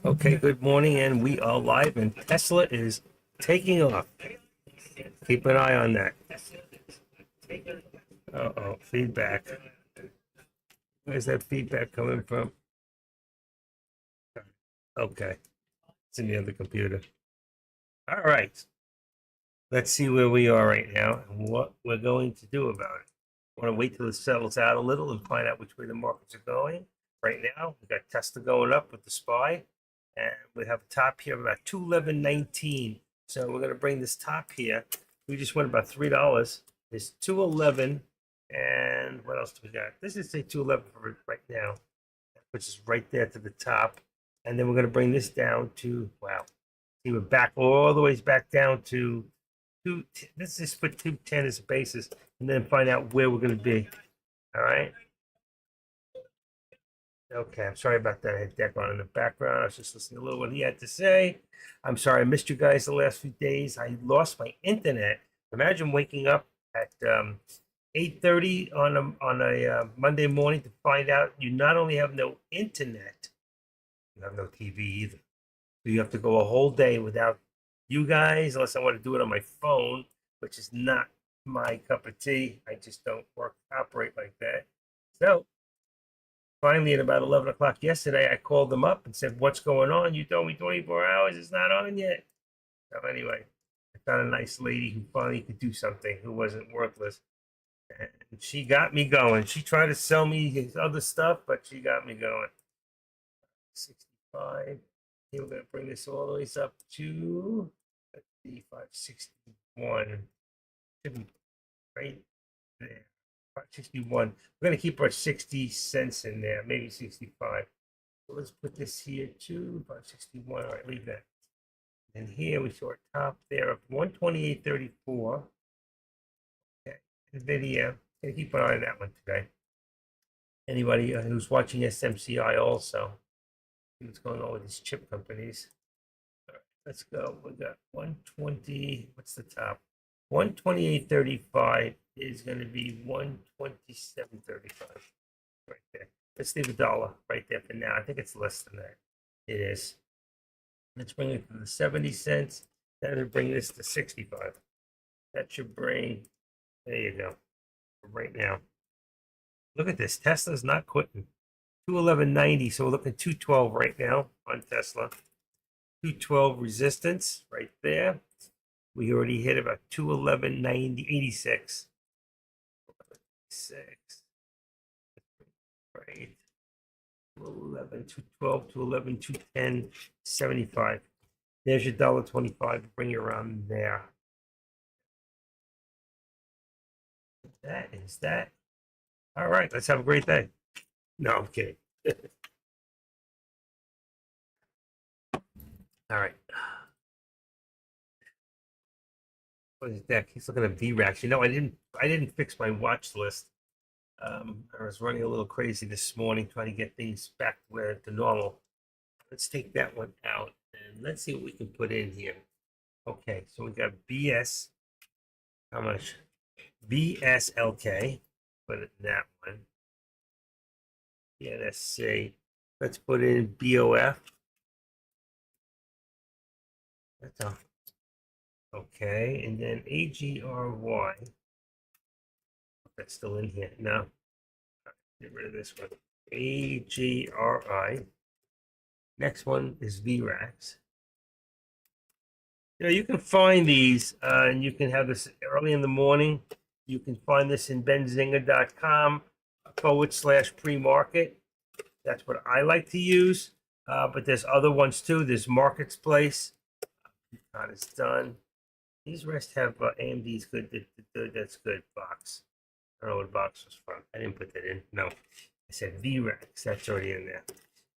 Okay, good morning, and we are live, and Tesla is taking off. Keep an eye on that. Uh-oh, feedback. Where's that feedback coming from? Okay, it's in the other computer. All right, let's see where we are right now and what we're going to do about it. I want to wait till it settles out a little and find out which way the markets are going. Right now, we got Tesla going up with the SPY, and we have a top here of about 211.19. So we're going to bring this top here. We just went about $3. It's 211, and what else do we got? This is say 211 for right now, which is right there to the top. And then we're going to bring this down to, wow, see, we're back all the way back down to two. Let's just put 210 as a basis, and then find out where we're going to be. All right. Okay, I'm sorry about that. I had Deck on in the background. I was just listening to a little what he had to say. I'm sorry I missed you guys the last few days. I lost my internet. Imagine waking up at 8:30 on a Monday morning to find out you not only have no internet, you have no TV either. So you have to go a whole day without you guys, unless I want to do it on my phone, which is not my cup of tea. I just don't operate like that. So finally, at about 11 o'clock yesterday, I called them up and said, "What's going on? You told me 24 hours. It's not on yet." So anyway, I found a nice lady who finally could do something, who wasn't worthless. And she got me going. She tried to sell me his other stuff, but she got me going. 65. Here we're going to bring this all the way up to 561. Should be right there. 561. We're going to keep our 60 cents in there, maybe 65. So let's put this here too, 561. All right, leave that. And here we saw a top there of 128.34. Okay, NVIDIA. Gonna keep an eye on that one today. Anybody who's watching SMCI also, see what's going on with these chip companies. All right, let's go. We got 120. What's the top? 128.35 is going to be 127.35 right there. Let's leave $1 right there for now. I think it's less than that. It is. Let's bring it to the 70 cents. That'll bring this to 65. That should bring, there you go, right now. Look at this. Tesla's not quitting. 211.90. So we're looking at 212 right now on Tesla. 212 resistance right there. We already hit about 211.90, 86. 6. Right. 211, 212, 211, 210, 75. There's your $1.25. Bring you around there. That is that. All right. Let's have a great day. No, I'm kidding. All right. What is that? He's looking at VRAX. You know, I didn't fix my watch list. I was running a little crazy this morning trying to get things back where to normal. Let's take that one out and let's see what we can put in here. Okay, so we got BS. How much? BSLK. Put it in that one. BNSC. Let's put in BOF. That's all. Okay, and then AGRY. That's still in here. No. Get rid of this one. AGRI. Next one is VRAX. You know, you can find these and you can have this early in the morning. You can find this in benzinga.com / pre-market. That's what I like to use. But there's other ones too. There's Marketplace. Not as done. These rest have AMD's good. That's good. Box. I don't know what box was from. I didn't put that in. No. I said VRAX. That's already in there.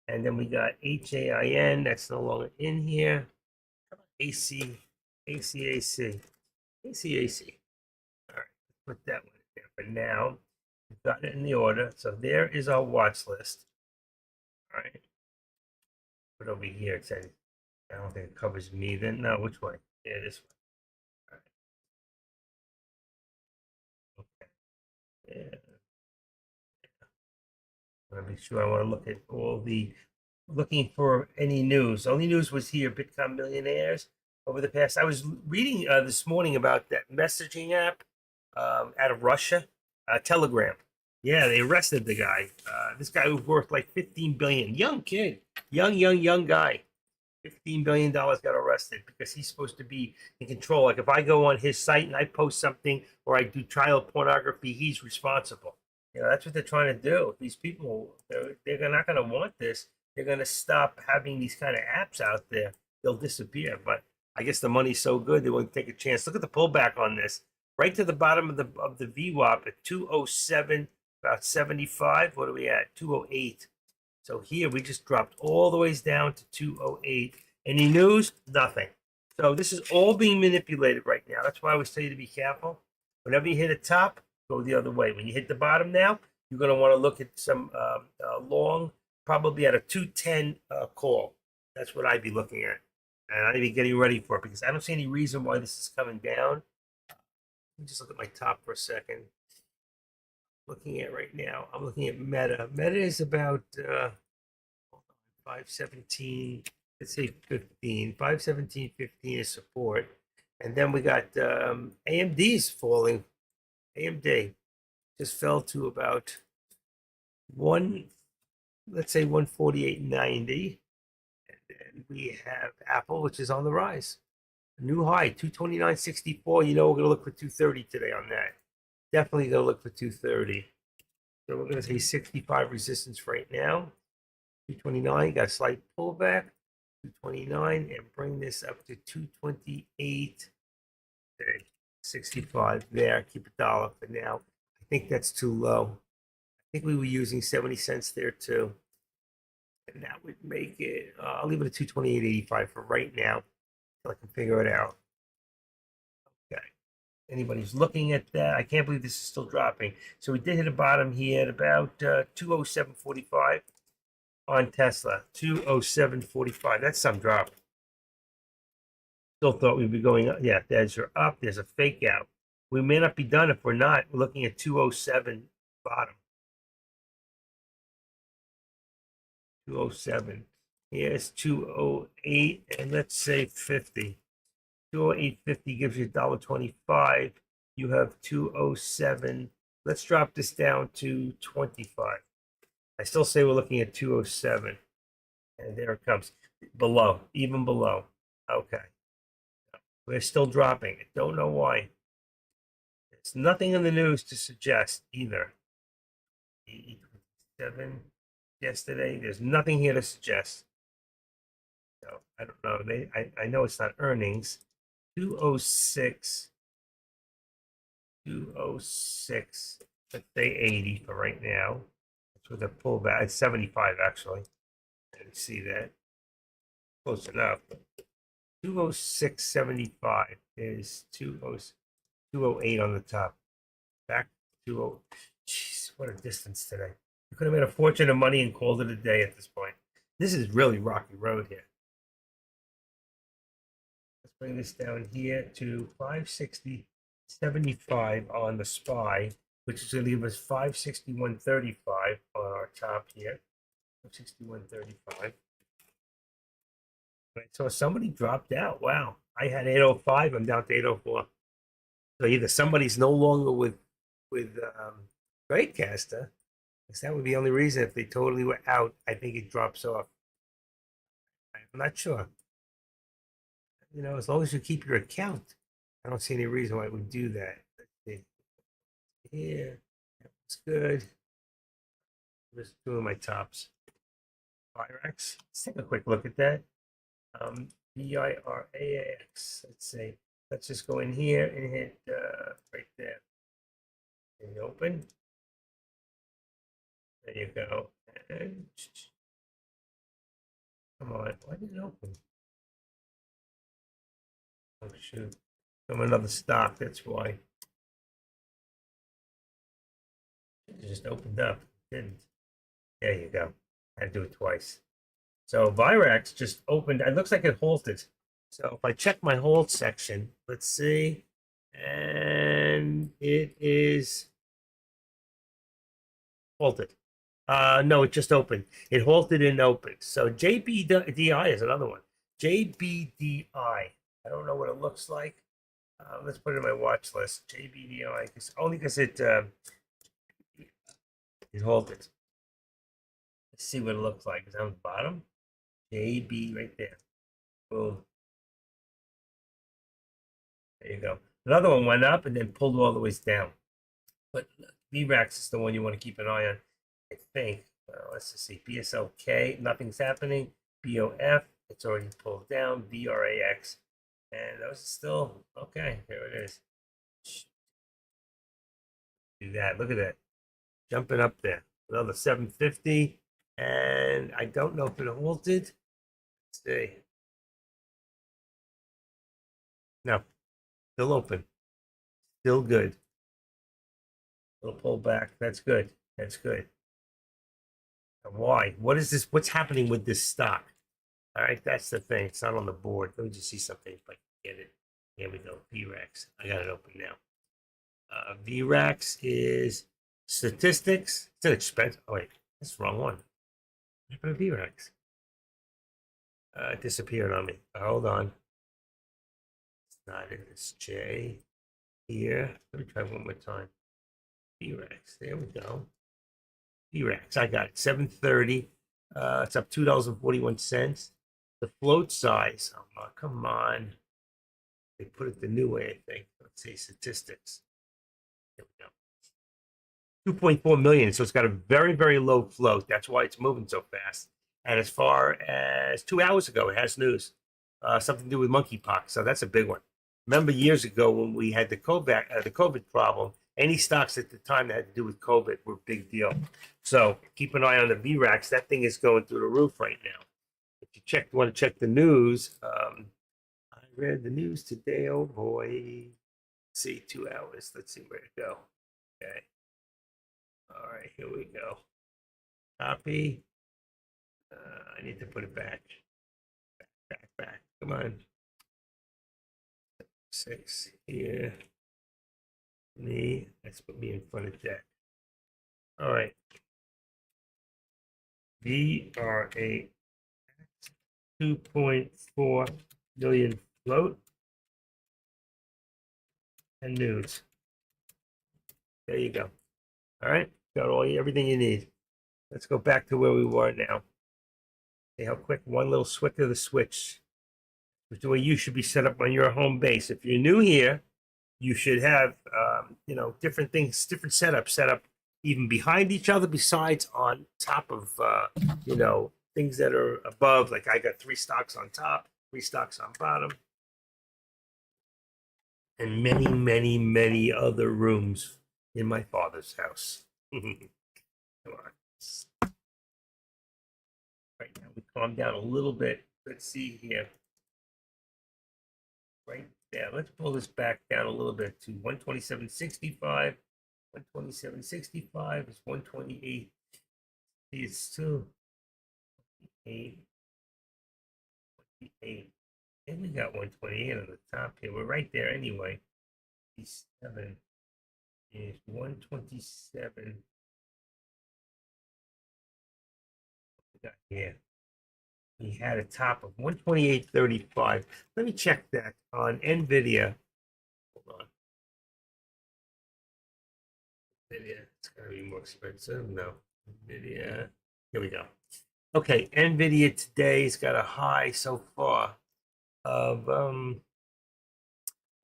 And then we got HAIN. That's no longer in here. AC, ACAC, ACAC. All right, put that one in there. But now we've got it in the order. So there is our watch list. All right. Put over here. It says, I don't think it covers me then. No, which way? Yeah, this one. All right. Okay. Yeah. I want to be sure I want to look at all the looking for any news. Only news was here, Bitcoin millionaires over the past. I was reading this morning about that messaging app out of Russia, Telegram. Yeah, they arrested the guy. This guy was worth like 15 billion. Young kid, young guy. $15 billion got arrested because he's supposed to be in control. Like if I go on his site and I post something or I do child pornography, he's responsible. That's what they're trying to do. These people, they're not going to want this. They're going to stop having these kind of apps out there. They'll disappear. But I guess the money's so good they won't take a chance. Look at the pullback on this. Right to the bottom of the VWAP at 207, about 75. What are we at? 208. So here we just dropped all the ways down to 208. Any news? Nothing. So this is all being manipulated right now. That's why I always tell you to be careful. Whenever you hit a top, go the other way. When you hit the bottom now, you're going to want to look at some long, probably at a 210 call. That's what I'd be looking at. And I'd be getting ready for it because I don't see any reason why this is coming down. Let me just look at my top for a second. Looking at right now, I'm looking at Meta. Meta is about 517, let's say 15. 517.15 is support. And then we got AMD's falling. AMD just fell to about let's say 148.90. And then we have Apple, which is on the rise. A new high, 229.64. We're going to look for 230 today on that. Definitely going to look for 230. So we're going to say 65 resistance right now. 229, got a slight pullback. 229 and bring this up to 228. Okay, 65 there. Keep a dollar for now. I think that's too low. I think we were using 70 cents there too. And that would make it, I'll leave it at 228.85 for right now until I can figure it out. Okay. Anybody's looking at that, I can't believe this is still dropping. So we did hit a bottom here at about 207.45 on Tesla. 207.45. That's some drop. Still thought we'd be going up. Yeah, there's your up. There's a fake out. We may not be done if we're not. We're looking at 207 bottom. 207. Here's 208, and let's say 50. 208.50 gives you $1.25. You have 207. Let's drop this down to 25. I still say we're looking at 207. And there it comes. Below, even below. Okay. We're still dropping. I don't know why. There's nothing in the news to suggest either. 7 yesterday. There's nothing here to suggest. So I don't know. I know it's not earnings. 206. 206. Let's say 80 for right now. That's with a pullback. It's 75 actually. I didn't see that. Close enough. 206.75 is 208 on the top. Back to 20. Jeez, what a distance today. You could have made a fortune of money and called it a day at this point. This is really rocky road here. Let's bring this down here to 560.75 on the SPY, which is going to give us 561.35 on our top here. 561.35. Right, so somebody dropped out. Wow. I had 805. I'm down to 804. So either somebody's no longer with Tradecaster, because that would be the only reason. If they totally were out, I think it drops off. I'm not sure. As long as you keep your account, I don't see any reason why it would do that. Let's see. Here, that's good. Just doing my tops. Virax. Let's take a quick look at that. VIRAX. Let's see. Let's just go in here and hit right there. And open. There you go. And come on. Why did it open? Oh shoot. From another stock, that's why. It just opened up. Didn't. There you go. I had to do it twice. So Virax just opened. It looks like it halted. So if I check my hold section, let's see. And it is halted. No, it just opened. It halted and opened. So JBDI is another one. JBDI. I don't know what it looks like. Let's put it in my watch list. JBDI, only because it halted. Let's see what it looks like. It's on the bottom. JB right there. Boom. There you go. Another one went up and then pulled all the way down. But VRAX is the one you want to keep an eye on, I think. Let's just see. BSLK, nothing's happening. BOF, it's already pulled down. VRAX, and those are still okay. Here it is. Do that. Look at that. Jumping up there. Another 750. And I don't know if it halted. Let's see. No, still open. Still good. Little pullback. That's good. That's good. Why? What is this? What's happening with this stock? All right, that's the thing. It's not on the board. Let me just see something if I can get it. Here we go. VRAX. I got it open now. VRAX is statistics. It's an expense. Oh, wait. That's the wrong one. What happened to VRAX? It disappeared on me. Hold on. It's not it. It's J here. Let me try one more time. VRAX. There we go. VRAX. I got it. 730. It's up $2.41. The float size. Oh, come on. They put it the new way, I think. Let's see statistics. Here we go. 2.4 million. So it's got a very, very low float. That's why it's moving so fast. And as far as 2 hours ago, it has news. Something to do with monkeypox. So that's a big one. Remember years ago when we had the COVID problem, any stocks at the time that had to do with COVID were a big deal. So keep an eye on the VRAX. That thing is going through the roof right now. If you want to check the news, I read the news today. Oh boy. Let's see, 2 hours. Let's see where to go. Okay. All right, here we go. Copy. I need to put it back. Back. Come on. 6 here. Let's put me in front of that. All right. VRA 2.4 million float and news. There you go. All right, got everything you need. Let's go back to where we were now. See how quick one little switch of the switch, which is the way you should be set up on your home base. If you're new here, you should have different things, different setups set up even behind each other, besides on top of things that are above. Like I got 3 stocks on top, 3 stocks on bottom, and many, many, many other rooms in my father's house. Come on. Right now, we calm down a little bit. Let's see here. Right there. Let's pull this back down a little bit to 127.65. 127.65 is 128. It's 2.8. 28. And we got 128 on the top here. We're right there anyway. 7 is 127. We got here. We had a top of 128.35. Let me check that on NVIDIA. Hold on. NVIDIA. It's going to be more expensive. No. NVIDIA. Here we go. Okay. NVIDIA today's got a high so far of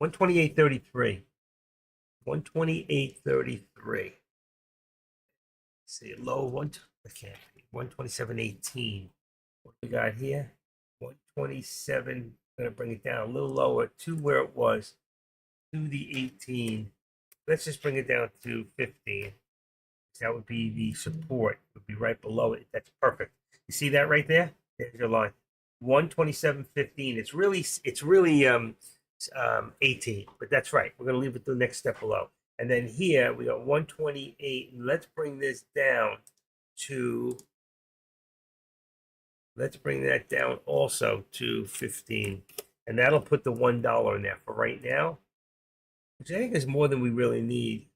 128.33. 128.33. See, low 127.18. What we got here? 127. Gonna bring it down a little lower to where it was, to the 18. Let's just bring it down to 15. That would be the support. It would be right below it. That's perfect. You see that right there? There's your line. 127.15. It's really 18, but that's right. We're gonna leave it to the next step below. And then here we got 128. And let's bring this down to. Let's bring that down also to 15. And that'll put the $1 in there for right now, which I think is more than we really need.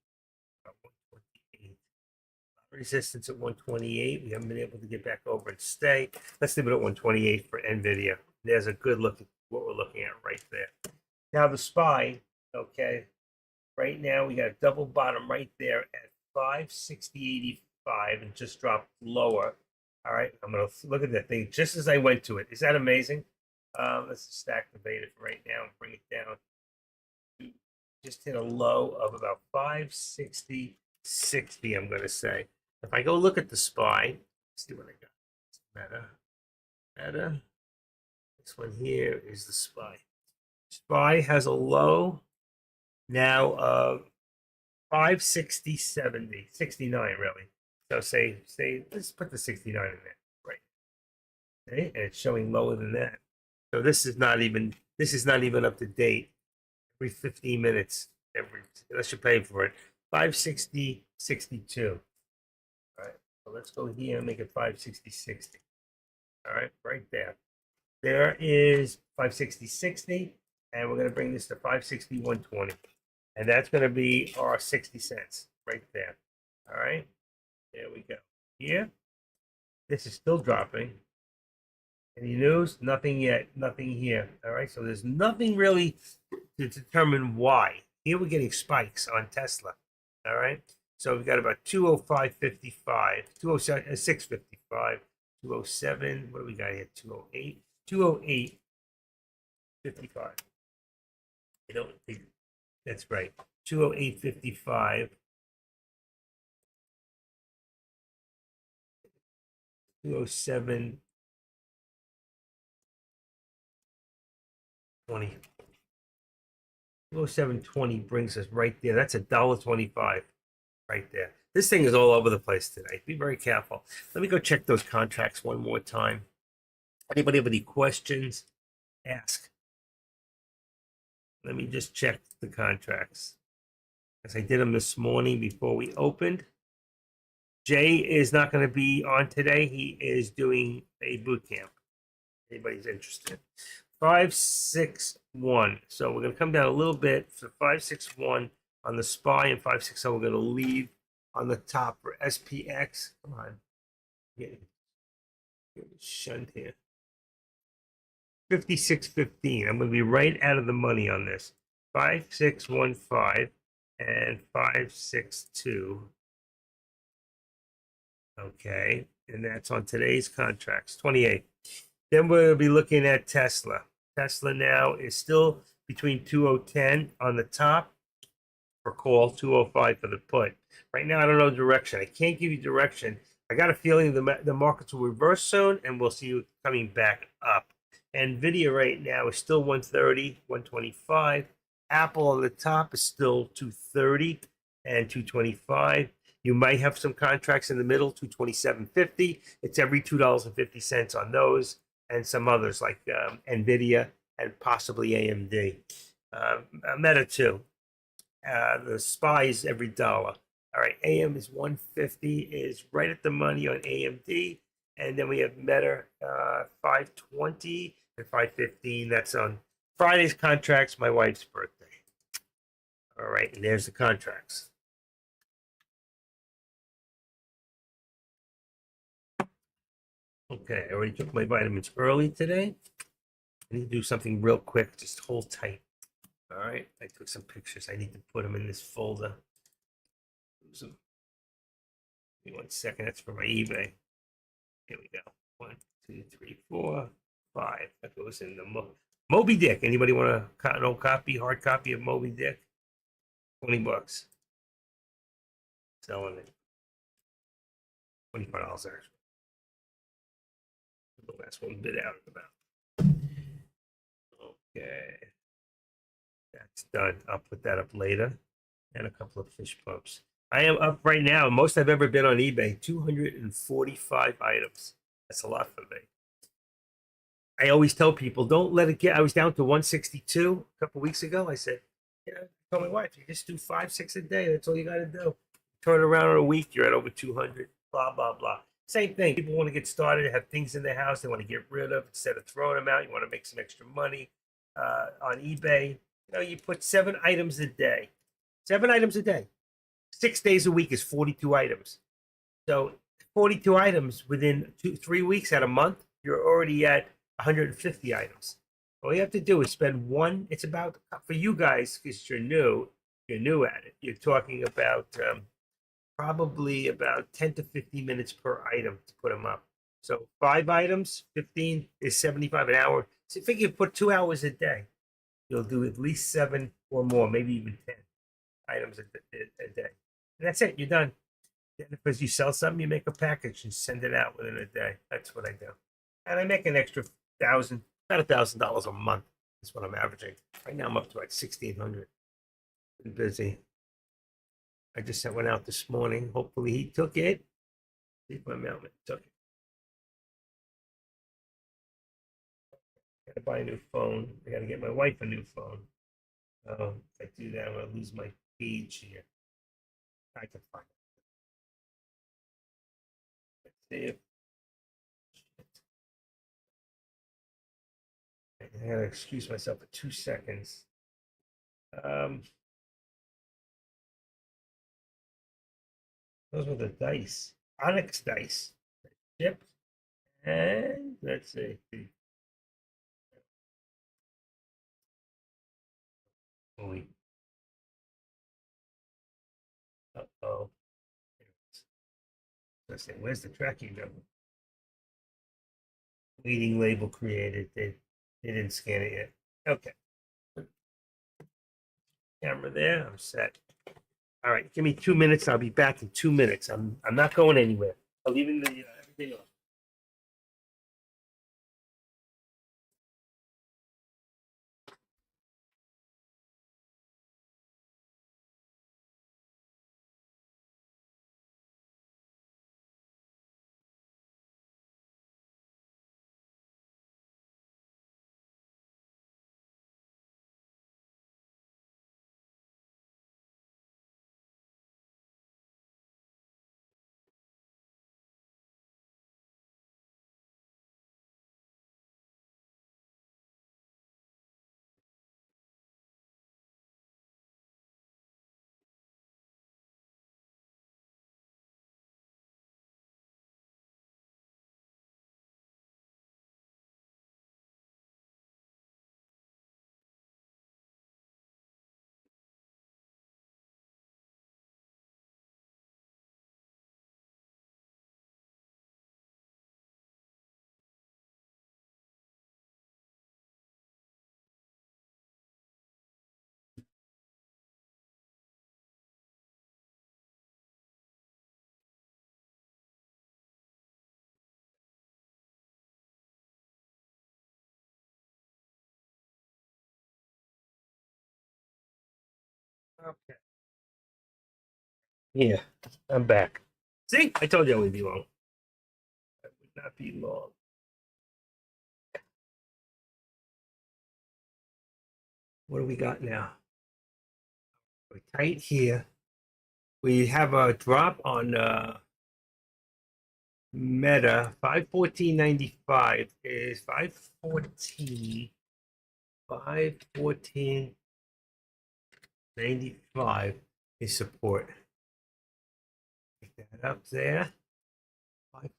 resistance at 128. We haven't been able to get back over and stay. Let's leave it at 128 for NVIDIA. There's a good look at what we're looking at right there. Now the SPY, okay, right now we got a double bottom right there at 560.85 and just dropped lower. All right, I'm going to look at that thing just as I went to it. Is that amazing? Let's just activate it right now and bring it down. Just hit a low of about 560.60, I'm going to say. If I go look at the SPY, see what I got. Meta. This one here is the SPY. SPY has a low now of 560.70, 69 really. So say, let's put the 69 in there, right? Okay, and it's showing lower than that. So this is not even up to date. Every 15 minutes, unless you pay for it. 560.62. All right, so let's go here and make it 560.60. All right, right there. There is 560.60, and we're going to bring this to 560.120. And that's going to be our 60 cents right there. All right, there we go. Here, this is still dropping. Any news? Nothing yet. Nothing here. All right, so there's nothing really to determine why. Here we're getting spikes on Tesla. All right, so we've got about 205.55, 206.55, 207. What do we got here? 208. 208.55. I don't think that's right. 208.55. 207.20. 207.20 brings us right there. That's $1.25 right there. This thing is all over the place today. Be very careful. Let me go check those contracts one more time. Anybody have any questions? Ask. Let me just check the contracts. As I did them this morning before we opened. Jay is not going to be on today. He is doing a boot camp. Anybody's interested. 561. So we're going to come down a little bit for 561 on the SPY and 560. We're going to leave on the top for SPX. Come on. Get shunned here. 56.15. I'm going to be right out of the money on this. 5615 and 562. Okay, and that's on today's contracts, 28. Then we'll be looking at Tesla. Tesla now is still between 2010 on the top for call, 205 for the put. Right now, I don't know direction. I can't give you direction. I got a feeling the markets will reverse soon, and we'll see you coming back up. NVIDIA right now is still 130, 125. Apple on the top is still 230 and 225. You might have some contracts in the middle, 227.50. It's every $2.50 on those, and some others like NVIDIA and possibly AMD. Meta too. The SPY is every dollar. All right, AM is 150, is right at the money on AMD. And then we have Meta 520 and 515. That's on Friday's contracts, my wife's birthday. All right, and there's the contracts. Okay, I already took my vitamins early today. I need to do something real quick. Just hold tight. All right, I took some pictures. I need to put them in this folder. Give me 1 second. That's for my eBay. Here we go. 1, 2, 3, 4, 5. That goes in the Moby Dick. Anybody want an old copy, hard copy of Moby Dick? $20. Selling it. $25 actually. The last one bit out of the mouth. Okay. That's done. I'll put that up later. And a couple of fish pumps. I am up right now. Most I've ever been on eBay. 245 items. That's a lot for me. I always tell people, don't let it get. I was down to 162 a couple weeks ago. I said, I told my wife, you just do 5, 6 a day. That's all you got to do. Turn around in a week, you're at over 200. Blah, blah, blah. Same thing. People want to get started, have things in their house they want to get rid of. Instead of throwing them out, you want to make some extra money on eBay. You put 7 items a day. 7 items a day. 6 days a week is 42 items. So 42 items within 3 weeks at a month, you're already at 150 items. All you have to do is spend one. It's about, for you guys, because you're new at it. You're talking about probably about 10 to 15 minutes per item to put them up. So 5 items, 15 is 75 an hour. So figure you put 2 hours a day, you'll do at least 7 or more, maybe even 10 items a day. And that's it. You're done. Then if you sell something, you make a package and send it out within a day. That's what I do. And I make an extra thousand, about $1,000 a month. That's what I'm averaging. Right now I'm up to like 1,600. Been busy. I just sent one out this morning. Hopefully he took it. See if my mailman took it. Gotta buy a new phone. I gotta get my wife a new phone. If I do that, I'm gonna lose my page here. I can find it. Let's see if I gotta excuse myself for 2 seconds. Those were the dice. Onyx dice. Chipped. And let's see. Wait. Uh-oh. Let's see. Where's the tracking number? Leading label created. They didn't scan it yet. Okay. Camera there. I'm set. All right. Give me 2 minutes. I'll be back in 2 minutes. I'm not going anywhere. I'm leaving the everything on. Okay. Yeah, I'm back. See, I told you I would be long. I would not be long. What do we got now? We're tight here. We have a drop on Meta. 514.95 is 514. 514.95 is support. Pick that up there.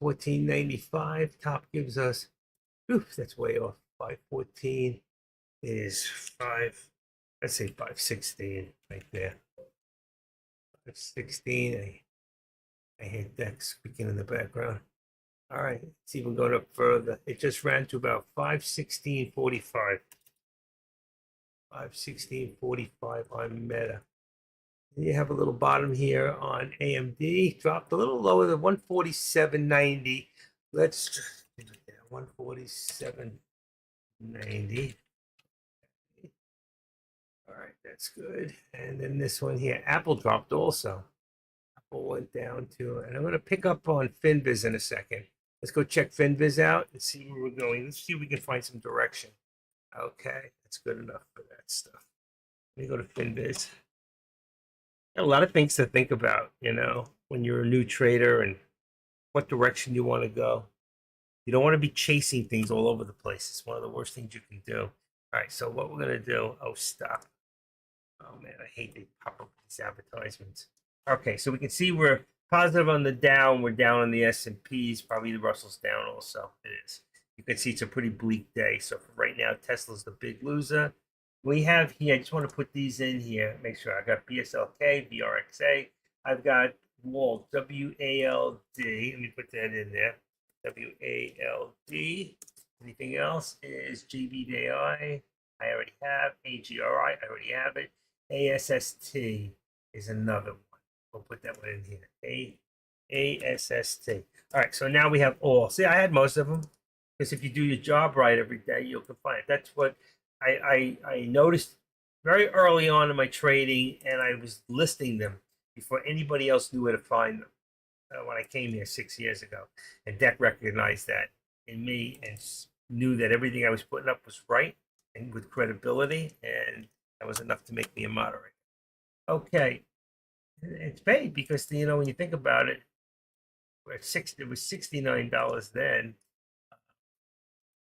514.95. Top gives us, oof, that's way off. 514 is 5, let's say 516 right there. 516. I hear Dex speaking in the background. All right, it's even going up further. It just ran to about 516.45. 516.45 on Meta. And you have a little bottom here on AMD. Dropped a little lower than 147.90. Let's just 147.90. All right, that's good. And then this one here, Apple dropped also. Apple went down to, and I'm going to pick up on Finviz in a second. Let's go check Finviz out and see where we're going. Let's see if we can find some direction. Okay, that's good enough for that stuff. Let me go to Finviz. A lot of things to think about, when you're a new trader and what direction you want to go. You don't want to be chasing things all over the place. It's one of the worst things you can do. All right, so what we're going to do, oh, stop. Oh, man, I hate they pop up these advertisements. Okay, so we can see we're positive on the down. We're down on the S&Ps. Probably the Russell's down also. It is. You can see it's a pretty bleak day. So for right now, Tesla's the big loser. We have here, I just want to put these in here. Make sure I got BSLK, VRXA. I've got WALD, WALD. Let me put that in there. WALD. Anything else is GBDI. I already have AGRI. I already have it. ASST is another one. We'll put that one in here. ASST. All right, so now we have all. See, I had most of them because if you do your job right every day, you'll find it. That's what I noticed very early on in my trading, and I was listing them before anybody else knew where to find them when I came here 6 years ago. And Deck recognized that in me and knew that everything I was putting up was right and with credibility, and that was enough to make me a moderator. Okay, it's paid because when you think about it, we're at it was $69 then.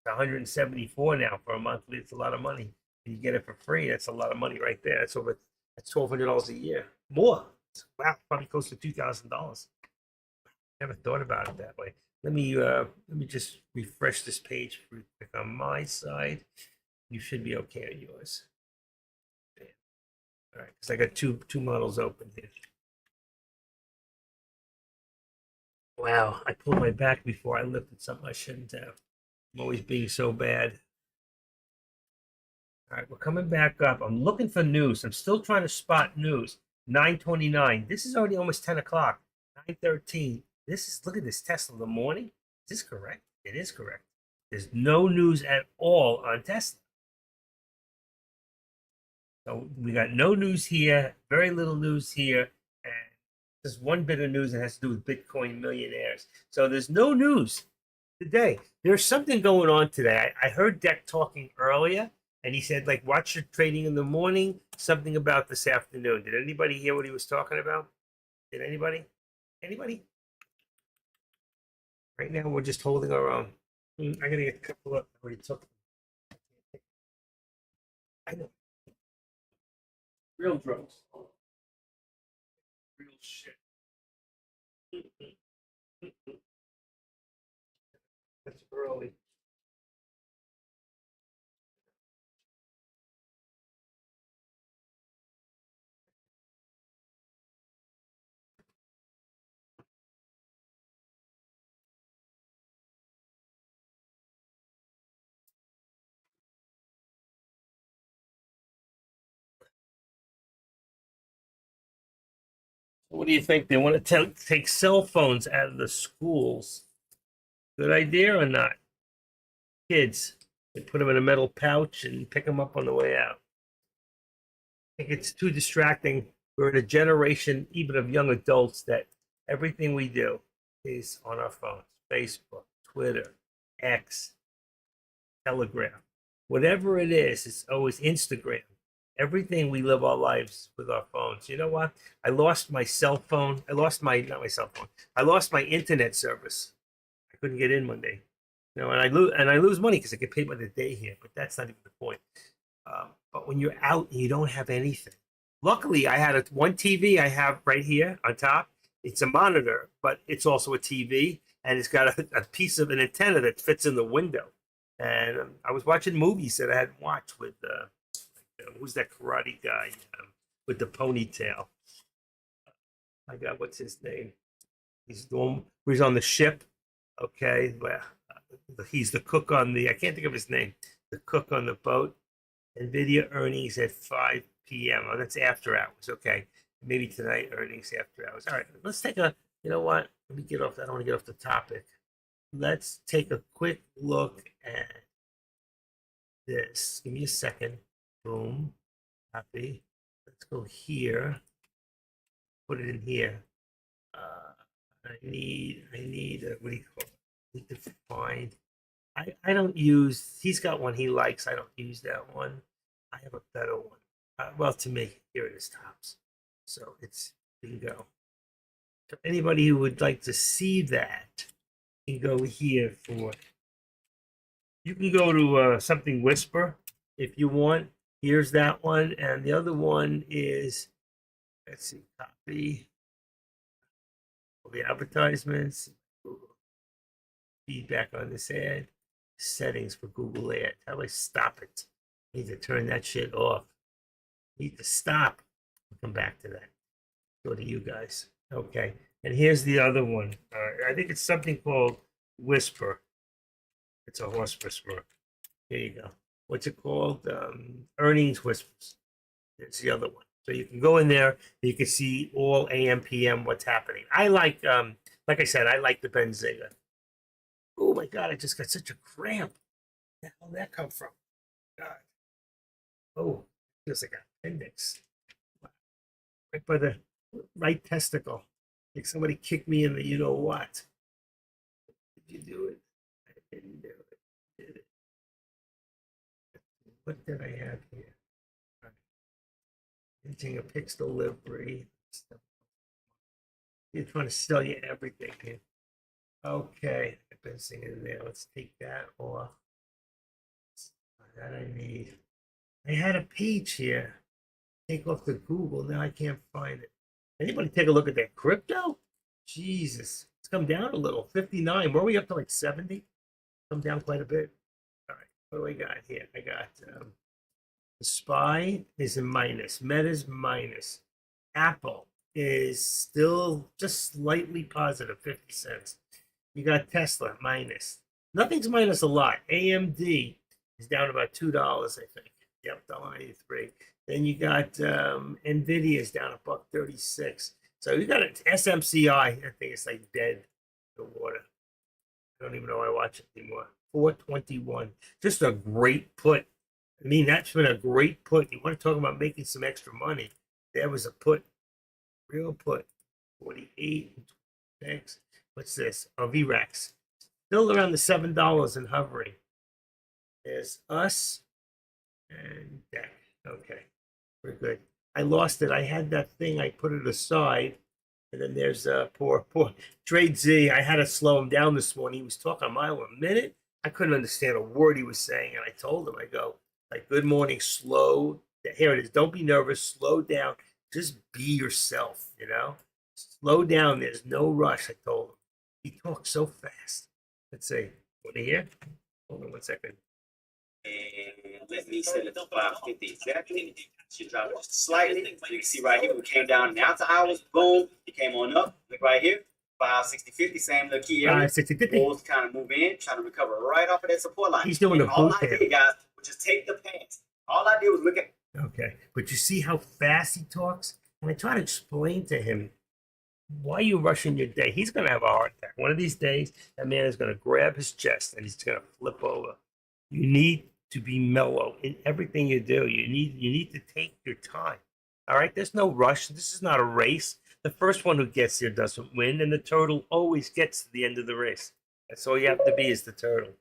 It's $174 now for a monthly. It's a lot of money. And you get it for free. That's a lot of money right there. That's $1,200 a year. More. Wow, probably close to $2,000. Never thought about it that way. Let me just refresh this page real quick on my side. You should be okay on yours. All right, because I got two models open here. Wow, I pulled my back before I lifted something I shouldn't have. I'm always being so bad. All right, we're coming back up. I'm looking for news. I'm still trying to spot news. 9:29. This is already almost 10 o'clock. 9:13. Look at this Tesla in the morning. Is this correct? It is correct. There's no news at all on Tesla. So we got no news here, very little news here, and there's one bit of news that has to do with Bitcoin millionaires. So there's no news today. There's something going on today. I heard Deck talking earlier, and he said, like, watch your trading in the morning, something about this afternoon. Did anybody hear what he was talking about? Did anybody? Anybody? Right now, we're just holding our own. I'm going to get a couple of, I already took them. I know. Real drugs. Real shit. That's early. What do you think? They want to take cell phones out of the schools. Good idea or not? Kids, they put them in a metal pouch and pick them up on the way out. I think it's too distracting. We're in a generation, even of young adults, that everything we do is on our phones. Facebook, Twitter, X, Telegram. Whatever it is, it's always Instagram. Everything we live our lives with our phones. You know what? I lost my cell phone. Not my cell phone. I lost my internet service. I couldn't get in one day. And I lose money because I get paid by the day here. But that's not even the point. But when you're out and you don't have anything, luckily I had one TV I have right here on top. It's a monitor, but it's also a TV, and it's got a piece of an antenna that fits in the window. And I was watching movies that I hadn't watched with who's that karate guy with the ponytail? I got what's his name? He's the one where he's on the ship. Okay, well, he's the cook on the. I can't think of his name. The cook on the boat. NVIDIA earnings at 5 p.m. Oh, that's after hours. Okay, maybe tonight earnings after hours. All right, let's take a. You know what? Let me get off. I don't want to get off the topic. Let's take a quick look at this. Give me a second. Boom. Copy. Let's go here. Put it in here. I need what do you call it? I need to find. I don't use. He's got one he likes. I don't use that one. I have a better one. Well, to me, here it is, tops. So it's bingo. So anybody who would like to see that can go here for. You can go to something Whisper if you want. Here's that one, and the other one is. Let's see, copy. All the advertisements, feedback on this ad, settings for Google Ads. How do I stop it? I need to turn that shit off. I need to stop. I'll come back to that. Go to you guys. Okay. And here's the other one. I think it's something called Whisper. It's a horse whisperer. Here you go. What's it called? Earnings Whispers. It's the other one. So you can go in there. You can see all AM, PM, what's happening. I like I said, I like the Benzinga. Oh my God, I just got such a cramp. Where the hell did that come from? God. Oh, feels like an appendix. Right by the right testicle. Like somebody kicked me in the you know what. Did you do it? I didn't do it. Did it? What did I have here? Using a Pix delivery. You're trying to sell you everything here. Okay, I've been singing there. Let's take that off. That I need. I had a page here. Take off the Google. Now I can't find it. Anybody take a look at that crypto? Jesus, it's come down a little. 59. Were we up to like 70? Come down quite a bit. All right, what do I got here? I got the SPY is a minus. Meta's minus. Apple is still just slightly positive, 50 cents. You got Tesla minus. Nothing's minus a lot. AMD is down about $2, I think. Yep, $1.83. Then you got Nvidia is down $1.36. So you got an SMCI. I think it's like dead in the water. I don't even know why I watch it anymore. 421. Just a great put. I mean, that's been a great put. You want to talk about making some extra money? There was a put, real put. 48 and 26. What's this? Oh, VREX. Still around the $7 and hovering. There's us and DEC. Okay, we're good. I lost it. I had that thing. I put it aside. And then there's poor Trade Z. I had to slow him down this morning. He was talking a mile a minute. I couldn't understand a word he was saying. And I told him, I go, like, good morning, slow. Here it is. Don't be nervous. Slow down. Just be yourself, you know? Slow down. There's no rush, I told him. He talks so fast. Let's see. Want to hear? Hold on 1 second. And let me set it to 550 exactly. Should drop just slightly. You can see right here, we came down in the after hours. Boom. It came on up. Look right here. 560.50, same little key area. 560.50. Bulls kind of move in, trying to recover right off of that support line. He's doing and a all boot I did, guys, was just take the pass. All I did was look at. Okay, but you see how fast he talks? And I try to explain to him, why are you rushing your day? He's going to have a heart attack. One of these days, that man is going to grab his chest and he's going to flip over. You need to be mellow in everything you do. You need to take your time. All right, there's no rush. This is not a race. The first one who gets there doesn't win, and the turtle always gets to the end of the race. That's all you have to be is the turtle.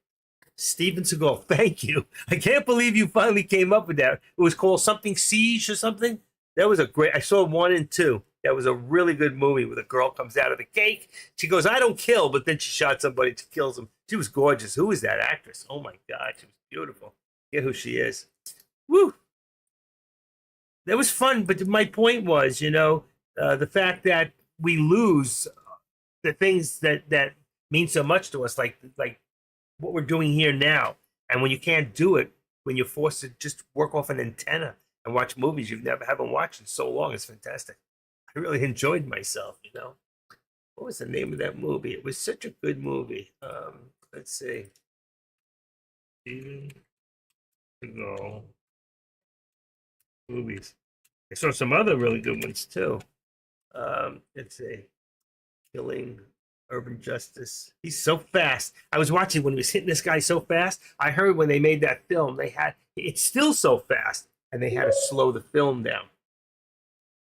Steven Seagal, thank you. I can't believe you finally came up with that. It was called something Siege or something. That was a great. I saw 1 and 2. That was a really good movie where the girl comes out of the cake. She goes, I don't kill, but then she shot somebody to kills him. She was gorgeous. Who is that actress? Oh my God, she was beautiful. Get who she is. Woo. That was fun, but my point was, the fact that we lose the things that mean so much to us, like what we're doing here now. And when you can't do it, when you're forced to just work off an antenna and watch movies you haven't watched in so long, it's fantastic. I really enjoyed myself, What was the name of that movie? It was such a good movie. Let's see. Steven Seagal movies. I saw some other really good ones too. Let's see. Killing, Urban Justice. He's so fast. I was watching when he was hitting this guy so fast. I heard when they made that film, it's still so fast, and they had to slow the film down.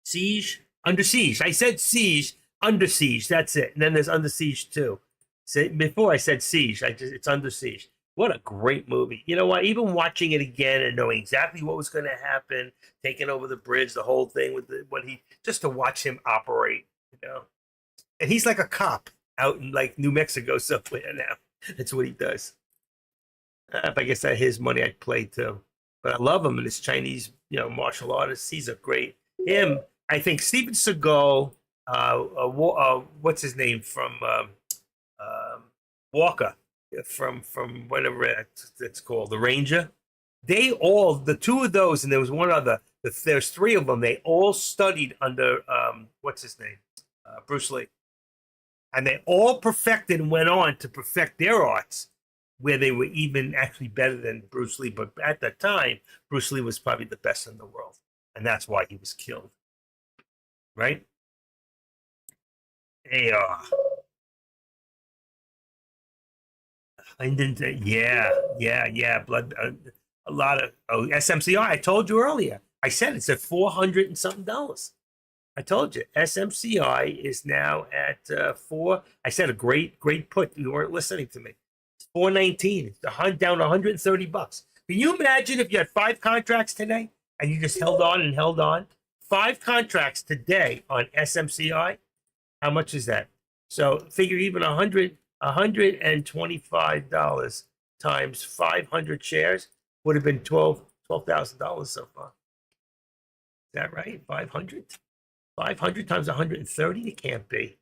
Siege, Under Siege. I said Siege, Under Siege. That's it. And then there's Under Siege 2. So before I said Siege, it's Under Siege. What a great movie. You know what? Even watching it again and knowing exactly what was going to happen, taking over the bridge, the whole thing with just to watch him operate, And he's like a cop out in like New Mexico somewhere now. That's what he does. If I guess that his money, I'd play too. But I love him and his Chinese, martial artist. He's a great. I think Steven Seagal what's his name from Walker, from whatever it's called, the Ranger. They all, the two of those, and there was one other. There's three of them. They all studied under what's his name, Bruce Lee, and they all perfected and went on to perfect their arts, where they were even actually better than Bruce Lee. But at the time, Bruce Lee was probably the best in the world, and that's why he was killed. Right? They are. And then, yeah. Blood. A lot of SMCI. I told you earlier. I said it's at $400 and something dollars. I told you SMCI is now at 4. I said a great put. You weren't listening to me. It's 419. It's down $130. Can you imagine if you had 5 contracts today and you just held on and held on? 5 contracts today on SMCI. How much is that? So figure even $125 times 500 shares would have been $12,000 so far. Is that right? 500? 500 times 130? It can't be.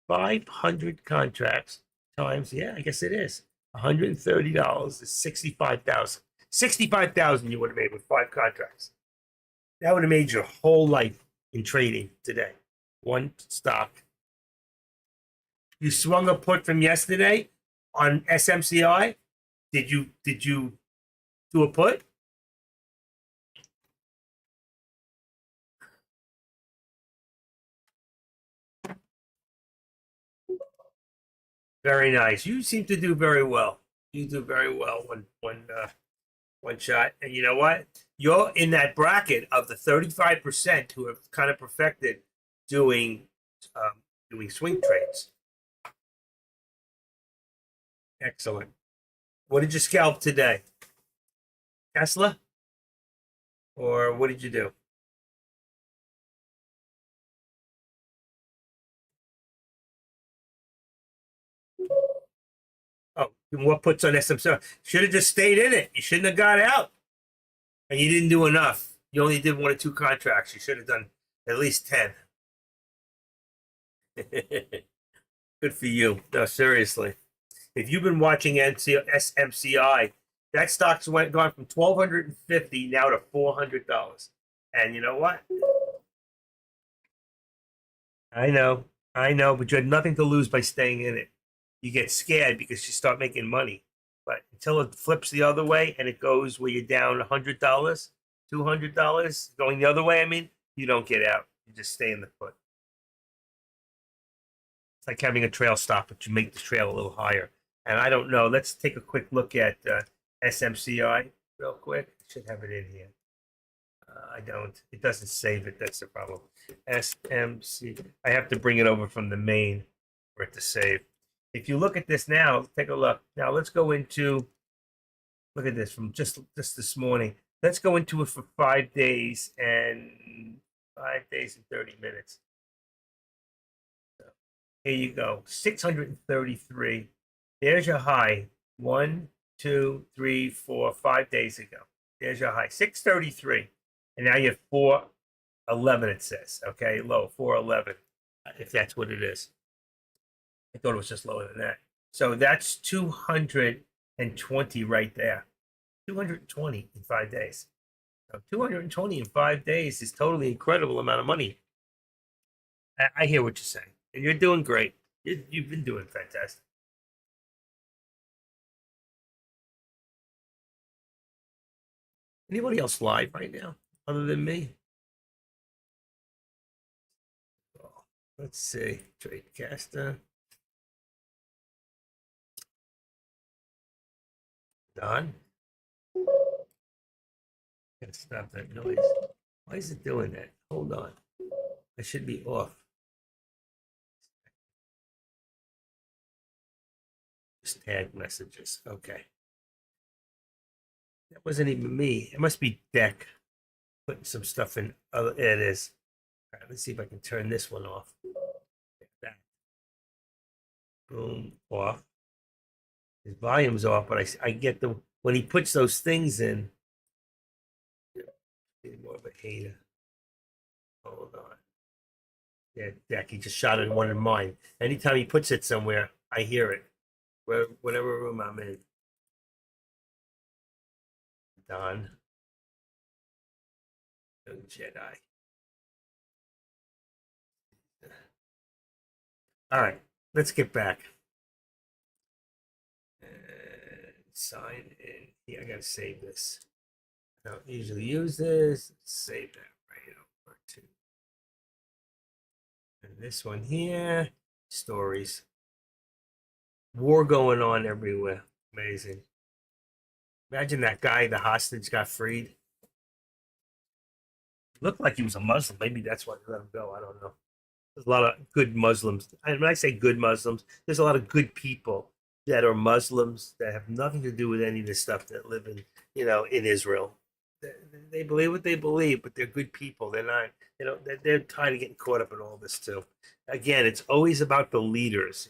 500 contracts times, yeah, I guess it is. $130 is 65,000. 65,000 you would have made with 5 contracts. That would have made your whole life in trading today. One stock. You swung a put from yesterday on SMCI. Did you do a put? Very nice. You seem to do very well. You do very well one shot. And you know what? You're in that bracket of the 35% who have kind of perfected doing swing trades. Excellent. What did you scalp today? Tesla? Or what did you do? Oh, what puts on SMC? Should have just stayed in it. You shouldn't have got out. And you didn't do enough. You only did 1 or 2 contracts. You should have done at least 10. Good for you. No, seriously. If you've been watching SMCI, that stock's gone from $1,250 now to $400. And you know what? I know, but you had nothing to lose by staying in it. You get scared because you start making money. But until it flips the other way and it goes where you're down $100, $200, going the other way, I mean, you don't get out. You just stay in the put. It's like having a trail stop, but you make the trail a little higher. And I don't know. Let's take a quick look at SMCI real quick. I should have it in here. I don't. It doesn't save it. That's the problem. SMC. I have to bring it over from the main for it to save. If you look at this now, take a look. Now let's go into. Look at this from just this morning. Let's go into it for 5 days and 5 days and 30 minutes. So, here you go. 633. There's your high. 1, 2, 3, 4, 5 days ago. There's your high. 633. And now you have 411, it says. Okay, low, 411, if that's what it is. I thought it was just lower than that. So that's 220 right there. 220 in 5 days. So 220 in 5 days is totally incredible amount of money. I hear what you're saying. And you're doing great. You've been doing fantastic. Anybody else live right now other than me? Oh, let's see. Tradecaster. Don? Gotta stop that noise. Why is it doing that? Hold on. I should be off. Just tag messages. Okay. That wasn't even me. It must be Deck putting some stuff in. Oh, it is. All right, let's see if I can turn this one off. That. Boom, off. His volume's off, but I get the when he puts those things in. More of a hater. Hold on. Yeah, Jack, he just shot at one of mine. Anytime he puts it somewhere, I hear it. Whatever room I'm in. Don, no Jedi. All right, let's get back. Sign in. Yeah, I gotta save this. I don't usually use this. Save that right over to. And this one here, stories. War going on everywhere. Amazing. Imagine that guy, the hostage, got freed. Looked like he was a Muslim. Maybe that's why they let him go. I don't know. There's a lot of good Muslims. And when I say good Muslims, there's a lot of good people that are Muslims that have nothing to do with any of this stuff that live in, in Israel. They believe what they believe, but they're good people. They're not, they're tired of getting caught up in all this too. Again, it's always about the leaders.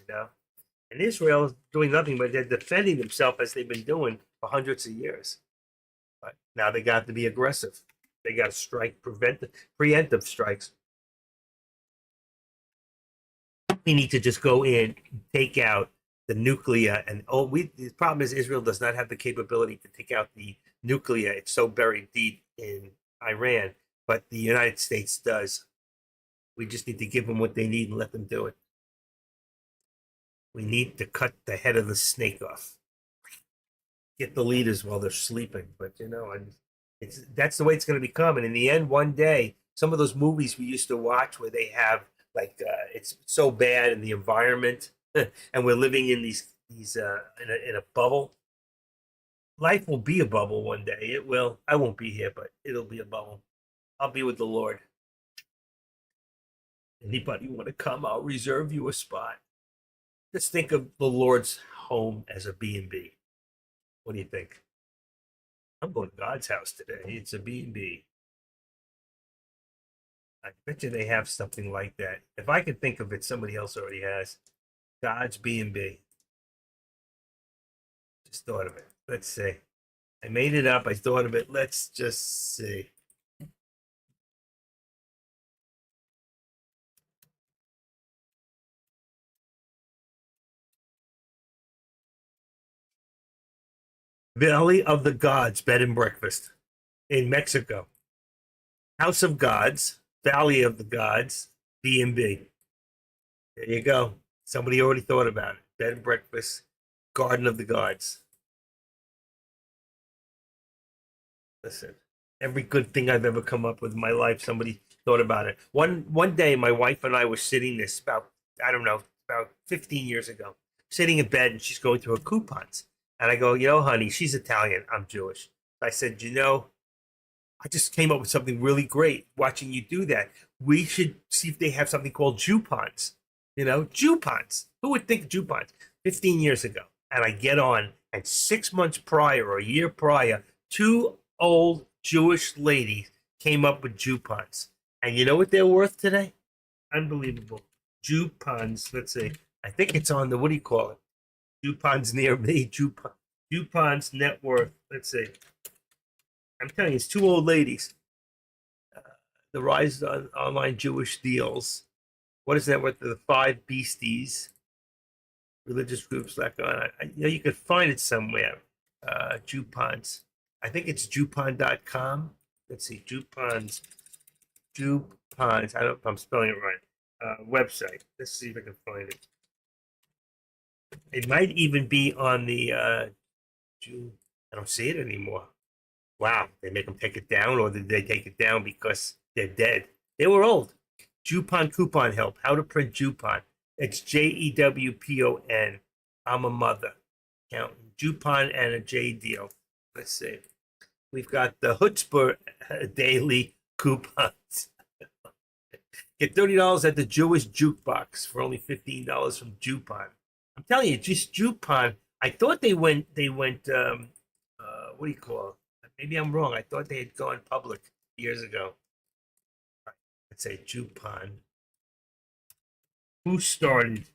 And Israel is doing nothing, but they're defending themselves as they've been doing for hundreds of years. But now they got to be aggressive. They got to strike, preemptive strikes. We need to just go in, take out the nuclear, and the problem is Israel does not have the capability to take out the nuclear. It's so buried deep in Iran, but the United States does. We just need to give them what they need and let them do it. We need to cut the head of the snake off. Get the leaders while they're sleeping, but that's the way it's going to become. And in the end, one day, some of those movies we used to watch where they have it's so bad in the environment, and we're living in these in a bubble. Life will be a bubble one day. It will. I won't be here, but it'll be a bubble. I'll be with the Lord. Anybody want to come? I'll reserve you a spot. Just think of the Lord's home as a B&B. What do you think? I'm going to God's house today. It's a B&B. I bet you they have something like that. If I could think of it, somebody else already has. God's B&B. Just thought of it. Let's see. I made it up. I thought of it. Let's just see. Valley of the Gods Bed and Breakfast in Mexico. House of Gods, Valley of the Gods, B&B. There you go. Somebody already thought about it. Bed and breakfast, Garden of the Gods. Listen, every good thing I've ever come up with in my life, somebody thought about it. One day, my wife and I were sitting this about 15 years ago, sitting in bed, and she's going through her coupons. And I go, honey, she's Italian. I'm Jewish. I said, I just came up with something really great watching you do that. We should see if they have something called Jupons. Jupons. Who would think Jupons? 15 years ago. And I get on, and 6 months prior or a year prior, 2 old Jewish ladies came up with Jupons. And you know what they're worth today? Unbelievable. Jupons. Let's see. I think it's on the, what do you call it? Jupons near me. Jupons net worth. Let's see. I'm telling you, it's 2 old ladies. The rise of online Jewish deals. What is that? What the 5 beasties? Religious groups like you could find it somewhere. Jupons. I think it's Jupon.com. Let's see, Jupons. I don't know if I'm spelling it right. Website. Let's see if I can find it. It might even be on the I don't see it anymore. Wow, they make them take it down, or did they take it down because they're dead? They were old. Jupon coupon help. How to print Jupon. It's JEWPON. I'm a mother. Count Jupon and a J deal. Let's see. We've got the Chutzpah daily coupons. Get $30 at the Jewish Jukebox for only $15 from Jupon. I'm telling you, just Jupon. I thought they went. What do you call it? Maybe I'm wrong. I thought they had gone public years ago. Let's say Jupon. Who started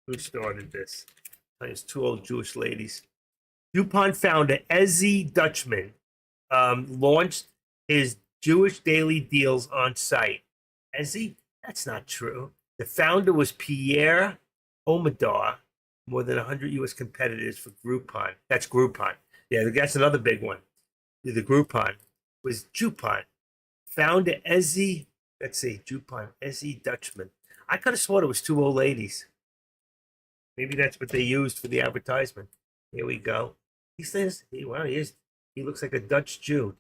this? It's 2 old Jewish ladies. Jupon founder Ezzy Dutchman launched his Jewish daily deals on site. Ezzy? That's not true. The founder was Pierre Omidyar. More than 100 U.S. competitors for Groupon. That's Groupon. Yeah, that's another big one. The Groupon was Groupon. Founder Ezzy, let's see, Groupon, Ezzy Dutchman. I could have sworn it was two old ladies. Maybe that's what they used for the advertisement. Here we go. He says, well, he looks like a Dutch Jew.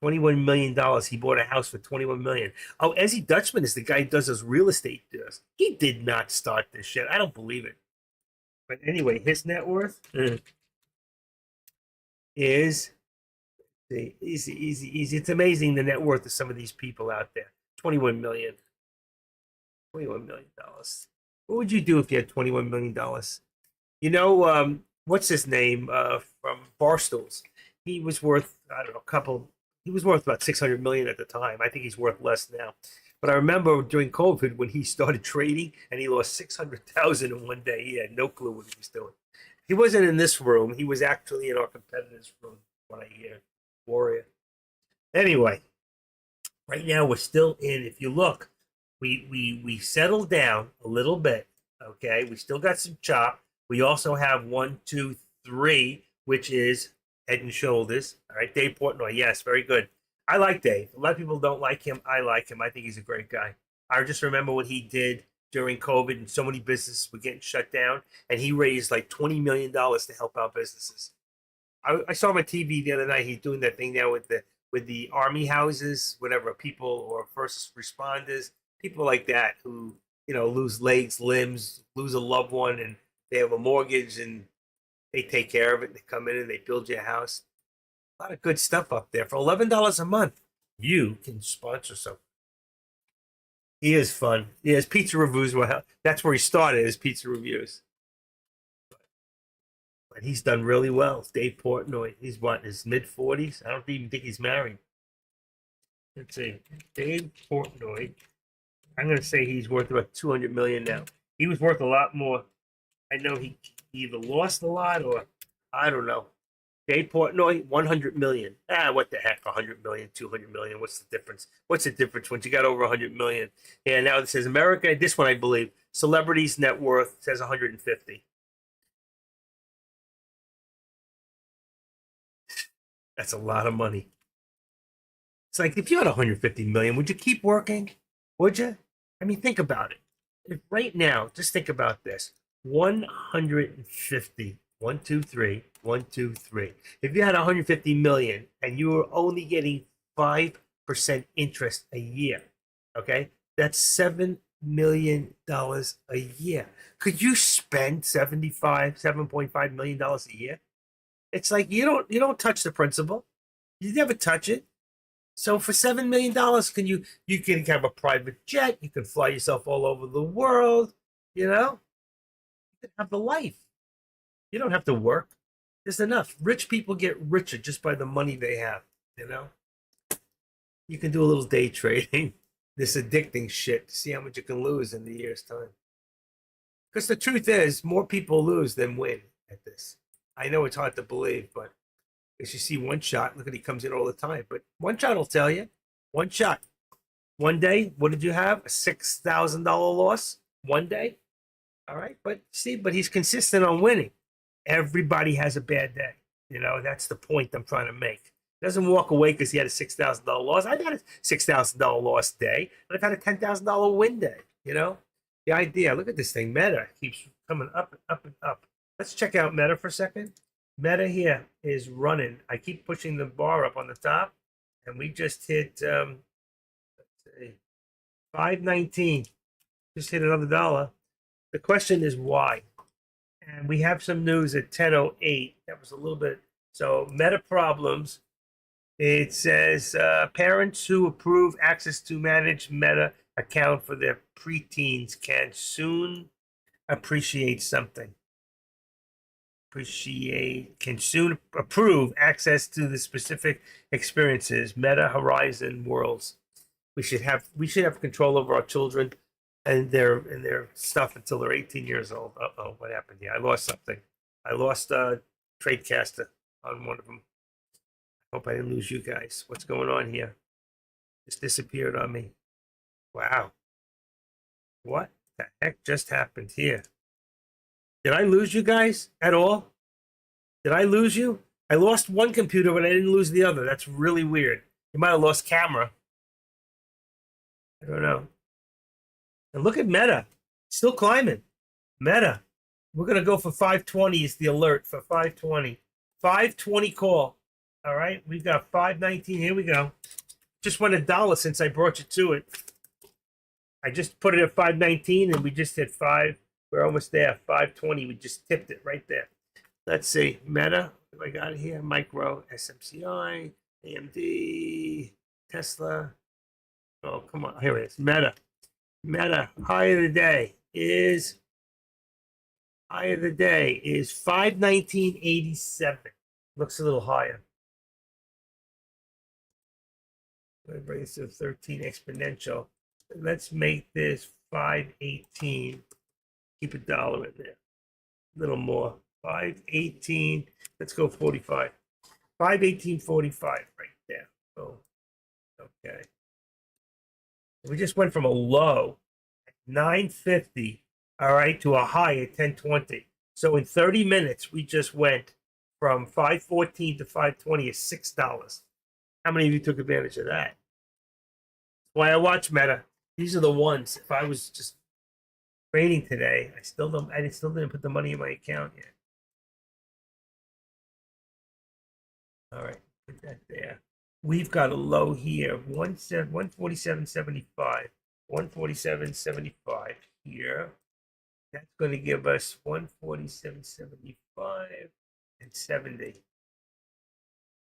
$21 million. He bought a house for 21 million. Oh, Ezzy Dutchman is the guy who does those real estate deals. He did not start this shit. I don't believe it. But anyway, his net worth is easy. It's amazing the net worth of some of these people out there. 21 million. $21 million. What would you do if you had $21 million? You know, what's his name from Barstools? He was worth, I don't know, he was worth about 600 million at the time. I think he's worth less now. But I remember during COVID when he started trading and he lost 600,000 in one day. He had no clue what he was doing. He wasn't in this room. He was actually in our competitor's room when I hear Warrior. Anyway, right now we're still in. If you look, we settled down a little bit. Okay, we still got some chop. We also have 1, 2, 3, which is Head and Shoulders. All right, Dave Portnoy. Yes, very good. I like Dave. A lot of people don't like him. I like him. I think he's a great guy. I just remember what he did during COVID, and so many businesses were getting shut down, and he raised like $20 million to help out businesses. I saw him on TV the other night. He's doing that thing now with the army houses, whatever, people or first responders, people like that who, lose legs, limbs, lose a loved one, and they have a mortgage and they take care of it. They come in and they build you a house. A lot of good stuff up there. For $11 a month, you can sponsor something. He is fun. He has pizza reviews. Well, that's where he started, his pizza reviews. But he's done really well. Dave Portnoy. He's what, in his mid-40s? I don't even think he's married. Let's see. Dave Portnoy. I'm going to say he's worth about 200 million now. He was worth a lot more. I know he either lost a lot or I don't know. Dave Portnoy, 100 million. What the heck? 100 million, 200 million. What's the difference? What's the difference once you got over 100 million? Yeah, now it says America. This one, I believe, celebrities net worth says 150. That's a lot of money. It's like if you had 150 million, would you keep working? Would you? I mean, think about it. If right now, just think about this. 150. 1, 2, 3. 1, 2, 3. If you had 150 million and you were only getting 5% interest a year, okay, that's $7 million a year. Could you spend $7.5 million a year? It's like you don't touch the principal. You never touch it. So for $7 million, you can have a private jet, you can fly yourself all over the world, you can have the life. You don't have to work. There's enough. Rich people get richer just by the money they have, You can do a little day trading, this addicting shit, to see how much you can lose in the year's time. Because the truth is, more people lose than win at this. I know it's hard to believe, but as you see One Shot, look at he comes in all the time. But One Shot will tell you. One Shot. One day, what did you have? A $6,000 loss? One day? All right. But he's consistent on winning. Everybody has a bad day. That's the point I'm trying to make. Doesn't walk away because he had a $6,000 loss. I've had a $6,000 loss day, and I've had a $10,000 win day. The idea. Look at this thing. Meta keeps coming up and up and up. Let's check out Meta for a second. Meta here is running. I keep pushing the bar up on the top, and we just hit let's see, 519. Just hit another dollar. The question is why? And we have some news at 10:08. That was a little bit. So Meta problems. It says parents who approve access to manage Meta account for their preteens can soon appreciate something. Can soon approve access to the specific experiences, Meta Horizon worlds. We should have control over our children and their stuff until they're 18 years old. What happened here? I lost something. I lost Tradecaster on one of them. I hope I didn't lose you guys. What's going on here? Just disappeared on me. Wow. What the heck just happened here? Did I lose you guys at all? Did I lose you? I lost one computer, but I didn't lose the other. That's really weird. You might have lost camera. I don't know. And look at Meta. Still climbing. Meta. We're going to go for 520 is the alert for 520. 520 call. All right. We've got 519. Here we go. Just went $1 since I brought you to it. I just put it at 519 and we just hit 5. We're almost there. 520. We just tipped it right there. Let's see. Meta. What do I got here? Micro, SMCI, AMD, Tesla. Oh, come on. Here it is. Meta. Meta. High of the day is 519.87. Looks a little higher. Let's bring this to 13 exponential. Let's make this 518. Keep $1 in there. A little more. 518. Let's go 45. 518.45 right there. Oh, okay. We just went from a low at 950, all right, to a high at 1020. So in 30 minutes, we just went from 514 to 520 is $6. How many of you took advantage of that? Why I watch Meta. These are the ones. If I was just trading today, I still didn't put the money in my account yet. All right, put that there. We've got a low here, 147.75, 147.75 here. That's going to give us 147.75 and 70.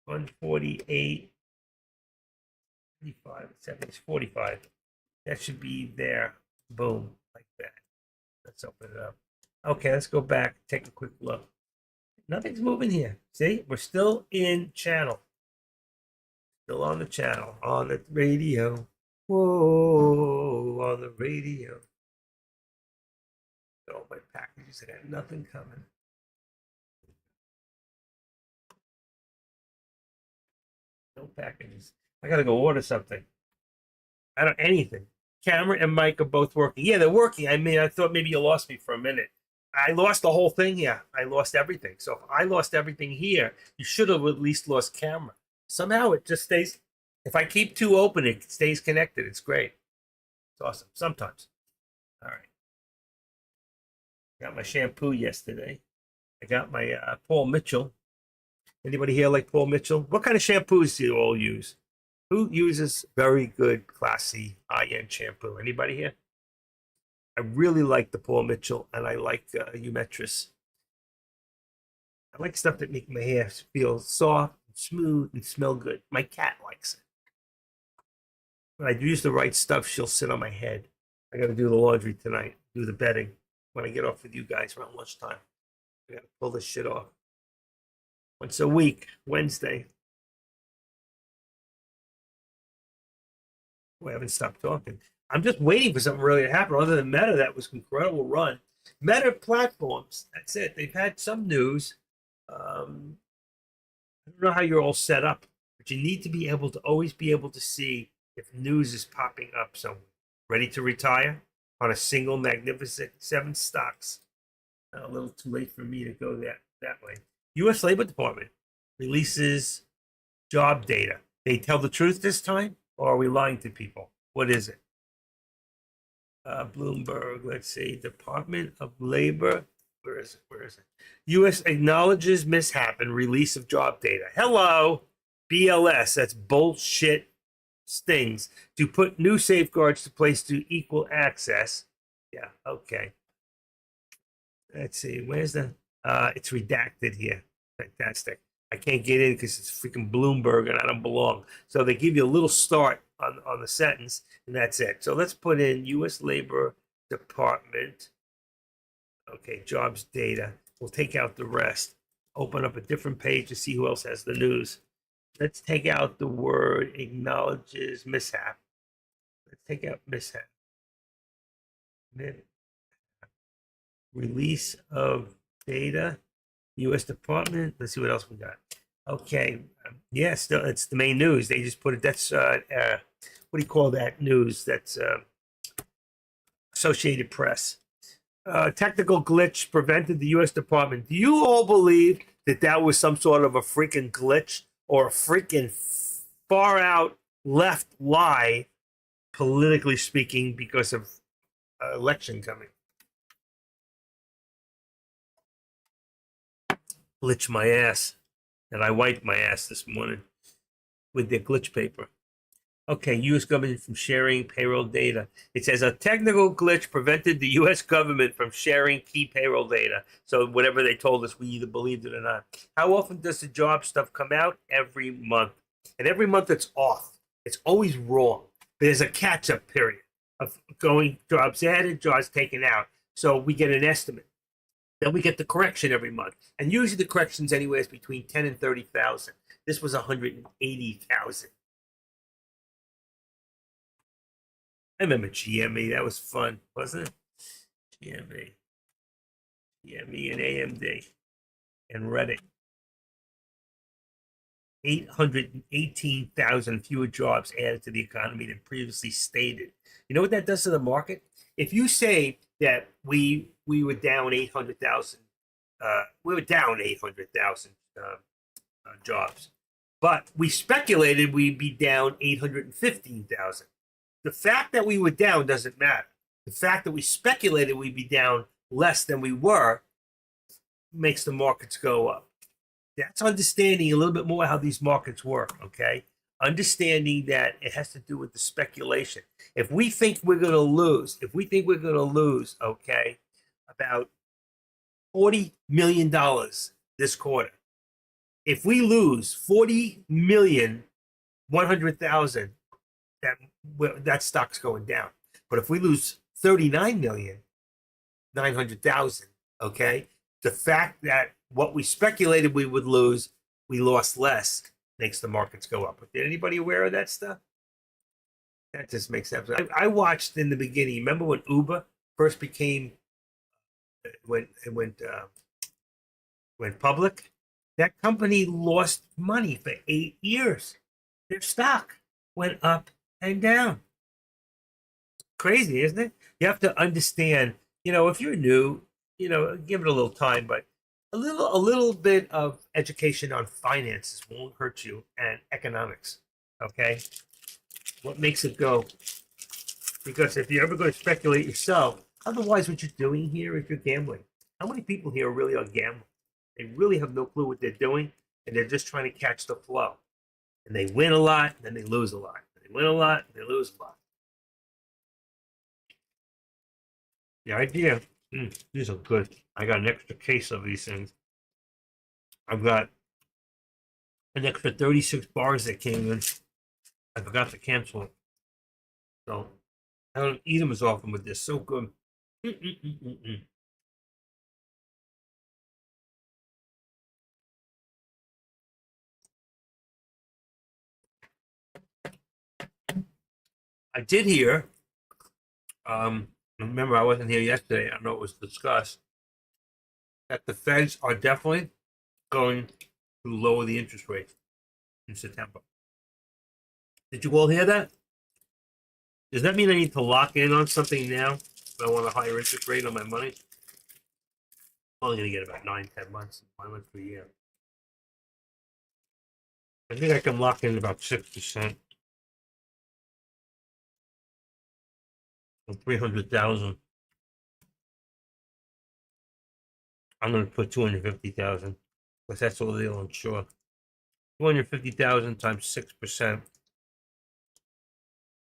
148.75, 70 is 45. That should be there. Boom, like that. Let's open it up. Okay, let's go back, take a quick look. Nothing's moving here. See, we're still in channel. Still on the channel, on the radio. Whoa, on the radio. Oh, my packages, I got nothing coming. No packages. I gotta go order something. I don't anything. Camera and mic are both working. Yeah, they're working. I mean, I thought maybe you lost me for a minute. I lost the whole thing. Yeah, I lost everything. So if I lost everything here, you should have at least lost camera. Somehow it just stays. If I keep two open, it stays connected. It's great. It's awesome. Sometimes. All right. Got my shampoo yesterday. I got my Paul Mitchell. Anybody here like Paul Mitchell? What kind of shampoos do you all use? Who uses very good, classy, high-end shampoo? Anybody here? I really like the Paul Mitchell, and I like Umetris. I like stuff that makes my hair feel soft, and smooth, and smell good. My cat likes it. When I use the right stuff, she'll sit on my head. I got to do the laundry tonight, do the bedding when I get off with you guys around lunchtime. I got to pull this shit off. Once a week, Wednesday. I haven't stopped talking. I'm just waiting for something really to happen. Other than Meta, that was an incredible run. Meta platforms, that's it. They've had some news. I don't know how you're all set up, but you need to be able to always be able to see if news is popping up somewhere. Ready to retire on a single magnificent 7 stocks. A little too late for me to go that way. U.S. Labor Department releases job data. They tell the truth this time? Or are we lying to people? What is it? Bloomberg, let's see. Department of Labor. Where is it? U.S. acknowledges mishap and release of job data. Hello, BLS. That's bullshit stings. To put new safeguards to place to equal access. Yeah, okay. Let's see. Where's the... it's redacted here. Fantastic. I can't get in because it's freaking Bloomberg and I don't belong. So they give you a little start on the sentence, and that's it. So let's put in U.S. Labor Department. Okay, jobs data. We'll take out the rest. Open up a different page to see who else has the news. Let's take out the word acknowledges mishap. Let's take out mishap. Release of data. U.S. Department. Let's see what else we got. Okay. Yeah, still, it's the main news. They just put it. That's, what do you call that news? That's Associated Press. Technical glitch prevented the U.S. Department. Do you all believe that that was some sort of a freaking glitch or a freaking far out left lie, politically speaking, because of election coming? Glitch my ass. And I wiped my ass this morning with their glitch paper. Okay, U.S. government from sharing payroll data. It says a technical glitch prevented the U.S. government from sharing key payroll data. So whatever they told us, we either believed it or not. How often does the job stuff come out? Every month. And every month it's off. It's always wrong. There's a catch-up period of going jobs added, jobs taken out. So we get an estimate. Then we get the correction every month. And usually the correction's anywhere between 10 and 30,000. This was 180,000. I remember GME. That was fun, wasn't it? GME and AMD and Reddit. 818,000 fewer jobs added to the economy than previously stated. You know what that does to the market? If you say that we were down 800,000, we were down 800,000 jobs, but we speculated we'd be down 815,000. The fact that we were down doesn't matter. The fact that we speculated we'd be down less than we were makes the markets go up. That's understanding a little bit more how these markets work, okay? Understanding that it has to do with the speculation. If we think we're going to lose, okay, about $40 million this quarter. If we lose 40,100,000, that stock's going down. But if we lose 39,900,000, okay, the fact that what we speculated we would lose, we lost less, makes the markets go up. But did anybody aware of that stuff? That just makes sense. I watched in the beginning. Remember when Uber first became went public? That company lost money for 8 years. Their stock went up and down. Crazy, isn't it? You have to understand, if you're new, give it a little time, but a little bit of education on finances won't hurt you, and economics, okay? What makes it go? Because if you're ever going to speculate yourself, otherwise what you're doing here is you're gambling. How many people here really are gambling? They really have no clue what they're doing, and they're just trying to catch the flow. And they win a lot, and then they lose a lot. They win a lot, and they lose a lot. The idea, these are good. I got an extra case of these things. I've got an extra 36 bars that came in. I forgot to cancel it. So I don't eat them as often, but they're so good. I did hear, remember I wasn't here yesterday, I know it was discussed, that the Feds are definitely going to lower the interest rate in September. Did you all hear that? Does that mean I need to lock in on something now if I want a higher interest rate on my money? I'm only going to get about 9-10 months, 1 month per year. I think I can lock in about 6%. 300,000. I'm going to put 250,000 because that's all they'll insure. 250,000 times 6%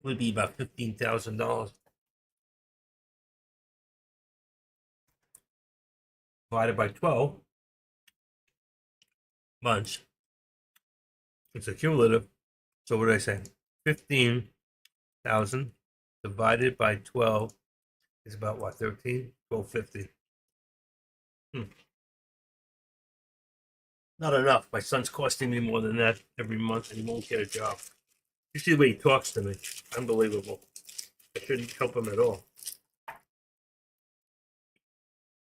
would be about $15,000. Divided by 12 months. It's a cumulative. So what did I say? 15,000 divided by 12 is about what? 13? 1250. Not enough. My son's costing me more than that every month, and he won't get a job. You see the way he talks to me. Unbelievable. I shouldn't help him at all.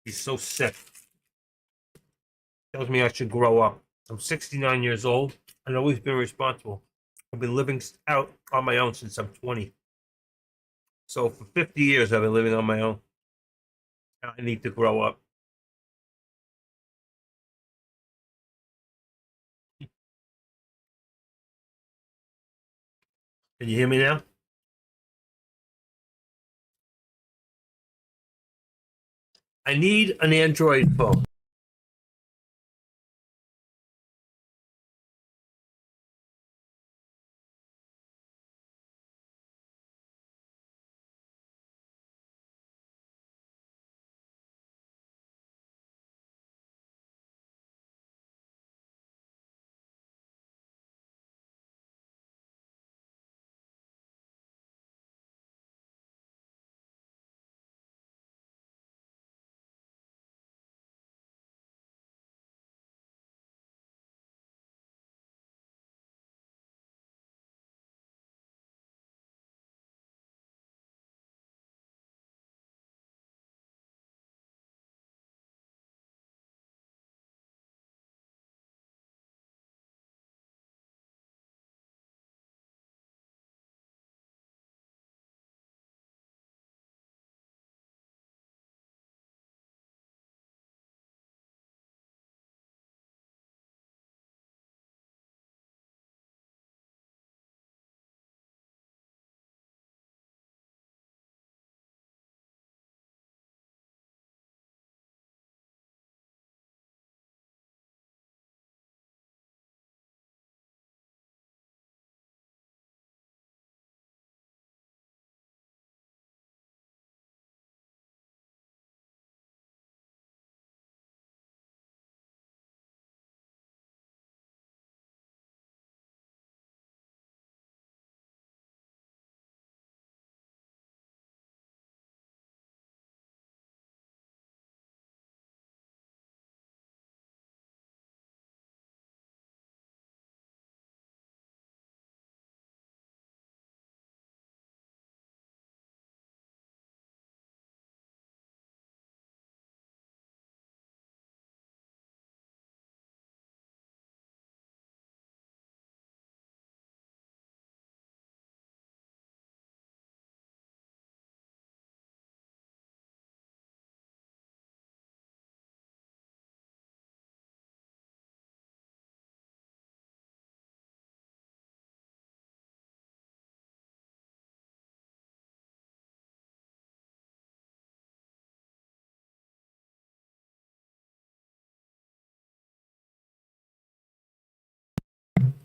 He's so sick. Tells me I should grow up. I'm 69 years old. I've always been responsible. I've been living out on my own since I'm 20. So for 50 years, I've been living on my own. I need to grow up. Can you hear me now? I need an Android phone.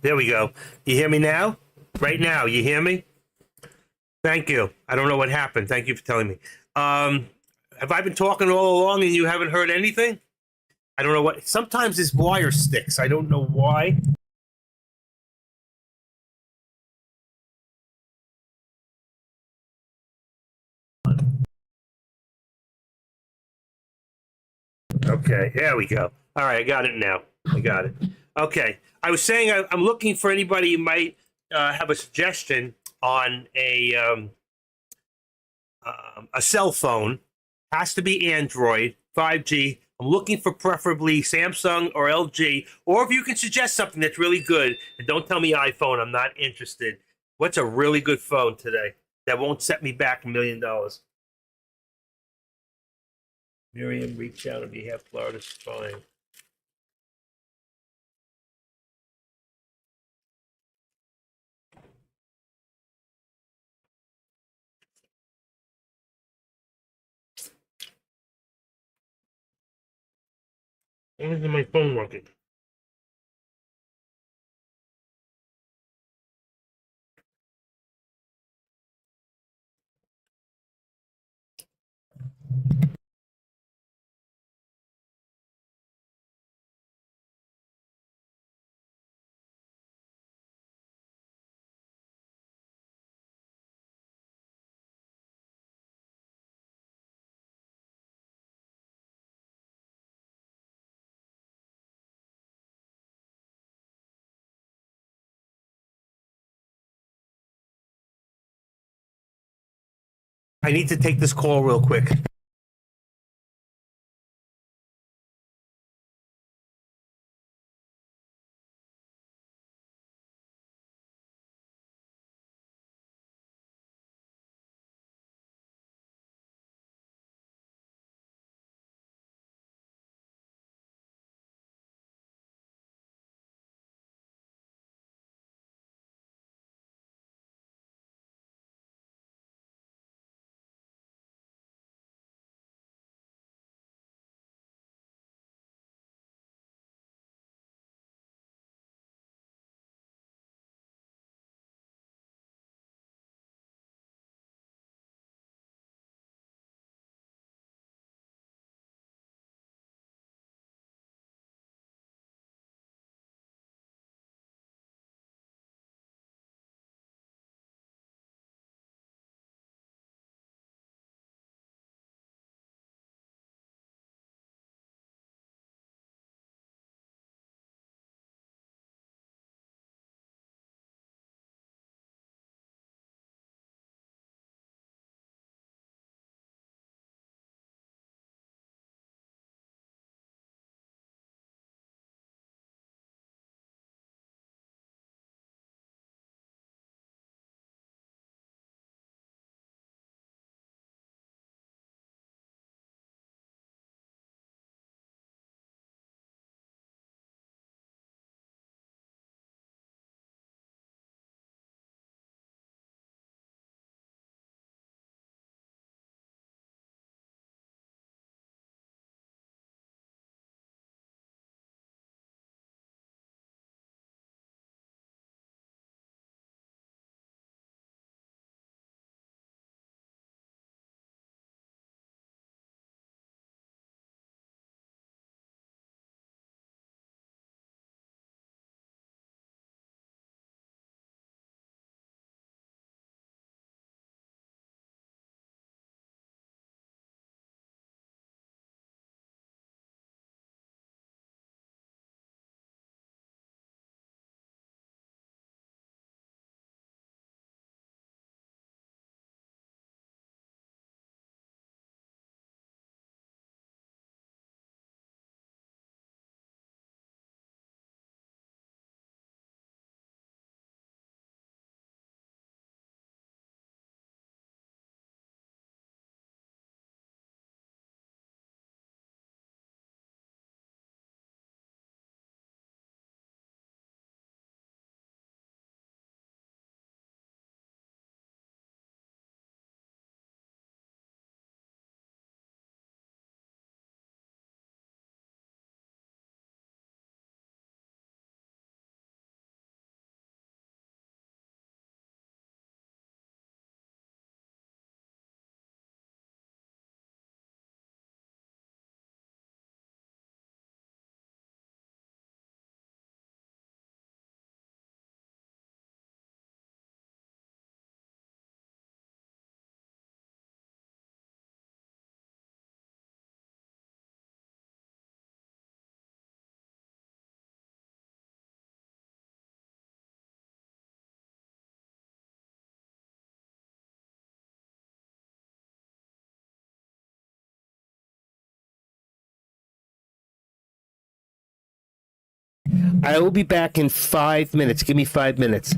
There we go. You hear me now? Right now, you hear me? Thank you. I don't know what happened. Thank you for telling me. Um, have I been talking all along and you haven't heard anything? I don't know what. Sometimes this wire sticks. I don't know why. Okay, there we go. All right, I got it now. I got it. Okay, I was saying I'm looking for anybody who might have a suggestion on a cell phone. Has to be Android 5G. I'm looking for preferably Samsung or LG, or if you can suggest something that's really good, and don't tell me iPhone. I'm not interested. What's a really good phone today that won't set me back $1 million? Miriam reached out on behalf of Florida Spine. Why isn't my phone working? I need to take this call real quick. I will be back in 5 minutes. Give me 5 minutes.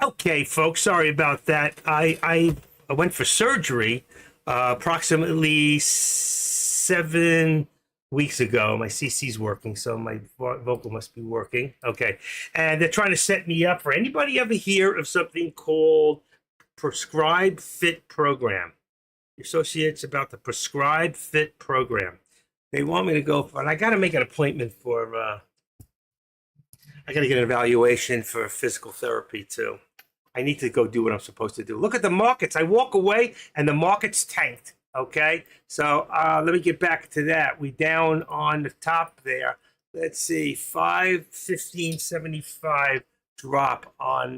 Okay, folks, sorry about that. I went for surgery approximately 7 weeks ago. My CC's working, so my vocal must be working. Okay, and they're trying to set me up for anybody ever hear of something called Prescribed Fit Program? The associates about the Prescribed Fit Program. They want me to go for, and I got to make an appointment for. I got to get an evaluation for physical therapy too. I need to go do what I'm supposed to do. Look at the markets. I walk away and the market's tanked. Okay. So let me get back to that. We down on the top there. Let's see, 515.75 drop on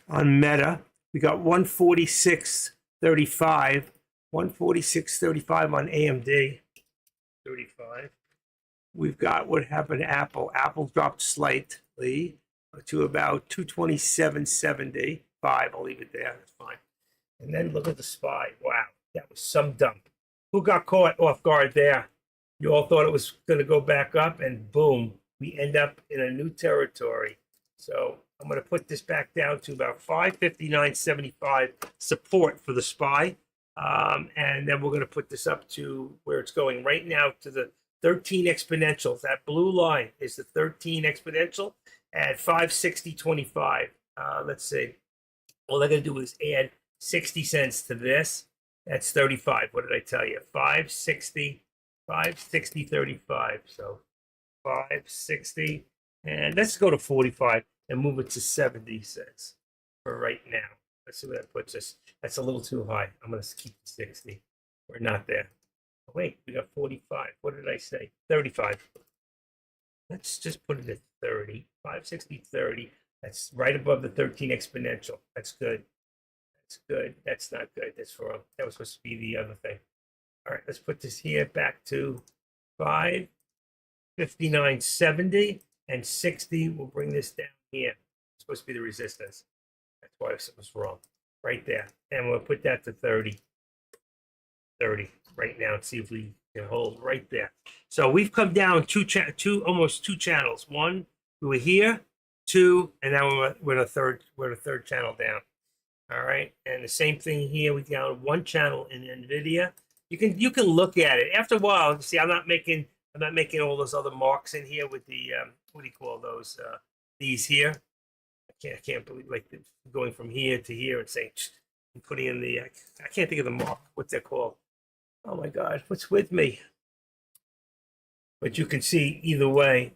Meta. We got 146.35, 146.35 on AMD. 35. We've got what happened to Apple. Apple dropped slightly to about 227.75. I'll leave it there. That's fine. And then look at the SPY. Wow, that was some dump. Who got caught off guard there? You all thought it was going to go back up, and boom, we end up in a new territory. So I'm going to put this back down to about 559.75 support for the SPY. And then we're going to put this up to where it's going right now, to the 13 exponentials. That blue line is the 13 exponential at 560.25. Let's see. All I got to do is add 60 cents to this. That's 35. What did I tell you? 560.35. So 560. And let's go to 45 and move it to 70 cents for right now. Let's see where that puts us. That's a little too high. I'm going to keep 60. We're not there. Oh, wait, we got 45. What did I say? 35. Let's just put it at 30. 560.30. That's right above the 13 exponential. That's good. That's good. That's not good. That's wrong. That was supposed to be the other thing. All right, let's put this here back to 559.70 and 60. We'll bring this down here. It's supposed to be the resistance. That's why it was wrong. Right there. And we'll put that to 30. 30 right now and see if we can hold right there. So we've come down almost two channels. One, we were here, two, and now we're the third channel down. All right, and the same thing here. We down one channel in NVIDIA. You can look at it after a while. You see, I'm not making all those other marks in here with the what do you call those? These here. I can't believe, like, going from here to here and saying and putting in the I can't think of the mark. What's that called? Oh my God, what's with me? But you can see either way.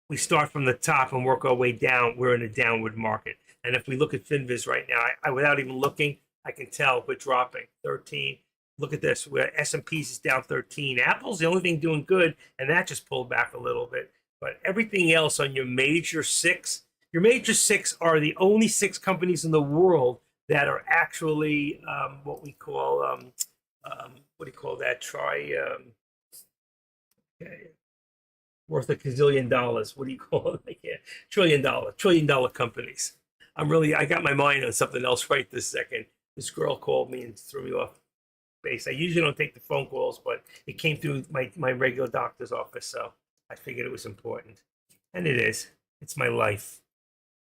We start from the top and work our way down. We're in a downward market. And if we look at FinViz right now, I without even looking, I can tell we're dropping 13. Look at this, where S&P's is down 13. Apple's the only thing doing good, and that just pulled back a little bit. But everything else on your major six are the only 6 companies in the world that are actually what we call what do you call that? Worth a gazillion dollars. What do you call it? Yeah, trillion dollar companies. I got my mind on something else right this second. This girl called me and threw me off base. I usually don't take the phone calls, but it came through my regular doctor's office, so I figured it was important. And it is. It's my life,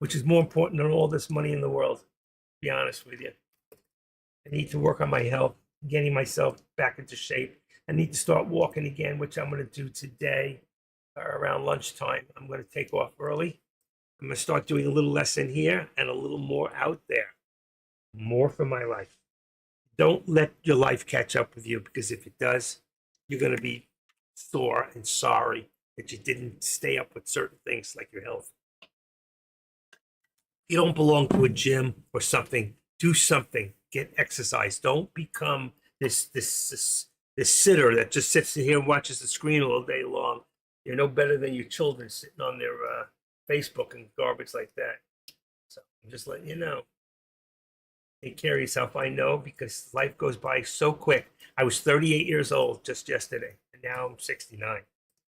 which is more important than all this money in the world, to be honest with you. I need to work on my health, getting myself back into shape. I need to start walking again, which I'm going to do today around lunchtime. I'm going to take off early. I'm going to start doing a little less in here and a little more out there. More for my life. Don't let your life catch up with you, because if it does, you're going to be sore and sorry that you didn't stay up with certain things like your health. If you don't belong to a gym or something, do something. Get exercise. Don't become this sitter that just sits here and watches the screen all day long. You're no better than your children sitting on their Facebook and garbage like that. So I'm just letting you know. Take care of yourself, I know, because life goes by so quick. I was 38 years old just yesterday, and now I'm 69.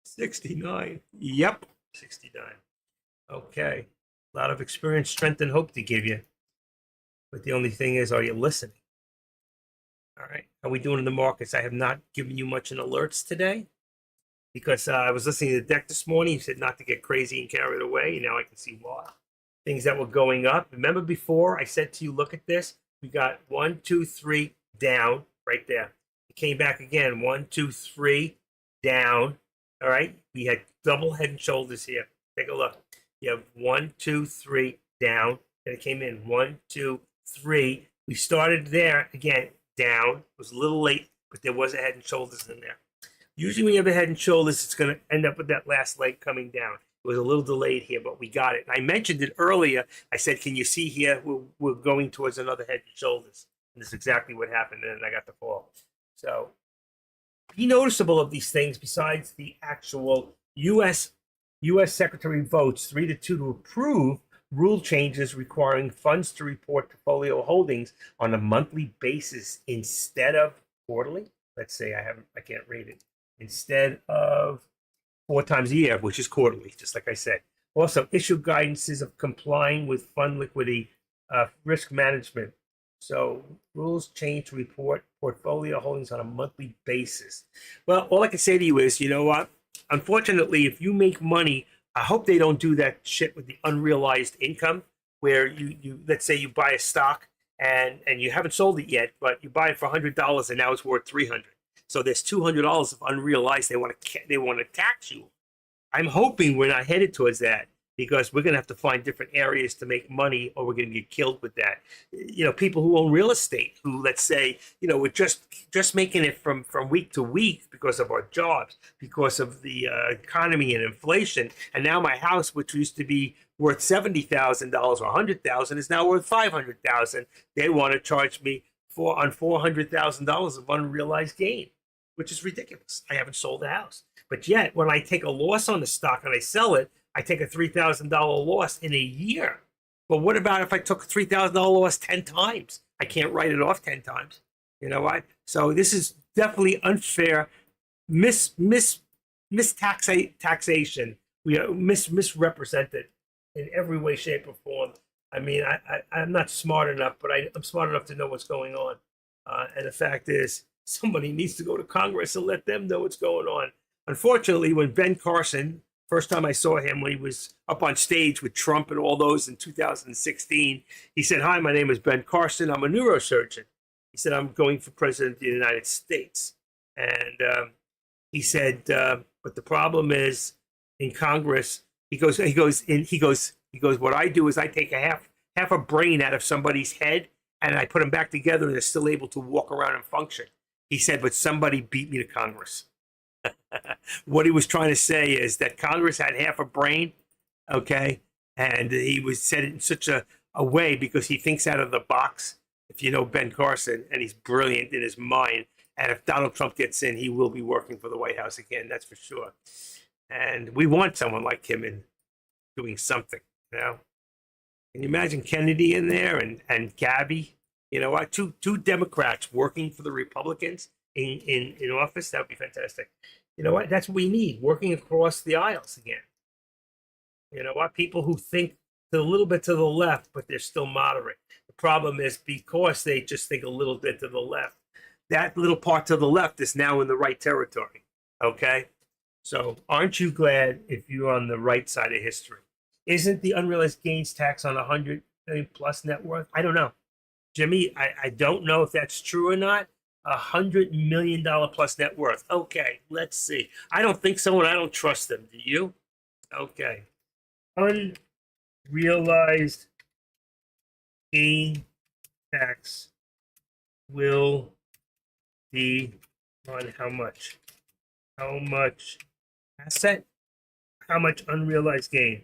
69. Yep, 69. Okay. A lot of experience, strength, and hope to give you. But the only thing is, are you listening? All right. How we doing in the markets? I have not given you much in alerts today because I was listening to the deck this morning. You said not to get crazy and carried away. Now I can see why. Things that were going up. Remember before I said to you, look at this. We got 1, 2, 3 down right there. It came back again. 1, 2, 3 down. All right. We had double head and shoulders here. Take a look. You have 1, 2, 3 down. And it came in 1, 2, 3. We started there again down. It was a little late, but there was a head and shoulders in there. Usually when you have a head and shoulders, it's going to end up with that last leg coming down. It was a little delayed here, but we got it. And I mentioned it earlier. I said, can you see here? We're going towards another head and shoulders. And this is exactly what happened. And then I got the call. So be noticeable of these things besides the actual U.S. Secretary votes 3-2 to approve rule changes requiring funds to report portfolio holdings on a monthly basis instead of quarterly. Let's say I can't read it. Instead of 4 times a year, which is quarterly, just like I said. Also, issue guidances of complying with fund liquidity, risk management. So rules change to report portfolio holdings on a monthly basis. Well, all I can say to you is, you know what? Unfortunately, if you make money, I hope they don't do that shit with the unrealized income where you let's say you buy a stock and you haven't sold it yet, but you buy it for $100 and now it's worth $300. So there's $200 of unrealized. They want to tax you. I'm hoping we're not headed towards that because we're going to have to find different areas to make money or we're going to get killed with that. You know, people who own real estate who, let's say, you know, we're just making it from week to week because of our jobs, because of the economy and inflation. And now my house, which used to be worth $70,000 or $100,000, is now worth $500,000. They want to charge me on $400,000 of unrealized gain, which is ridiculous. I haven't sold the house. But yet, when I take a loss on the stock and I sell it, I take a $3,000 loss in a year. But what about if I took a $3,000 loss 10 times? I can't write it off 10 times. You know what? So this is definitely unfair, taxation. We are misrepresented in every way, shape, or form. I mean, I'm not smart enough, but I'm smart enough to know what's going on. And the fact is, somebody needs to go to Congress and let them know what's going on. Unfortunately, when Ben Carson, first time I saw him when he was up on stage with Trump and all those in 2016, he said, "Hi, my name is Ben Carson. I'm a neurosurgeon." He said, "I'm going for president of the United States." And he said, "But the problem is in Congress." He goes, "What I do is I take a half a brain out of somebody's head and I put them back together and they're still able to walk around and function." He said, "But somebody beat me to Congress." What he was trying to say is that Congress had half a brain, okay? And he said it in such a way because he thinks out of the box. If you know Ben Carson, and he's brilliant in his mind. And if Donald Trump gets in, he will be working for the White House again, that's for sure. And we want someone like him in doing something, you know? Can you imagine Kennedy in there and Gabby? You know what? Two Democrats working for the Republicans in office. That would be fantastic. You know what? That's what we need, working across the aisles again. You know what? People who think a little bit to the left, but they're still moderate. The problem is because they just think a little bit to the left, that little part to the left is now in the right territory. Okay? So aren't you glad if you're on the right side of history? Isn't the unrealized gains tax on 100 million plus net worth? I don't know. Jimmy, I don't know if that's true or not. $100 million plus net worth. Okay, let's see. I don't think so, and I don't trust them. Do you? Okay. Unrealized gain tax will be on how much? How much asset? How much unrealized gain?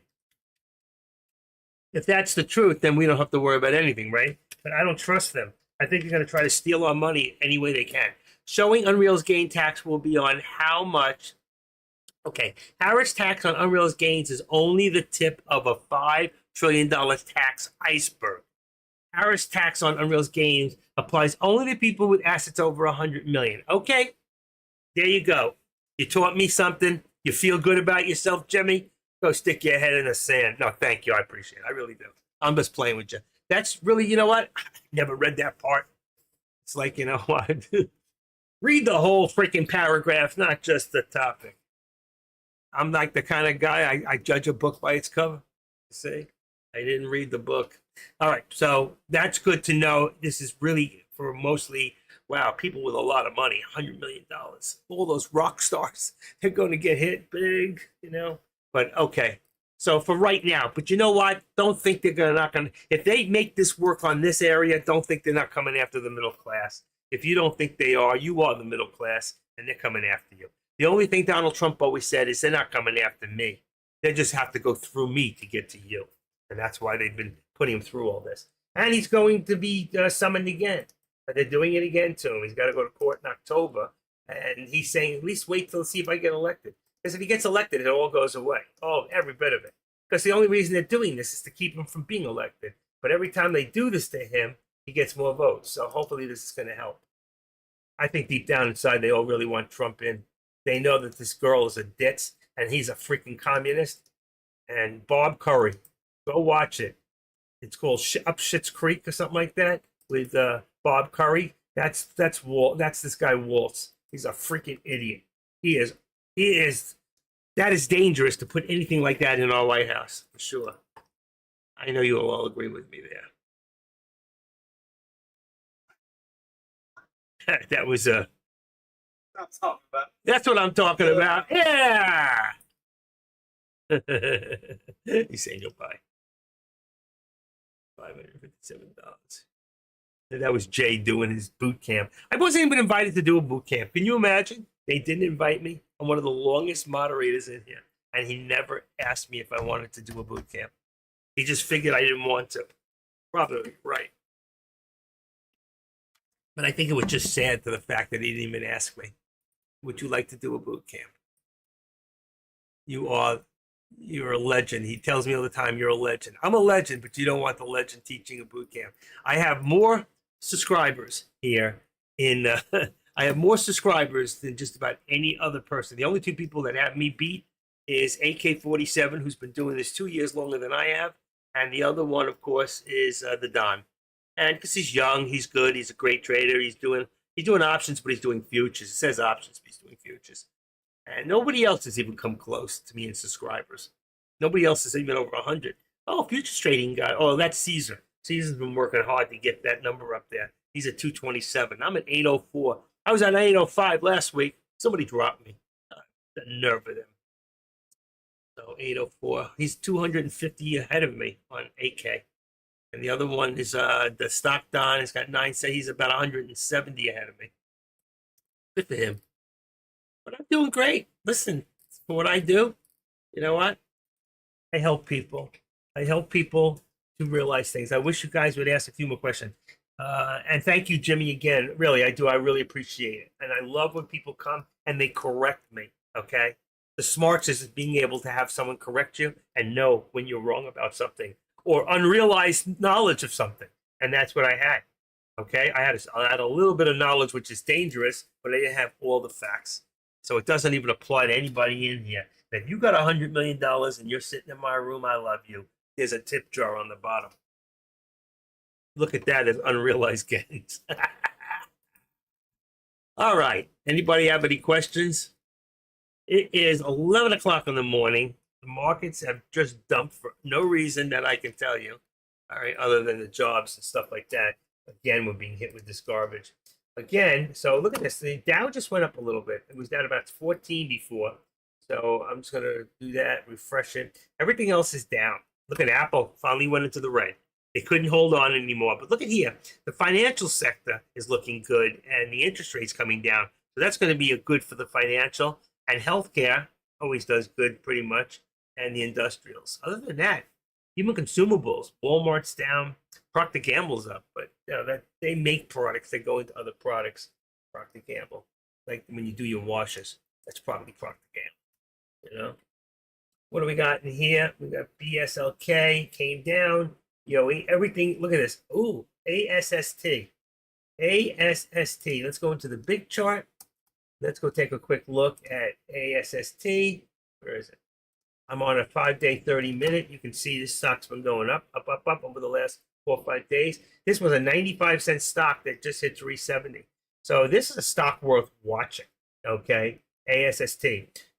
If that's the truth, then we don't have to worry about anything, right? But I don't trust them. I think they're going to try to steal our money any way they can. Showing unrealized gain tax will be on how much. Okay, Harris tax on unrealized gains is only the tip of a $5 trillion tax iceberg. Harris tax on unrealized gains applies only to people with assets over 100 million. Okay, there you go. You taught me something. You feel good about yourself, Jimmy? Go stick your head in the sand. No, thank you. I appreciate it. I really do. I'm just playing with you. That's really, you know what? I never read that part. It's like, you know what? Read the whole freaking paragraph, not just the topic. I'm like the kind of guy I judge a book by its cover. See, I didn't read the book. All right, so that's good to know. This is really for mostly wow people with a lot of money, $100 million. All those rock stars, they're going to get hit big, you know. But okay, so for right now, but you know what? Don't think they're gonna not gonna. If they make this work on this area, don't think they're not coming after the middle class. If you don't think they are, you are the middle class, and they're coming after you. The only thing Donald Trump always said is they're not coming after me. They just have to go through me to get to you. And that's why they've been putting him through all this. And he's going to be summoned again. They're doing it again to him. He's got to go to court in October. And he's saying, at least wait till see if I get elected. Because if he gets elected, it all goes away. Oh, every bit of it. Because the only reason they're doing this is to keep him from being elected. But every time they do this to him, he gets more votes. So hopefully this is going to help. I think deep down inside, they all really want Trump in. They know that this girl is a ditz and he's a freaking communist. And Bob Curry, go watch it. It's called Up Schitt's Creek or something like that with Bob Curry. That's this guy Waltz. He's a freaking idiot. He is. That is dangerous to put anything like that in our White House for sure. I know you will all agree with me there. That was a. I'm talking about. That's what I'm talking about. Yeah. He's saying you'll buy $557. That was Jay doing his boot camp. I wasn't even invited to do a boot camp. Can you imagine? They didn't invite me. I'm one of the longest moderators in here, and he never asked me if I wanted to do a boot camp. He just figured I didn't want to. Probably right. But I think it was just sad to the fact that he didn't even ask me. Would you like to do a boot camp? You're a legend. He tells me all the time, you're a legend. I'm a legend, but you don't want the legend teaching a boot camp. I have more subscribers here I have more subscribers than just about any other person. The only two people that have me beat is AK-47, who's been doing this 2 years longer than I have. And the other one, of course, is the Don. And because he's young, he's good, he's a great trader. He's doing options, but he's doing futures. It says options, but he's doing futures. And nobody else has even come close to me in subscribers. Nobody else is even over 100. Oh, futures trading guy. Oh, that's Caesar. Caesar's been working hard to get that number up there. He's at 227. I'm at 804. I was at 805 last week. Somebody dropped me. The nerve of them. So 804. He's 250 ahead of me on 8K. And the other one is the stock Don. He's got 9. Say he's about 170 ahead of me. Good for him. But I'm doing great. Listen, for what I do, you know what? I help people. I help people to realize things. I wish you guys would ask a few more questions. And thank you, Jimmy, again. Really, I do. I really appreciate it. And I love when people come and they correct me, okay? The smarts is being able to have someone correct you and know when you're wrong about something or unrealized knowledge of something. And that's what I had, okay? I had a little bit of knowledge, which is dangerous, but I didn't have all the facts. So it doesn't even apply to anybody in here. If you got $100 million and you're sitting in my room, I love you. There's a tip jar on the bottom. Look at that as unrealized gains. All right. Anybody have any questions? It is 11 o'clock in the morning. The markets have just dumped for no reason that I can tell you. All right. Other than the jobs and stuff like that. Again, we're being hit with this garbage. Again, so look at this. The Dow just went up a little bit. It was down about 14 before. So I'm just going to do that, refresh it. Everything else is down. Look at Apple finally went into the red. They couldn't hold on anymore. But look at here. The financial sector is looking good and the interest rates coming down. So that's going to be a good for the financial. And healthcare always does good pretty much. And the industrials. Other than that, even consumables. Walmart's down. Procter Gamble's up. But you know, that they make products that go into other products. Procter Gamble. Like when you do your washes. That's probably Procter Gamble. You know? What do we got in here? We got BSLK came down. You know, everything. Look at this. Ooh, ASST. ASST. Let's go into the big chart. Let's go take a quick look at ASST. Where is it? I'm on a 5-day, 30-minute. You can see this stock's been going up over the last 4 or 5 days. This was a 95-cent stock that just hit 370. So this is a stock worth watching. Okay, ASST,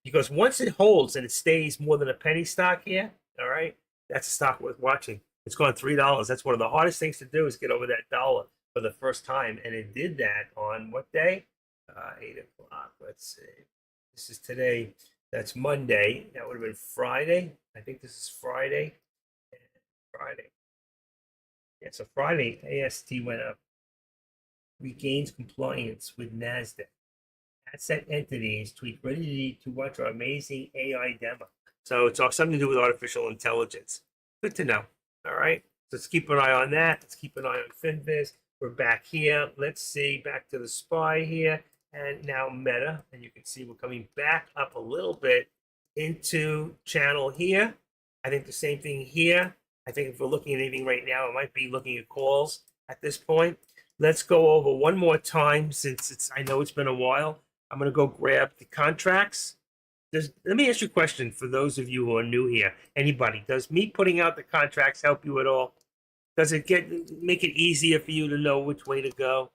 because once it holds and it stays more than a penny stock here, all right, that's a stock worth watching. It's gone $3. That's one of the hardest things to do, is get over that dollar for the first time, and it did that on what day? 8 o'clock. Let's see. This is today. That's Monday. That would have been Friday. I think this is Friday. Friday. Yeah, so Friday, AST went up. Regains compliance with NASDAQ. Asset entities tweet ready to watch our amazing AI demo. So it's all something to do with artificial intelligence. Good to know. All right. So let's keep an eye on that. Let's keep an eye on FinViz. We're back here. Let's see, back to the SPY here. And now Meta. And you can see we're coming back up a little bit into channel here. I think the same thing here. I think if we're looking at anything right now, it might be looking at calls at this point. Let's go over one more time, since I know it's been a while. I'm going to go grab the contracts. Let me ask you a question for those of you who are new here. Anybody, does me putting out the contracts help you at all? Does it make it easier for you to know which way to go?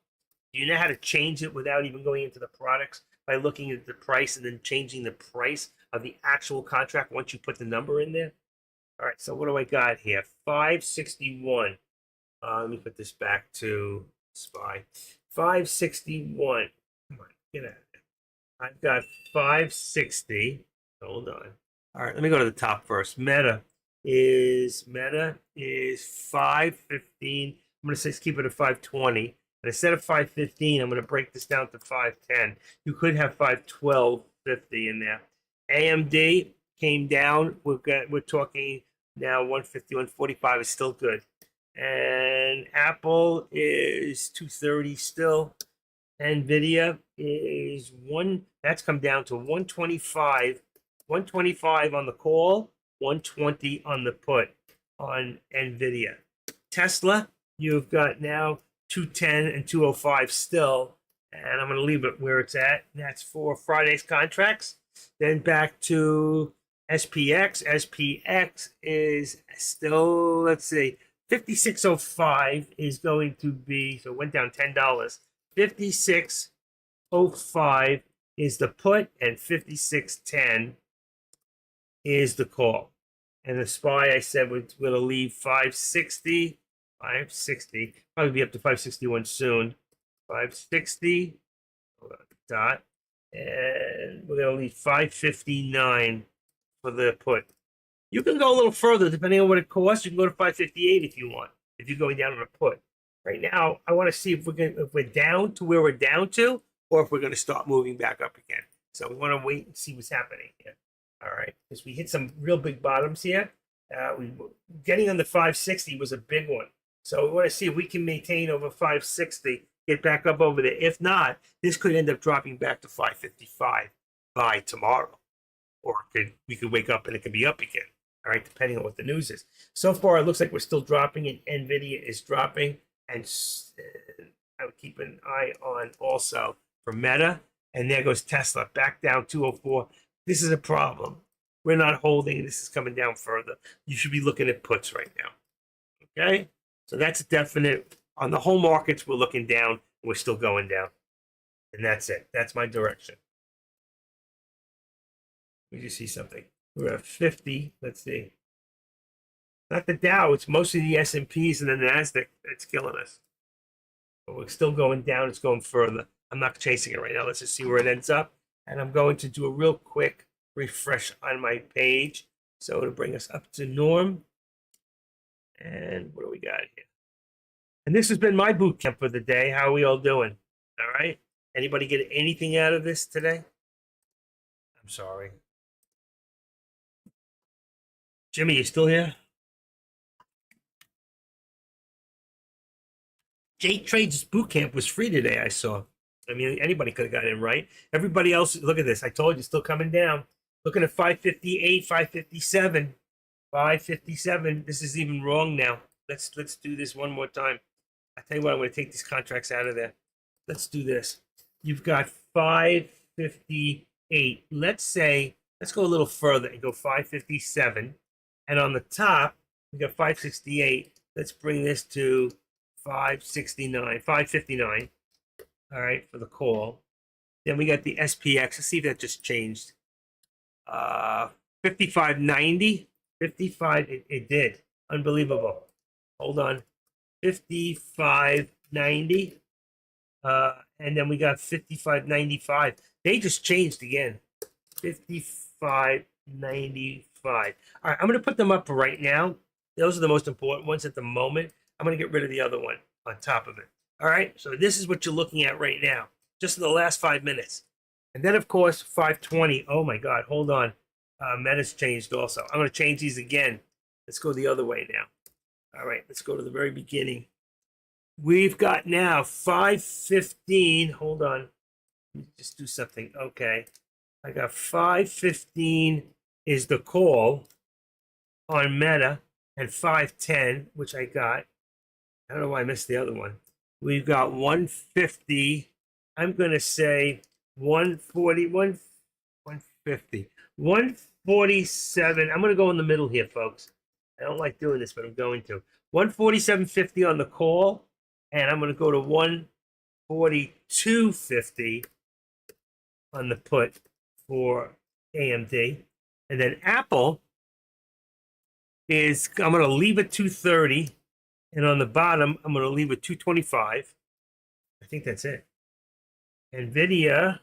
Do you know how to change it without even going into the products, by looking at the price and then changing the price of the actual contract once you put the number in there? All right, so what do I got here? 561. Let me put this back to SPY. 561. Come on, get out of there. I've got 560. Hold on. All right, let me go to the top first. Meta is 515. I'm going to say keep it at 520. And instead of 515, I'm going to break this down to 510. You could have 512.50 in there. AMD came down. We're talking now 150, 145 is still good. And Apple is 230 still. NVIDIA is that's come down to 125. 125 on the call, 120 on the put on NVIDIA. Tesla, you've got now 210 and 205 still. And I'm going to leave it where it's at. That's for Friday's contracts. Then back to SPX. SPX is still, let's see, 56.05 is going to be, so it went down $10. 56.05 is the put, and 56.10 is the call. And the SPY, I said, we're going to leave 560, probably be up to 561 soon. 560, hold on, dot, and we're going to leave 559 for the put. You can go a little further depending on what it costs. You can go to 558 if you want, if you're going down on a put. Right now, I want to see if we're down to where we're down to, or if we're going to start moving back up again. So we want to wait and see what's happening here. All right, because we hit some real big bottoms here. Getting on the 560 was a big one. So we want to see if we can maintain over 560, get back up over there. If not, this could end up dropping back to 555 by tomorrow. Or we could wake up and it could be up again. All right, depending on what the news is. So far, it looks like we're still dropping, and NVIDIA is dropping. And I would keep an eye on also for Meta. And there goes Tesla, back down 204. This is a problem. We're not holding. This is coming down further. You should be looking at puts right now. Okay? So that's a definite. On the whole markets, we're looking down. We're still going down. And that's it. That's my direction. Let me just see something. We're at 50. Let's see. Not the Dow. It's mostly the S&Ps and the NASDAQ that's killing us. But we're still going down. It's going further. I'm not chasing it right now. Let's just see where it ends up. And I'm going to do a real quick refresh on my page. So to bring us up to norm. And what do we got here? And this has been my boot camp for the day. How are we all doing? All right. Anybody get anything out of this today? I'm sorry. Jimmy, you still here? J Trades boot camp was free today, I saw. I mean, anybody could have got in, right? Everybody else, look at this. I told you, still coming down. Looking at 558, 557, 557. This is even wrong now. Let's do this one more time. I tell you what, I'm going to take these contracts out of there. Let's do this. You've got 558. Let's go a little further and go 557. And on the top, we got 568. Let's bring this to 569, 559. All right, for the call. Then we got the SPX. Let's see if that just changed. 5590. 55, it did. Unbelievable. Hold on. 5590. And then we got 5595. They just changed again. 5595. All right, I'm going to put them up right now. Those are the most important ones at the moment. I'm going to get rid of the other one on top of it. All right, so this is what you're looking at right now, just in the last 5 minutes. And then, of course, 520. Oh, my God, hold on. Meta's changed also. I'm going to change these again. Let's go the other way now. All right, let's go to the very beginning. We've got now 515. Hold on. Let me just do something. Okay. I got 515 is the call on Meta, and 510, which I got. I don't know why I missed the other one. We've got 150. I'm going to say 140, 150, 147. I'm going to go in the middle here, folks. I don't like doing this, but I'm going to. 147.50 on the call, and I'm going to go to 142.50 on the put for AMD. And then Apple is, I'm going to leave at 230, and on the bottom, I'm going to leave at 225. I think that's it. NVIDIA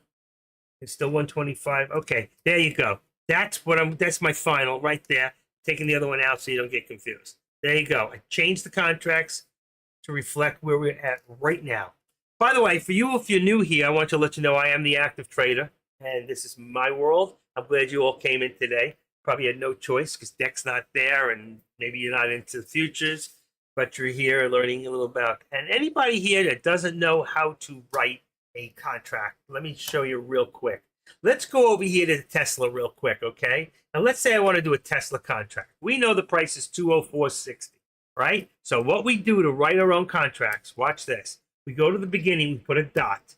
is still 125. Okay, there you go. That's my final right there. Taking the other one out so you don't get confused. There you go. I changed the contracts to reflect where we're at right now. By the way, for you, if you're new here, I want to let you know I am the active trader, and this is my world. I'm glad you all came in today. Probably had no choice because Deck's not there, and maybe you're not into the futures, but you're here learning a little about. And anybody here that doesn't know how to write a contract, let me show you real quick. Let's go over here to Tesla real quick, okay? Now, let's say I want to do a Tesla contract. We know the price is $204.60, right? So what we do to write our own contracts, watch this. We go to the beginning, we put a dot.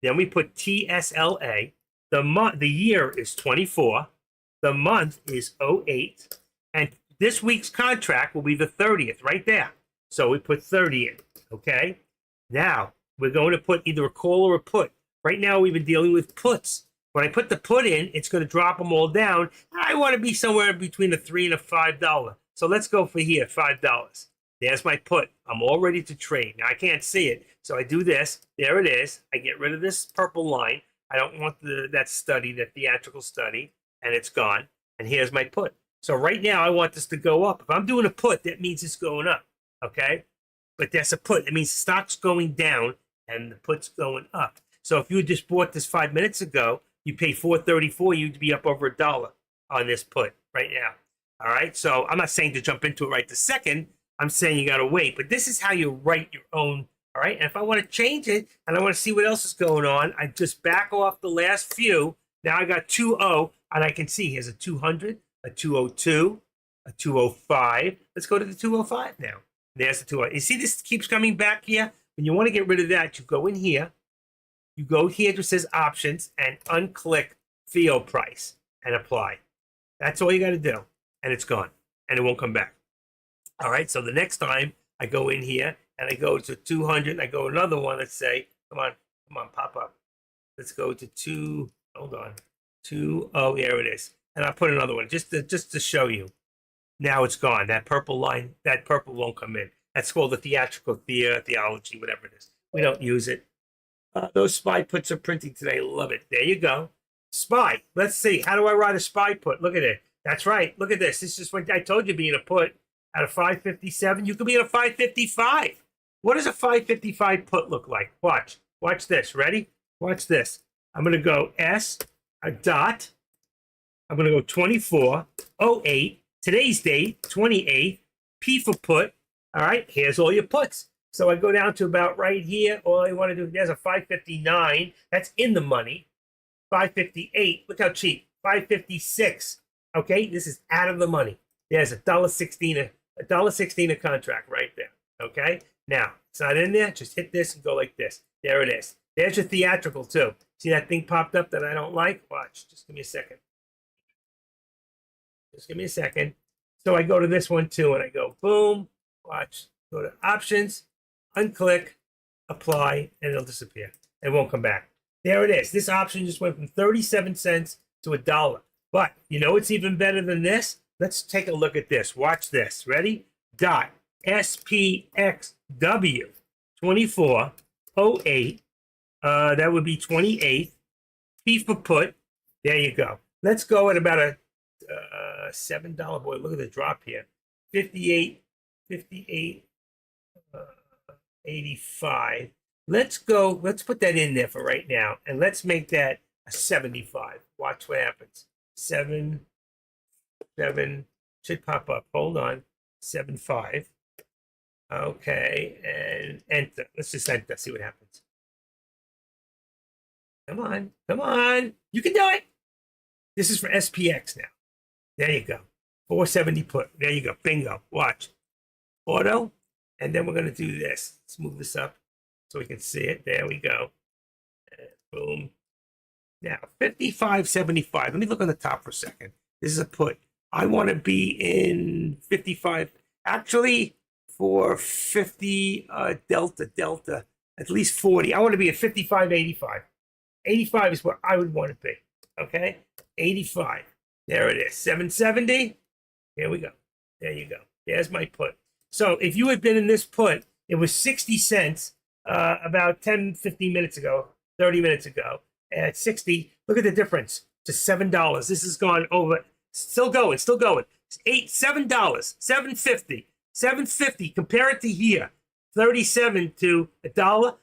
Then we put TSLA. The year is 24. The month is 08. And this week's contract will be the 30th, right there. So we put 30 in, okay? Now, we're going to put either a call or a put. Right now, we've been dealing with puts. When I put the put in, it's going to drop them all down. I want to be somewhere between a $3 and a $5. So let's go for here, $5. There's my put. I'm all ready to trade. Now, I can't see it, so I do this. There it is. I get rid of this purple line. I don't want that study, that theatrical study, and it's gone. And here's my put. So right now, I want this to go up. If I'm doing a put, that means it's going up, okay? But that's a put. It means stock's going down and the put's going up. So if you just bought this 5 minutes ago, you pay $4.34, you'd be up over $1 on this put right now. All right. So I'm not saying to jump into it right this second. I'm saying you got to wait. But this is how you write your own. All right. And if I want to change it and I want to see what else is going on, I just back off the last few. Now I got 2.0, and I can see here's a 200, a 202, a 205. Let's go to the 205 now. There's the 205. You see this keeps coming back here? When you want to get rid of that, you go in here. You go here to says options and unclick field price and apply. That's all you got to do. And it's gone. And it won't come back. All right. So the next time I go in here and I go to 200 and I go another one. Let's say, come on, pop up. Let's go to hold on. Oh, there it is. And I'll put another one just to show you. Now it's gone. That purple line, that purple won't come in. That's called the theatrical theology, whatever it is. We don't use it. Those SPY puts are printing today. Love it. There you go. SPY. Let's see. How do I write a SPY put? Look at it. That's right. Look at this. This is what I told you being a put at a 557. You could be at a 555. What does a 555 put look like? Watch. Watch this. Ready? Watch this. I'm going to go S, a dot. I'm going to go 2408. Today's date, 28. P for put. All right. Here's all your puts. So I go down to about right here. All I want to do, there's a 559. That's in the money. 558. Look how cheap. 556. Okay, this is out of the money. There's $1.16 a contract right there. Okay, now it's not in there. Just hit this and go like this. There it is. There's your theatrical too. See that thing popped up that I don't like? Watch. Just give me a second. Just give me a second. So I go to this one too, and I go boom. Watch. Go to options, unclick, apply, and it'll disappear. It won't come back. There it is. This option just went from 37 cents to $1. But you know what's even better than this? Let's take a look at this. Watch this. Ready? Dot SPXW 2408. That would be 28. P for put. There you go. Let's go at about a $7. Boy, look at the drop here. 58, 85. Let's go. Let's put that in there for right now, and let's make that a 75. Watch what happens. 7 should pop up. Hold on. 75. Okay, and enter. Let's just enter. See what happens. Come on, come on. You can do it. This is for SPX now. There you go. 470 put. There you go. Bingo. Watch. Auto. And then we're going to do this. Let's move this up so we can see it. There we go. And boom. Now, 55.75. Let me look on the top for a second. This is a put. I want to be in 55. Actually, for 50 delta, at least 40. I want to be at 55.85. 85 is where I would want to be. Okay? 85. There it is. 770. Here we go. There you go. There's my put. So if you had been in this put, it was 60 cents about 10, 15 minutes ago, 30 minutes ago. At 60, look at the difference to $7. This has gone over. Still going. $7, $7.50. $7.50. Compare it to here. 37 to $1.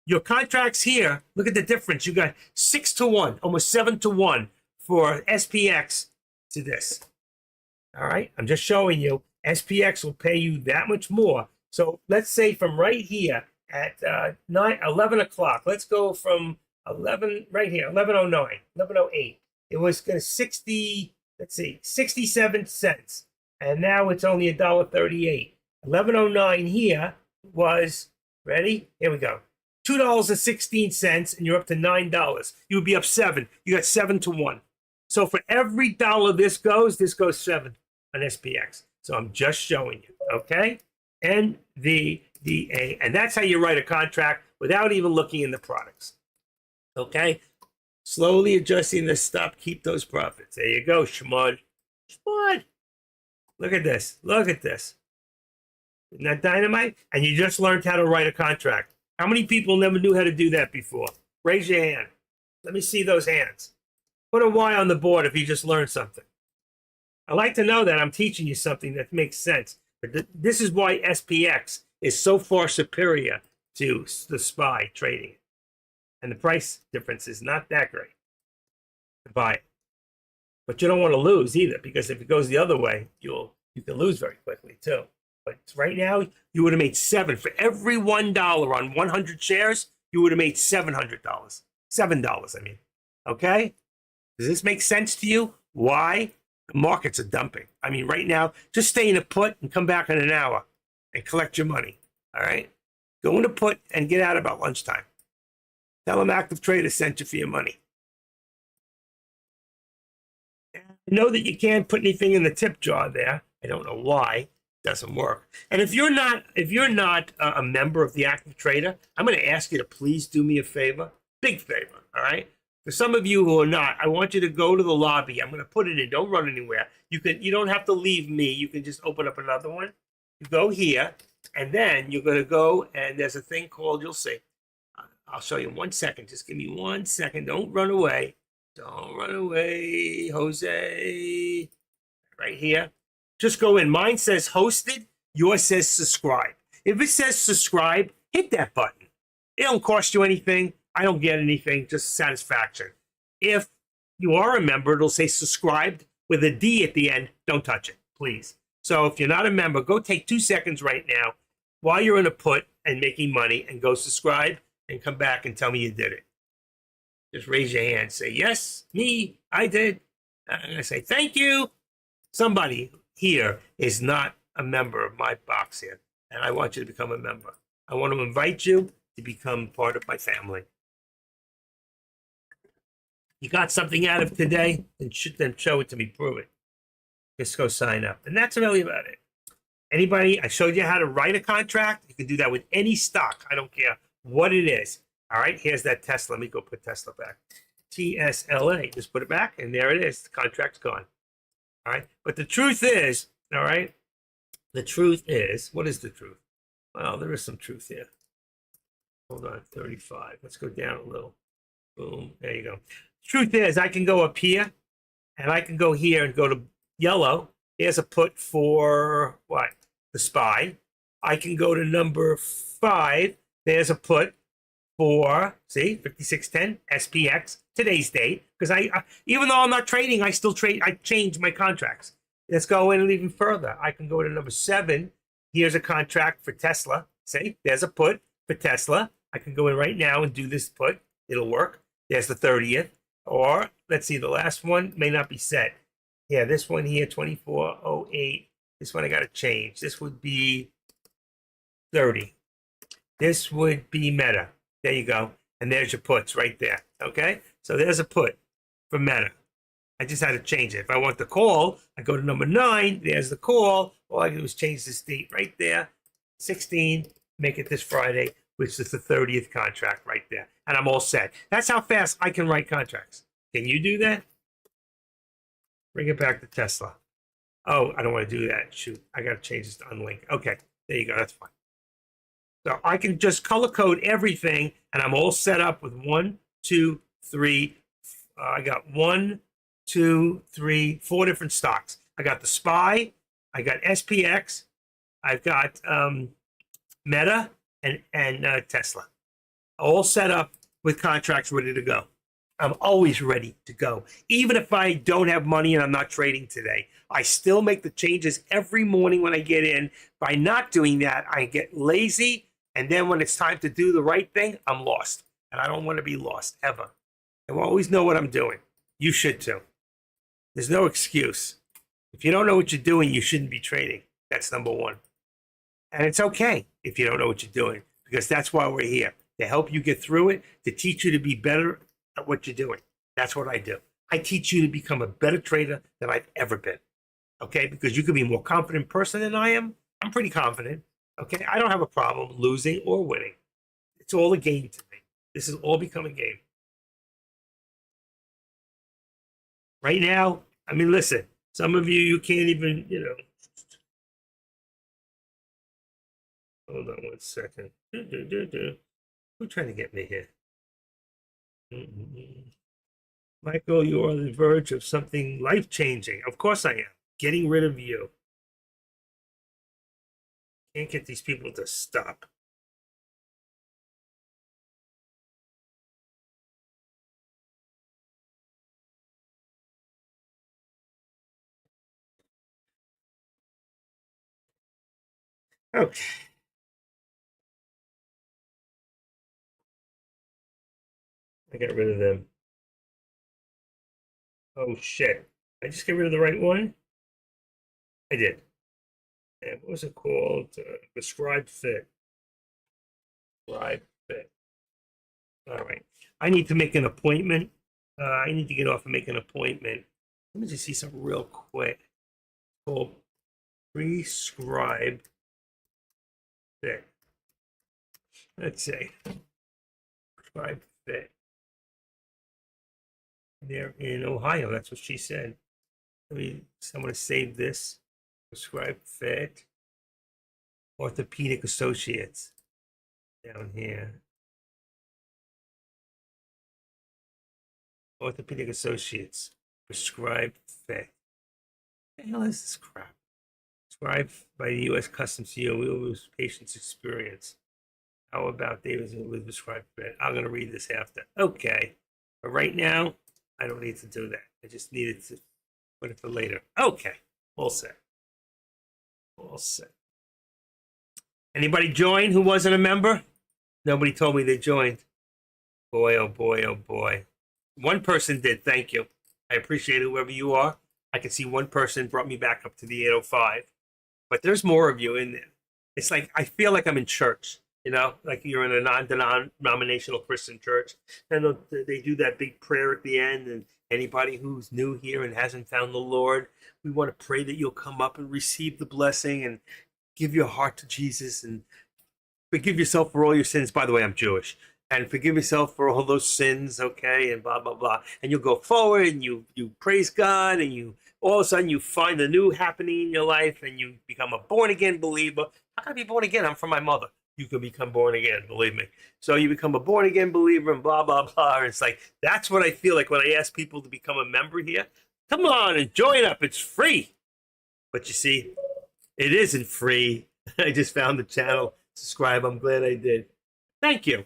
Your contracts here, look at the difference. You got 6 to 1, almost 7 to 1 for SPX to this. All right, I'm just showing you. SPX will pay you that much more. So let's say from right here at 11 o'clock, let's go from 11 right here, 11:09, 11:08. It was going to 67 cents. And now it's only $1.38. 11:09 here was, ready? Here we go. $2.16, and you're up to $9. You would be up 7. You got 7 to 1. So for every dollar this goes 7 on SPX. So I'm just showing you, okay? NVDA, and that's how you write a contract without even looking in the products, okay? Slowly adjusting the stop, keep those profits. There you go, Shmud. Shmud. Look at this. Look at this. Isn't that dynamite? And you just learned how to write a contract. How many people never knew how to do that before? Raise your hand. Let me see those hands. Put a Y on the board if you just learned something. I like to know that I'm teaching you something that makes sense. But this is why SPX is so far superior to the SPY trading. And the price difference is not that great to buy it. But you don't want to lose either, because if it goes the other way, you can lose very quickly too. But right now, you would have made 7. For every $1 on 100 shares, you would have made $700. $7, I mean. Okay? Does this make sense to you? Why? The markets are dumping. I mean, right now, just stay in a put and come back in an hour and collect your money. All right? Go in a put and get out about lunchtime. Tell them Active Trader sent you for your money. Know that you can't put anything in the tip jar there. I don't know why. It doesn't work. And if you're not a member of the Active Trader, I'm going to ask you to please do me a favor. Big favor, all right? For some of you who are not, I want you to go to the lobby. I'm going to put it in. Don't run anywhere. You don't have to leave me. You can just open up another one. You go here, and then you're going to go, and there's a thing called, you'll see. I'll show you in 1 second. Just give me 1 second. Don't run away. Don't run away, Jose. Right here. Just go in. Mine says hosted. Yours says subscribe. If it says subscribe, hit that button. It don't cost you anything. I don't get anything, just satisfaction. If you are a member, it'll say subscribed with a D at the end. Don't touch it, please. So if you're not a member, go take 2 seconds right now while you're in a put and making money and go subscribe and come back and tell me you did it. Just raise your hand. Say, yes, me, I did. I'm going to say, thank you. Somebody here is not a member of my box here, and I want you to become a member. I want to invite you to become part of my family. You got something out of today? Then show it to me. Prove it. Just go sign up. And that's really about it. Anybody, I showed you how to write a contract. You can do that with any stock. I don't care what it is. All right, here's that Tesla. Let me go put Tesla back. TSLA. Just put it back, and there it is. The contract's gone. All right, but the truth is, all right, the truth is, what is the truth? Well, there is some truth here. Hold on, 35. Let's go down a little. Boom, there you go. Truth is, I can go up here, and I can go here and go to yellow. Here's a put for what? The SPY. I can go to number 5. There's a put for, see, 5610 SPX, today's date. Because I even though I'm not trading, I still trade. I change my contracts. Let's go in even further. I can go to number 7. Here's a contract for Tesla. See, there's a put for Tesla. I can go in right now and do this put. It'll work. There's the 30th. Or let's see, the last one may not be set. Yeah, this one here, 2408. This one I got to change. This would be 30. This would be Meta. There you go. And there's your puts right there. Okay? So there's a put for Meta. I just had to change it. If I want the call, I go to number 9. There's the call. All I do is change this date right there. 16. Make it this Friday, which is the 30th contract right there. And I'm all set. That's how fast I can write contracts. Can you do that? Bring it back to Tesla. Oh, I don't want to do that. Shoot, I got to change this to unlink. Okay, there you go. That's fine. So I can just color code everything, and I'm all set up with 1, 2, 3. I got 1, 2, 3, 4 different stocks. I got the SPY. I got SPX. I've got Meta and Tesla. All set up with contracts ready to go. I'm always ready to go. Even if I don't have money and I'm not trading today, I still make the changes every morning when I get in. By not doing that, I get lazy. And then when it's time to do the right thing, I'm lost. And I don't want to be lost ever. I always know what I'm doing. You should too. There's no excuse. If you don't know what you're doing, you shouldn't be trading. That's number 1. And it's okay if you don't know what you're doing, because that's why we're here, to help you get through it, to teach you to be better at what you're doing. That's what I do. I teach you to become a better trader than I've ever been. Okay? Because you could be a more confident person than I am. I'm pretty confident. Okay? I don't have a problem losing or winning. It's all a game to me. This has all become a game. Right now, I mean, listen, some of you can't even, hold on 1 second. Who's trying to get me here? Michael, you're on the verge of something life-changing. Of course I am. Getting rid of you. Can't get these people to stop. Okay. I got rid of them. Oh, shit. I just get rid of the right one? I did. And what was it called? Prescribed fit. Prescribed fit. All right. I need to make an appointment. I need to get off and make an appointment. Let me just see something real quick. It's called prescribed fit. Let's see. Prescribed fit. They're in Ohio. That's what she said. I'm going to save this. Prescribed fit. Orthopedic Associates. Down here. Orthopedic Associates. Prescribed fit. What the hell is this crap? Prescribed by the U.S. Customs Bureau. We will lose patient's experience. How about Davis with prescribed fit? I'm going to read this after. Okay. But right now, I don't need to do that. I just needed to put it for later. Okay. All set. All set. Anybody join who wasn't a member? Nobody told me they joined. Boy, oh boy, oh boy. One person did. Thank you. I appreciate it, whoever you are. I can see one person brought me back up to the 805. But there's more of you in there. It's like, I feel like I'm in church. Like you're in a non-denominational Christian church. And they do that big prayer at the end. And anybody who's new here and hasn't found the Lord, we want to pray that you'll come up and receive the blessing. And give your heart to Jesus and forgive yourself for all your sins. By the way, I'm Jewish. And forgive yourself for all those sins, okay, and blah, blah, blah. And you'll go forward and you praise God, and you all of a sudden you find a new happening in your life and you become a born-again believer. How can I be born again? I'm from my mother. You can become born again, believe me. So you become a born-again believer and blah, blah, blah. And it's like, that's what I feel like when I ask people to become a member here. Come on and join up. It's free. But you see, it isn't free. I just found the channel. Subscribe. I'm glad I did. Thank you.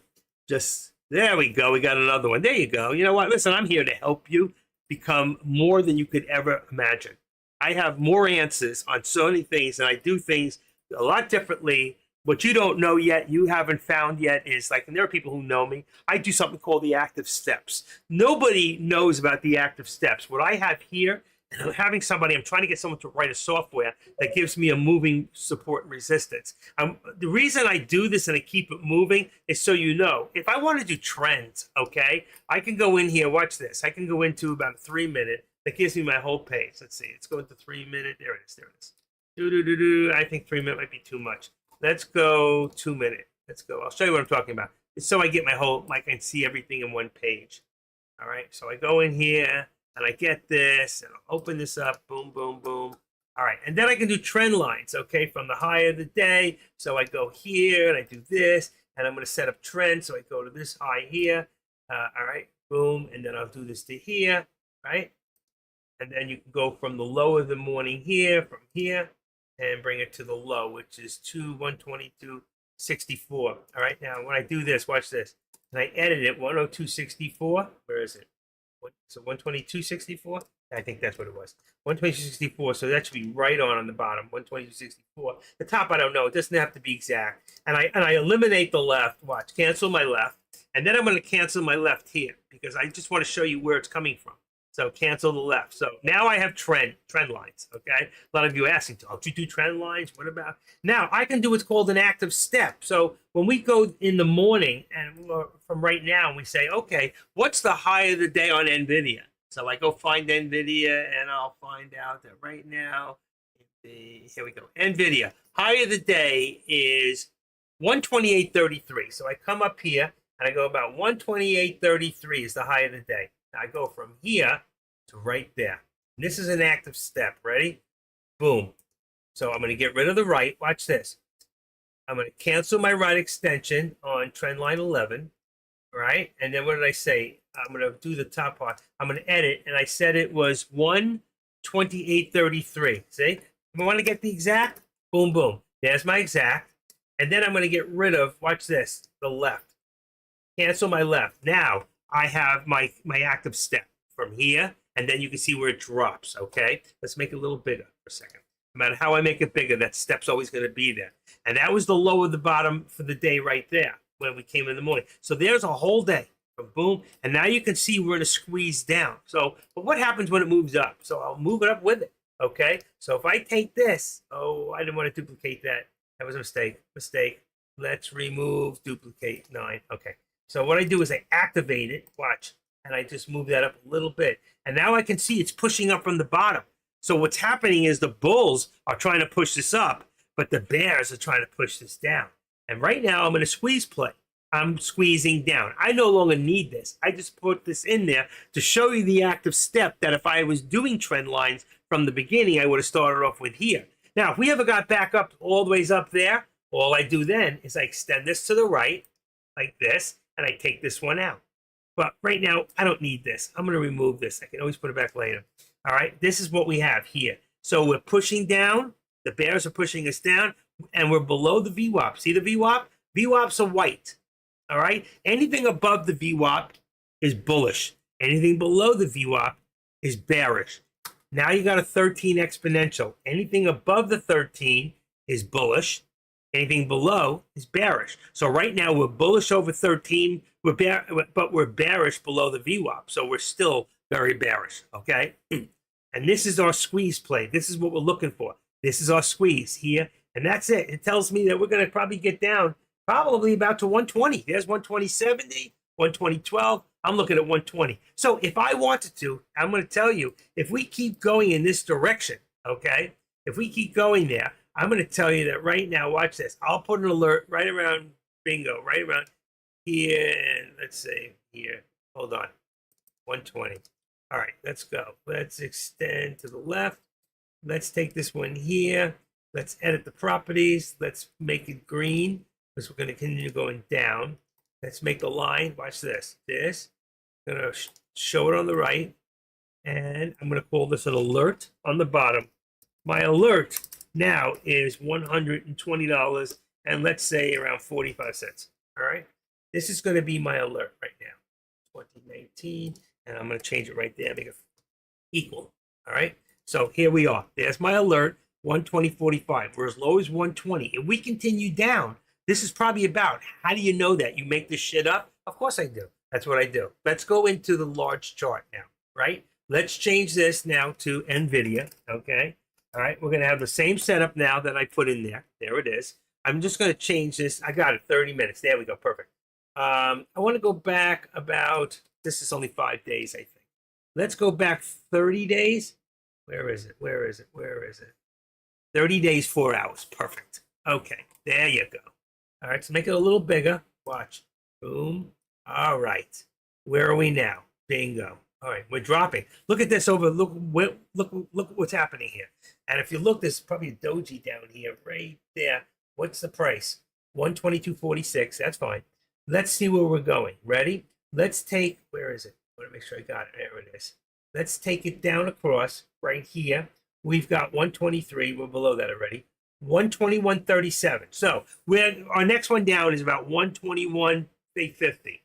Just there we go. We got another one. There you go. You know what? Listen, I'm here to help you become more than you could ever imagine. I have more answers on so many things, and I do things a lot differently. What you don't know yet, you haven't found yet, is like, and there are people who know me, I do something called the active steps. Nobody knows about the active steps. What I have here, and I'm having somebody, I'm trying to get someone to write a software that gives me a moving support and resistance. The reason I do this and I keep it moving is so you know, if I want to do trends, okay, I can go in here, watch this. I can go into about a 3-minute. That gives me my whole page. Let's see, let's go into 3-minute. There it is, there it is. I think 3-minute might be too much. Let's go 2-minute. Let's go. I'll show you what I'm talking about. It's so I get my whole, like I can see everything in one page. All right, so I go in here. And I get this, and I'll open this up, boom, boom, boom. All right, and then I can do trend lines, okay, from the high of the day. So I go here, and I do this, and I'm going to set up trends. So I go to this high here, all right, boom, and then I'll do this to here, right? And then you can go from the low of the morning here, from here, and bring it to the low, which is 122.64. All right, now when I do this, watch this. And I edit it, 102.64. Where is it? So 122.64. I think that's what it was. 122.64. So that should be right on the bottom. 122.64. The top, I don't know. It doesn't have to be exact. And I eliminate the left. Watch, cancel my left, and then I'm going to cancel my left here because I just want to show you where it's coming from. So cancel the left. So now I have trend lines. Okay. A lot of you asking, "Oh, do you do trend lines? What about?" Now I can do what's called an active step. So when we go in the morning and from right now, and we say, okay, what's the high of the day on NVIDIA? So I go find NVIDIA, and I'll find out that right now, here we go. NVIDIA high of the day is 128.33. So I come up here and I go about 128.33 is the high of the day. Now I go from here to right there. And this is an active step. Ready? Boom. So I'm going to get rid of the right. Watch this. I'm going to cancel my right extension on trend line 11. Right? And then what did I say? I'm going to do the top part. I'm going to edit. And I said it was 128.33. See? I want to get the exact. Boom, boom. There's my exact. And then I'm going to get rid of, watch this, the left. Cancel my left. Now I have my active step from here, and then you can see where it drops, okay? Let's make it a little bigger for a second. No matter how I make it bigger, that step's always going to be there. And that was the low of the bottom for the day right there when we came in the morning. So there's a whole day. Boom. And now you can see we're going to squeeze down. So, but what happens when it moves up? So I'll move it up with it, okay? So if I take this, oh, I didn't want to duplicate that. That was a mistake. Let's remove, duplicate 9. Okay. So what I do is I activate it, watch, and I just move that up a little bit. And now I can see it's pushing up from the bottom. So what's happening is the bulls are trying to push this up, but the bears are trying to push this down. And right now I'm in a squeeze play. I'm squeezing down. I no longer need this. I just put this in there to show you the active step that if I was doing trend lines from the beginning, I would have started off with here. Now, if we ever got back up all the ways up there, all I do then is I extend this to the right like this, and I take this one out. But right now, I don't need this. I'm going to remove this. I can always put it back later. All right, this is what we have here. So we're pushing down. The bears are pushing us down, and we're below the VWAP. See the VWAP? VWAPs are white. All right, anything above the VWAP is bullish. Anything below the VWAP is bearish. Now you got a 13 exponential. Anything above the 13 is bullish. Anything below is bearish. So right now we're bullish over 13, but we're bearish below the VWAP. So we're still very bearish, okay? And this is our squeeze play. This is what we're looking for. This is our squeeze here, and that's it. It tells me that we're going to probably get down probably about to 120. There's 120.70, 120.12. I'm looking at 120. So if I wanted to, I'm going to tell you, if we keep going in this direction, okay, if we keep going there, I'm going to tell you that right now. Watch this. I'll put an alert right around bingo, right around here, and let's say here. Hold on, 120. All right, let's go. Let's extend to the left. Let's take this one here. Let's edit the properties. Let's make it green because we're going to continue going down. Let's make the line. Watch this. I'm going to show it on the right. And I'm going to call this an alert on the bottom. My alert now is $120 and let's say around 45 cents. All right. This is going to be my alert right now. 2019. And I'm going to change it right there. Make it equal. All right. So here we are. There's my alert. 120.45. We're as low as 120. If we continue down, this is probably about, how do you know that? You make this shit up? Of course I do. That's what I do. Let's go into the large chart now, right? Let's change this now to NVIDIA, okay? All right, we're going to have the same setup now that I put in there. There it is. I'm just going to change this. I got it, 30 minutes. There we go, perfect. I want to go back about, this is only 5 days, I think. Let's go back 30 days. Where is it? 30 days, 4 hours. Perfect. Okay, there you go. All right, so make it a little bigger. Watch. Boom. All right. Where are we now? Bingo. All right, we're dropping. Look at this over. Look what's happening here. And if you look, there's probably a doji down here, right there. What's the price? 122.46. That's fine. Let's see where we're going. Ready? Let's take, where is it? I want to make sure I got it. There it is. Let's take it down across right here. We've got 123. We're below that already. 121.37. So our next one down is about 121.50.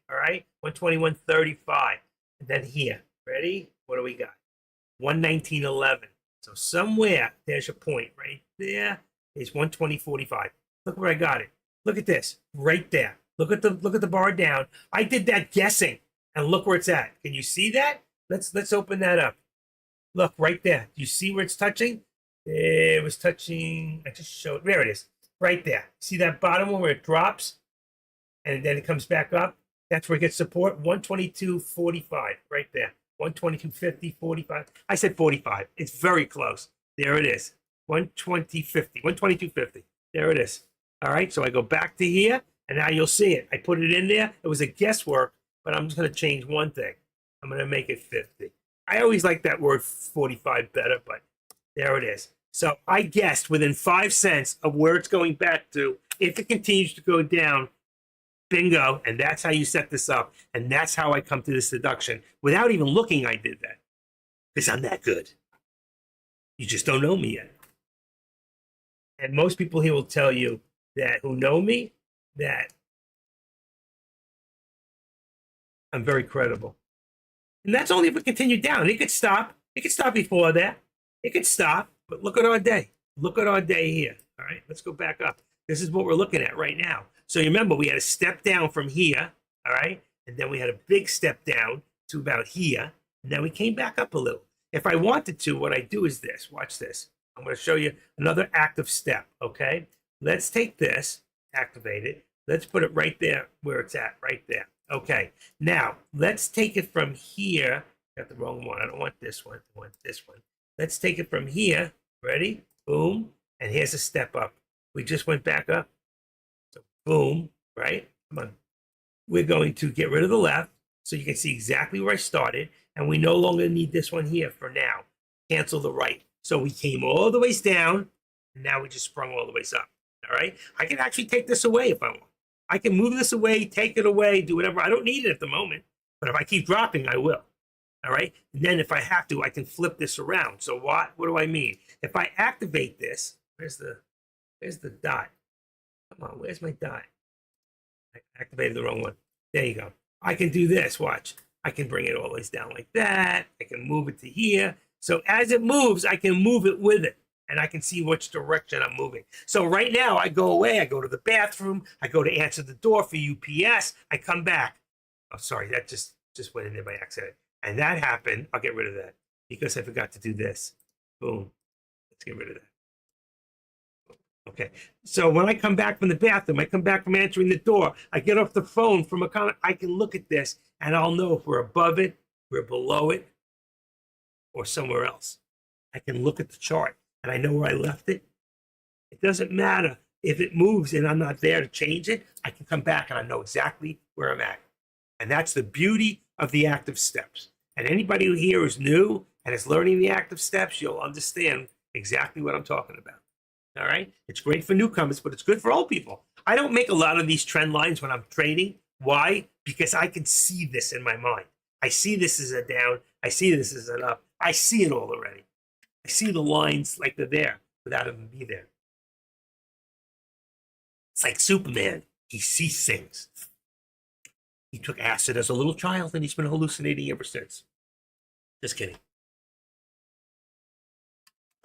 All right, 121.35. And then here, ready? What do we got? 119.11. So somewhere there's your point right there is 120.45. Look where I got it. Look at this right there. Look at the bar down. I did that guessing, and look where it's at. Can you see that? Let's open that up. Look right there. Do you see where it's touching? It was touching. I just showed. There it is. Right there. See that bottom one where it drops, and then it comes back up? That's where it gets support. 122.45 right there. 122.50, 45. I said 45. It's very close. There it is. 120.50. 122.50. There it is. All right. So I go back to here, and now you'll see it. I put it in there. It was a guesswork, but I'm just going to change one thing. I'm going to make it 50. I always like that word 45 better, but there it is. So I guessed within 5 cents of where it's going back to. If it continues to go down, bingo. And that's how you set this up. And that's how I come to this deduction. Without even looking, I did that. Because I'm that good. You just don't know me yet. And most people here will tell you that who know me, that I'm very credible. And that's only if it continued down. It could stop. It could stop before that. It could stop. But look at our day. Look at our day here. All right, let's go back up. This is what we're looking at right now. So you remember, we had a step down from here, all right? And then we had a big step down to about here. And then we came back up a little. If I wanted to, what I do is this. Watch this. I'm going to show you another active step, okay? Let's take this, activate it. Let's put it right there where it's at, right there. Okay, now let's take it from here. Got the wrong one. I don't want this one. I want this one. Let's take it from here. Ready? Boom. And here's a step up. We just went back up. So boom, right? Come on. We're going to get rid of the left so you can see exactly where I started. And we no longer need this one here for now. Cancel the right. So we came all the ways down. And now we just sprung all the ways up. All right? I can actually take this away if I want. I can move this away, take it away, do whatever. I don't need it at the moment. But if I keep dropping, I will. All right? And then if I have to, I can flip this around. So what do I mean? If I activate this, where's the dot? Come on, where's my dot? I activated the wrong one. There you go. I can do this, watch. I can bring it all the way down like that. I can move it to here. So as it moves, I can move it with it. And I can see which direction I'm moving. So right now, I go away. I go to the bathroom. I go to answer the door for UPS. I come back. Oh, sorry, that just went in there by accident. And that happened. I'll get rid of that because I forgot to do this. Boom. Let's get rid of that. Okay. So when I come back from the bathroom, I come back from answering the door. I get off the phone from a comment. I can look at this and I'll know if we're above it, we're below it, or somewhere else. I can look at the chart. And I know where I left it, It doesn't matter if it moves and I'm not there to change it. I can come back and I know exactly where I'm at. And that's the beauty of the active steps. And anybody who here is new and is learning the active steps, you'll understand exactly what I'm talking about. All right. It's great for newcomers, but it's good for old people. I don't make a lot of these trend lines when I'm trading. Why? Because I can see this in my mind. I see this as a down. I see this as an up. I see it all already. I see the lines like they're there without them be there. It's like Superman. He sees things. He took acid as a little child and he's been hallucinating ever since. Just kidding.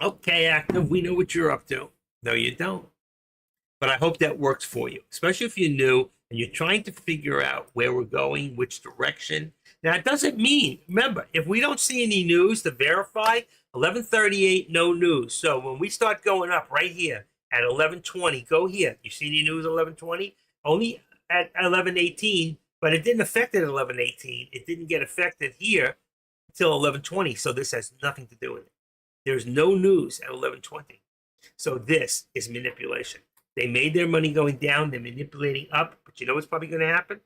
Okay, active, we know what you're up to. No, you don't. But I hope that works for you, especially if you're new and you're trying to figure out where we're going, which direction. Now, it doesn't mean, remember, if we don't see any news to verify, 11:38, no news. So when we start going up right here at 11:20, go here. You see any news at 11:20? Only at 11:18, but it didn't affect it at 11:18. It didn't get affected here until 11:20. So this has nothing to do with it. There's no news at 11:20. So this is manipulation. They made their money going down. They're manipulating up. But you know what's probably going to happen?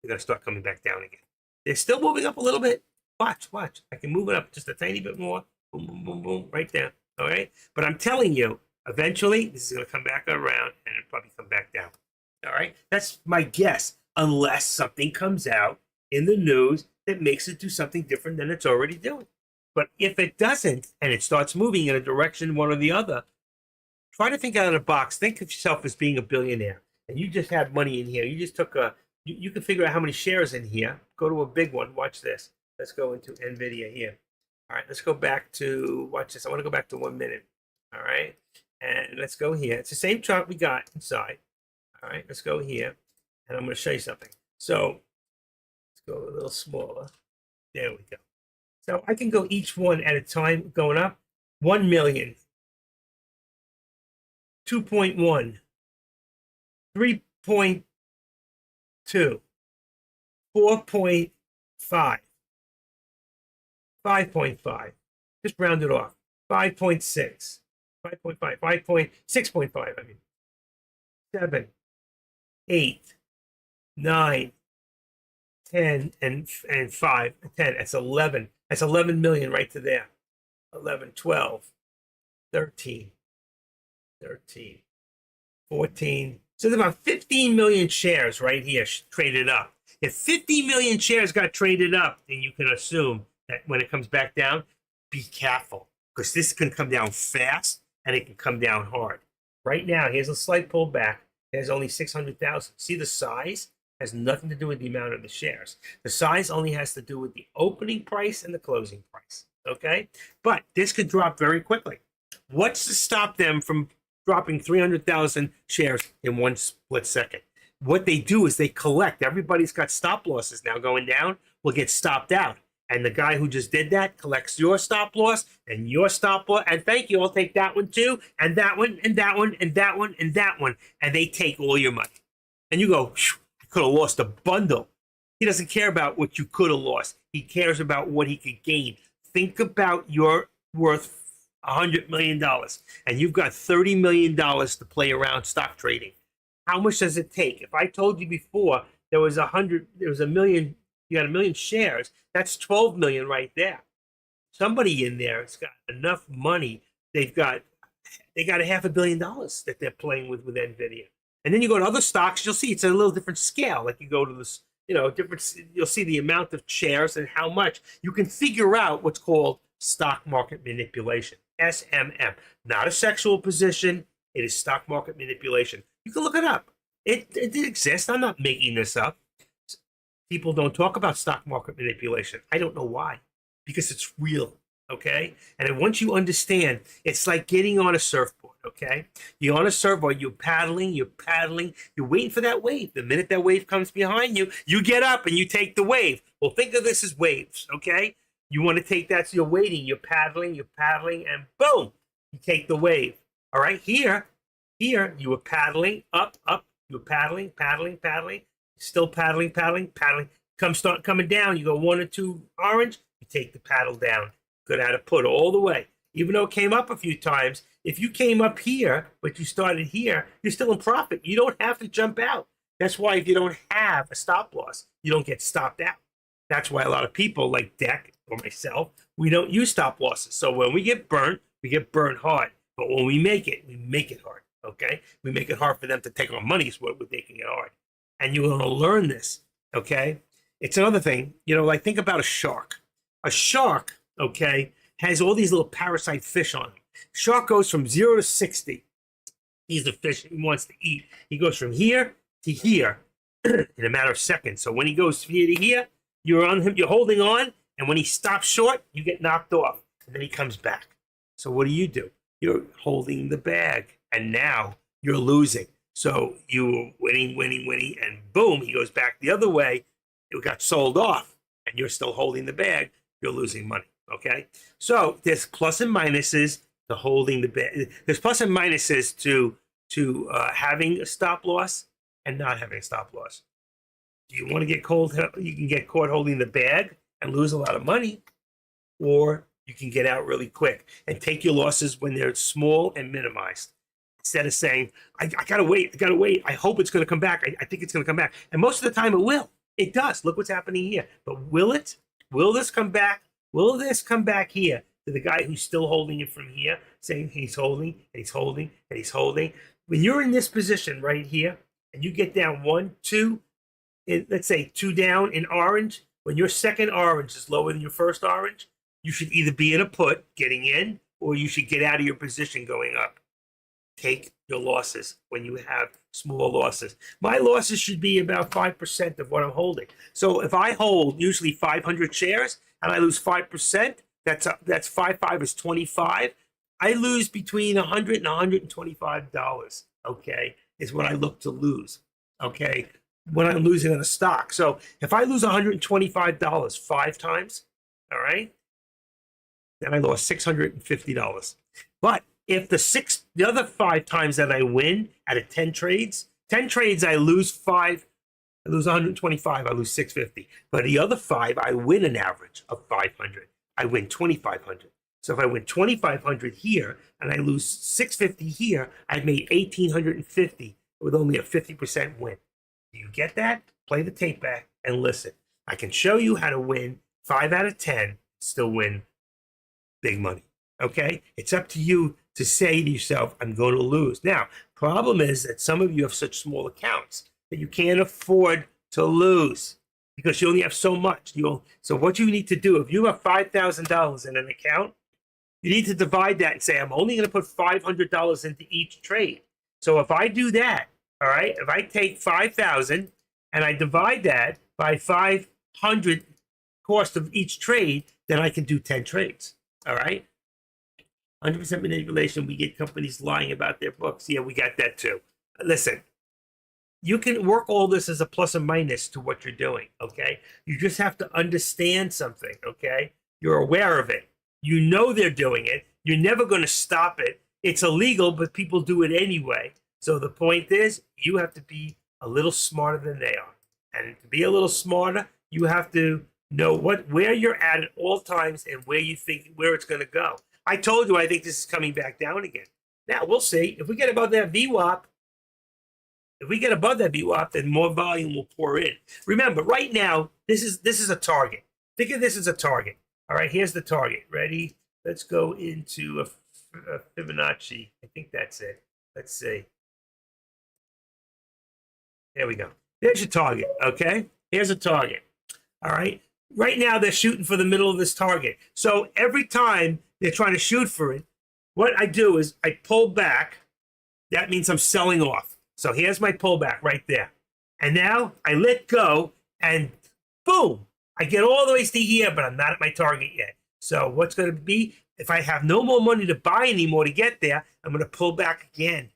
They're going to start coming back down again. They're still moving up a little bit. Watch, watch. I can move it up just a tiny bit more. Boom, boom, boom, boom. Right down. All right? But I'm telling you, eventually, this is going to come back around and it'll probably come back down. All right? That's my guess. Unless something comes out in the news that makes it do something different than it's already doing. But if it doesn't and it starts moving in a direction, one or the other, try to think out of the box. Think of yourself as being a billionaire and you just had money in here. You just took you can figure out how many shares in here. Go to a big one. Watch this. Let's go into NVIDIA here. All right, let's go back to, watch this. I want to go back to 1 minute. All right, and let's go here. It's the same chart we got inside. All right, let's go here and I'm going to show you something. So let's go a little smaller. There we go. So I can go each one at a time going up. 1 million, 2.1, 3.2, 4.5, 5.5, just round it off, 5.6, 5.5, 6.5, I mean, 7, 8, 9, 10, and 5, 10, that's 11. That's 11 million right to there. 11, 12, 13, 14. So there's about 15 million shares right here traded up. If 50 million shares got traded up, then you can assume that when it comes back down, be careful because this can come down fast and it can come down hard. Right now, here's a slight pullback. There's only 600,000. See the size? Has nothing to do with the amount of the shares. The size only has to do with the opening price and the closing price. Okay? But this could drop very quickly. What's to stop them from dropping 300,000 shares in one split second? What they do is they collect. Everybody's got stop losses now going down, will get stopped out. And the guy who just did that collects your stop loss and your stop loss. And thank you, I'll take that one too, and that one, and that one, and that one, and that one. And they take all your money. And you go, I could have lost a bundle. He doesn't care about what you could have lost. He cares about what he could gain. Think about your worth $100 million and you've got $30 million to play around stock trading. How much does it take? If I told you before there was a million, you got a million shares, that's 12 million right there. Somebody in there has got enough money. They got $500 million that they're playing with NVIDIA. And then you go to other stocks, you'll see it's a little different scale. Like you go to this, you'll see the amount of shares and how much. You can figure out what's called stock market manipulation, SMM. Not a sexual position. It is stock market manipulation. You can look it up. It exists. I'm not making this up. People don't talk about stock market manipulation. I don't know why. Because it's real, okay? And then once you understand, it's like getting on a surfboard, okay? You're on a surfboard, you're paddling, you're waiting for that wave. The minute that wave comes behind you, you get up and you take the wave. Well, think of this as waves, okay? You want to take that, so you're waiting, you're paddling, and boom, you take the wave. All right, here, you were paddling, up, you were paddling, still paddling. Start coming down, you go 1 or 2 orange, you take the paddle down. Good at it, put all the way. even though it came up a few times. If you came up here, but you started here, you're still in profit. You don't have to jump out. That's why if you don't have a stop loss, you don't get stopped out. That's why a lot of people like Deck or myself, we don't use stop losses. So when we get burnt hard. But when we make it hard, okay? We make it hard for them to take our money is what we're making it hard. And you're going to learn this, okay? It's another thing, like think about a shark. A shark, okay, has all these little parasite fish on him. Shark goes from 0 to 60. He's the fish he wants to eat. He goes from here to here in a matter of seconds. So when he goes from here to here, you're on him, you're holding on, and when he stops short, you get knocked off, and then he comes back. So what do? You're holding the bag, and now you're losing. So you were winning, and boom, he goes back the other way. It got sold off, and you're still holding the bag. You're losing money, okay? So there's plus and minuses to holding the bag. There's plus and minuses to having a stop loss and not having a stop loss. Do you want to get cold? You can get caught holding the bag and lose a lot of money, or you can get out really quick and take your losses when they're small and minimized. Instead of saying, I gotta wait, I hope it's gonna come back. I think it's gonna come back. And most of the time it will. It does. Look what's happening here. But will it? Will this come back? Will this come back here to the guy who's still holding it from here, saying he's holding, and he's holding, and he's holding? When you're in this position right here, and you get down 1, 2, let's say 2 down in orange, when your second orange is lower than your first orange, you should either be in a put, getting in, or you should get out of your position going up. Take your losses when you have small losses. My losses should be about 5% of what I'm holding. So if I hold usually 500 shares and I lose 5%, that's 5 is 25. I lose between $100 and $125. Okay, is what I look to lose. Okay, when I'm losing on a stock. So if I lose $125 5 times, all right, then I lost $650. But if the other 5 times that I win out of 10 trades, I lose 5, I lose 125, I lose 650. But the other 5, I win an average of 500. I win 2,500. So if I win 2,500 here and I lose 650 here, I've made 1,850 with only a 50% win. Do you get that? Play the tape back and listen. I can show you how to win 5 out of 10, still win big money. Okay? It's up to you to say to yourself, I'm going to lose. Now, problem is that some of you have such small accounts that you can't afford to lose because you only have so much. So what you need to do, if you have $5,000 in an account, you need to divide that and say, I'm only going to put $500 into each trade. So if I do that, all right, if I take 5,000 and I divide that by 500 cost of each trade, then I can do 10 trades. All right. 100% manipulation. We get companies lying about their books. Yeah, we got that too. Listen, you can work all this as a plus and minus to what you're doing. Okay. You just have to understand something. Okay. You're aware of it. You know they're doing it. You're never going to stop it. It's illegal, but people do it anyway. So the point is, you have to be a little smarter than they are. And to be a little smarter, you have to know where you're at all times and where you think where it's going to go. I told you I think this is coming back down again. Now we'll see if we get above that VWAP. If we get above that VWAP, then more volume will pour in. Remember, right now this is a target. Think of this as a target. All right, here's the target. Ready? Let's go into a Fibonacci. I think that's it. Let's see. There we go. There's your target. Okay, here's a target. All right. Right now they're shooting for the middle of this target. So every time they're trying to shoot for it, what I do is I pull back. That means I'm selling off. So here's my pullback right there. And now I let go and boom, I get all the way to here, but I'm not at my target yet. So what's going to be, if I have no more money to buy anymore to get there, I'm going to pull back again.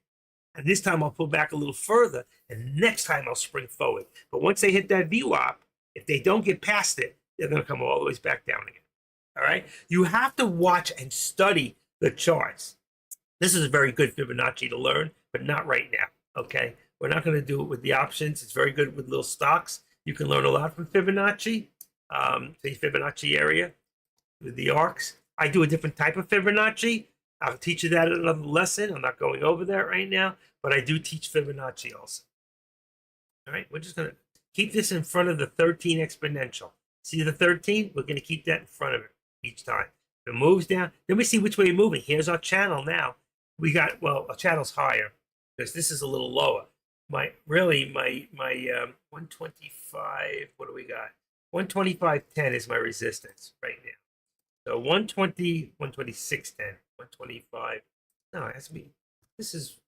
And this time I'll pull back a little further. And next time I'll spring forward. But once they hit that VWAP, if they don't get past it, they're going to come all the way back down again. All right? You have to watch and study the charts. This is a very good Fibonacci to learn, but not right now. Okay? We're not going to do it with the options. It's very good with little stocks. You can learn a lot from Fibonacci, the Fibonacci area, with the arcs. I do a different type of Fibonacci. I'll teach you that in another lesson. I'm not going over that right now, but I do teach Fibonacci also. All right, we're just going to keep this in front of the 13 exponential. See the 13? We're going to keep that in front of it each time. If it moves down, then we see which way it's moving. Here's our channel now. We got, well, our channel's higher because this is a little lower. My 125, what do we got? 125.10 is my resistance right now. So 120, 126.10, 125. No, it has to be, this is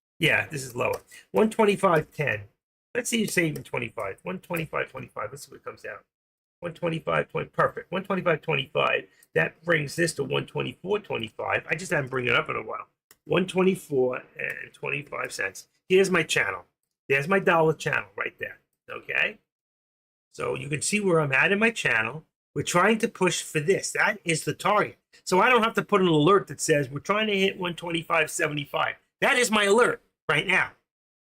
lower. 125.10. Let's see you say even 25. 125.25. Let's see what comes out. 125.20. Perfect. 125.25. That brings this to 124.25. I just haven't bring it up in a while. 124.25. Here's my channel. There's my dollar channel right there. Okay. So you can see where I'm at in my channel. We're trying to push for this. That is the target. So I don't have to put an alert that says we're trying to hit 125.75. That is my alert right now.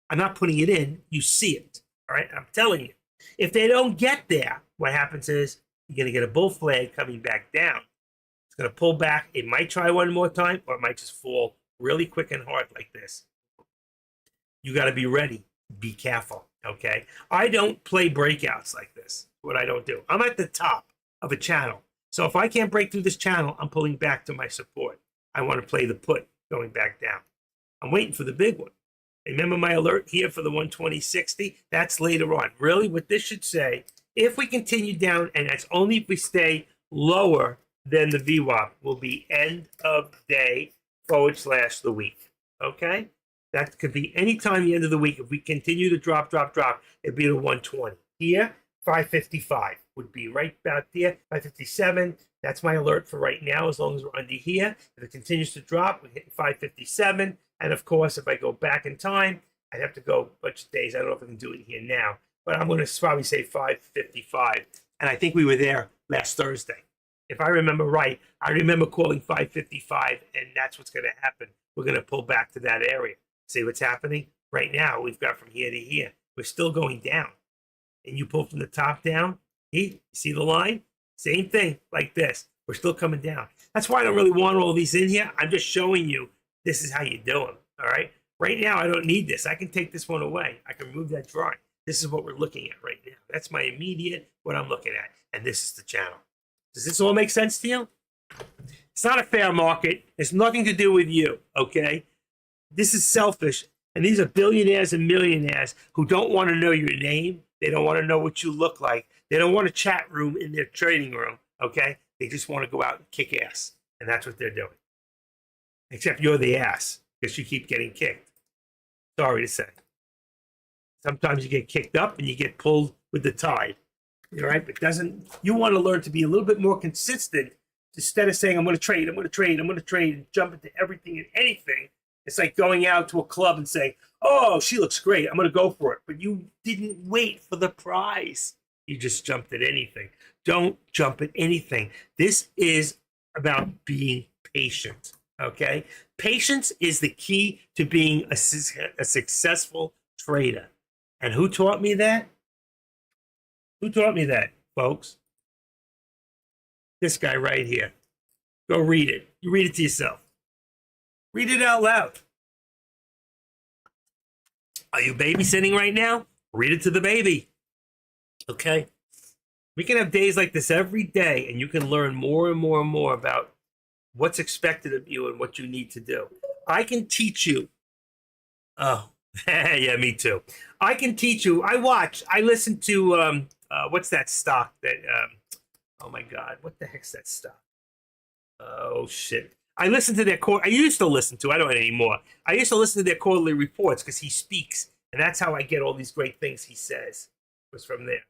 I'm not putting it in. You see it. All right. I'm telling you. If they don't get there, what happens is you're going to get a bull flag coming back down. It's going to pull back. It might try one more time, or it might just fall really quick and hard like this. You got to be ready. Be careful. Okay. I don't play breakouts like this. What I don't do. I'm at the top of a channel. So if I can't break through this channel, I'm pulling back to my support. I want to play the put going back down. I'm waiting for the big one. Remember my alert here for the 120.60? That's later on. Really, what this should say, if we continue down, and that's only if we stay lower than the VWAP, will be end of day / the week. Okay? That could be any time the end of the week. If we continue to drop, it'd be the 120. Here, 555 would be right about there. 557. That's my alert for right now, as long as we're under here. If it continues to drop, we're hitting 557. And of course, if I go back in time, I'd have to go a bunch of days. I don't know if I can do it here now, but I'm going to probably say 555. And I think we were there last Thursday. If I remember right, I remember calling 555, and that's what's going to happen. We're going to pull back to that area. See what's happening? Right now, we've got from here to here. We're still going down. And you pull from the top down. See the line? Same thing like this. We're still coming down. That's why I don't really want all these in here. I'm just showing you this is how you do them. All right? Right now, I don't need this. I can take this one away. I can remove that drawing. This is what we're looking at right now. That's my immediate, what I'm looking at. And this is the channel. Does this all make sense to you? It's not a fair market. It's nothing to do with you, okay? This is selfish. And these are billionaires and millionaires who don't want to know your name. They don't want to know what you look like. They don't want a chat room in their trading room, okay? They just want to go out and kick ass. And that's what they're doing. Except you're the ass because you keep getting kicked. Sorry to say. Sometimes you get kicked up and you get pulled with the tide. All right? But you want to learn to be a little bit more consistent instead of saying, I'm going to trade, and jump into everything and anything. It's like going out to a club and saying, oh, she looks great. I'm going to go for it. But you didn't wait for the prize. You just jumped at anything. Don't jump at anything. This is about being patient. Okay? Patience is the key to being a successful trader. And who taught me that? Who taught me that, folks? This guy right here. Go read it. You read it to yourself. Read it out loud. Are you babysitting right now? Read it to the baby. Okay? We can have days like this every day, and you can learn more and more and more about what's expected of you and what you need to do. I can teach you. Oh, yeah, me too. I can teach you. I listen to, what's that stock that, oh my God, what the heck's that stock? Oh, shit. I listen to their I used to listen to, I don't anymore. I used to listen to their quarterly reports because he speaks, and that's how I get all these great things he says. It was from there.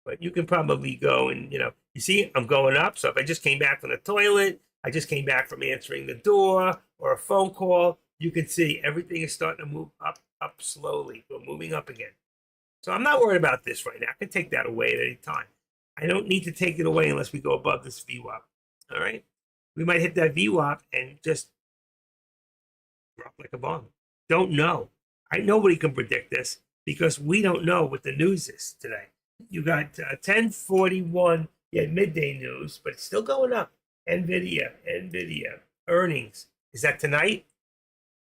But you can probably go and, you see, I'm going up. So if I just came back from the toilet, I just came back from answering the door or a phone call, you can see everything is starting to move up slowly. We're moving up again. So I'm not worried about this right now. I can take that away at any time. I don't need to take it away unless we go above this VWAP. All right? We might hit that VWAP and just drop like a bomb. Don't know. Nobody can predict this because we don't know what the news is today. You got 10:41, midday news, but it's still going up. NVIDIA earnings. Is that tonight?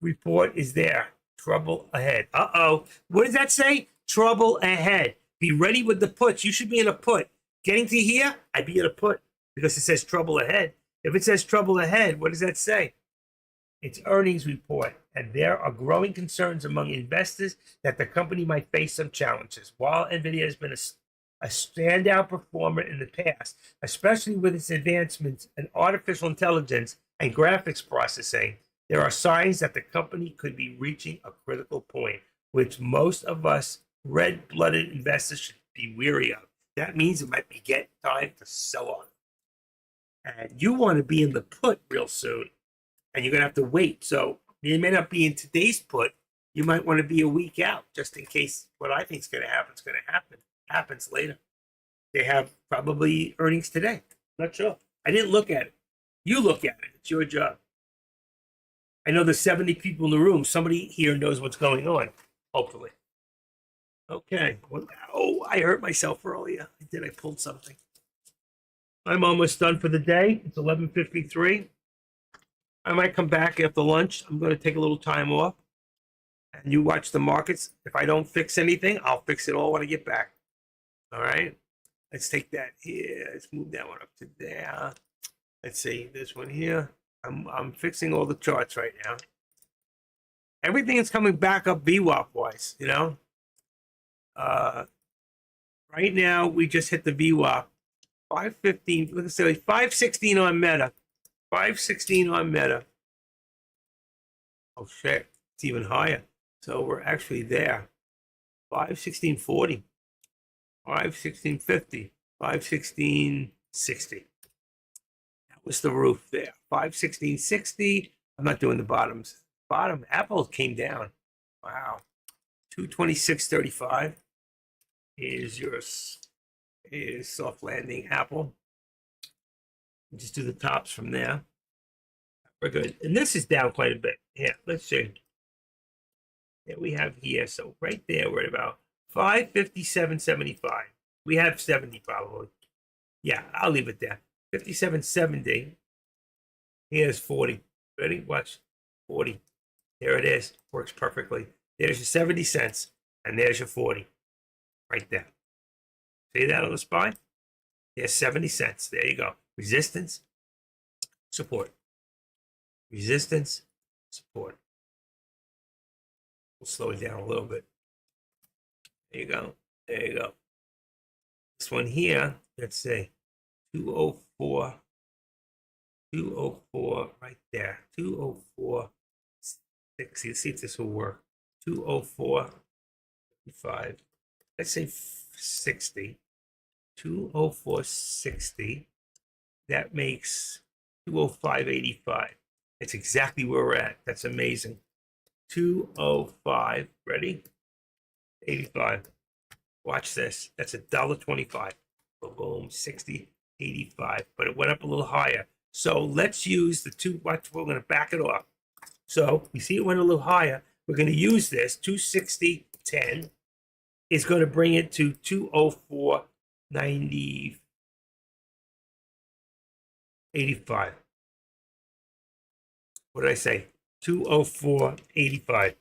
Report is there. Trouble ahead. Uh-oh. What does that say? Trouble ahead. Be ready with the puts. You should be in a put. Getting to here, I'd be in a put because it says trouble ahead. If it says trouble ahead, what does that say? It's earnings report, and there are growing concerns among investors that the company might face some challenges. While NVIDIA has been a standout performer in the past, especially with its advancements in artificial intelligence and graphics processing, there are signs that the company could be reaching a critical point, which most of us red-blooded investors should be weary of. That means it might be getting time to sell off. And you want to be in the put real soon, and you're going to have to wait. So you may not be in today's put. You might want to be a week out just in case what I think is going to happen is going to happen. Happens later. They have probably earnings today. Not sure. I didn't look at it. You look at it. It's your job. I know there's 70 people in the room. Somebody here knows what's going on, hopefully. Okay. Well, oh, I hurt myself earlier. I pulled something. I'm almost done for the day. It's 11:53. I might come back after lunch. I'm going to take a little time off. And you watch the markets. If I don't fix anything, I'll fix it all when I get back. All right? Let's take that here. Let's move that one up to there. Let's see this one here. I'm fixing all the charts right now. Everything is coming back up VWAP wise, you know. Right now we just hit the VWAP 515. Let's say 516 on Meta. 516 on Meta. Oh shit, it's even higher. So we're actually there. 516.40. 516.50. 516.60. Was the roof there? 516.60. I'm not doing the bottoms. Bottom Apple came down. Wow. 226.35 is yours. Is soft landing Apple. Just do the tops from there. We're good. And this is down quite a bit. Yeah, let's see. Yeah, we have here. So right there, we're at about 557.75. We have 70 probably. Yeah, I'll leave it there. 57.70. Here's 40. Ready? Watch. 40. There it is. Works perfectly. There's your 70 cents. And there's your 40. Right there. See that on the spine? There's 70 cents. There you go. Resistance. Support. Resistance. Support. We'll slow it down a little bit. There you go. There you go. This one here, let's see. 204. 204 right there. 204. 60. Let's see if this will work. 204. 55. Let's say 60. 204.60. That makes 205.85. It's exactly where we're at. That's amazing. 205. Ready? 85. Watch this. That's $1.25. Boom. 60. 85. But it went up a little higher. So let's use the two. Watch. We're going to back it off. So we see it went a little higher. We're going to use this. 260.10 is going to bring it to 204.90. 85. What did I say? 204.85.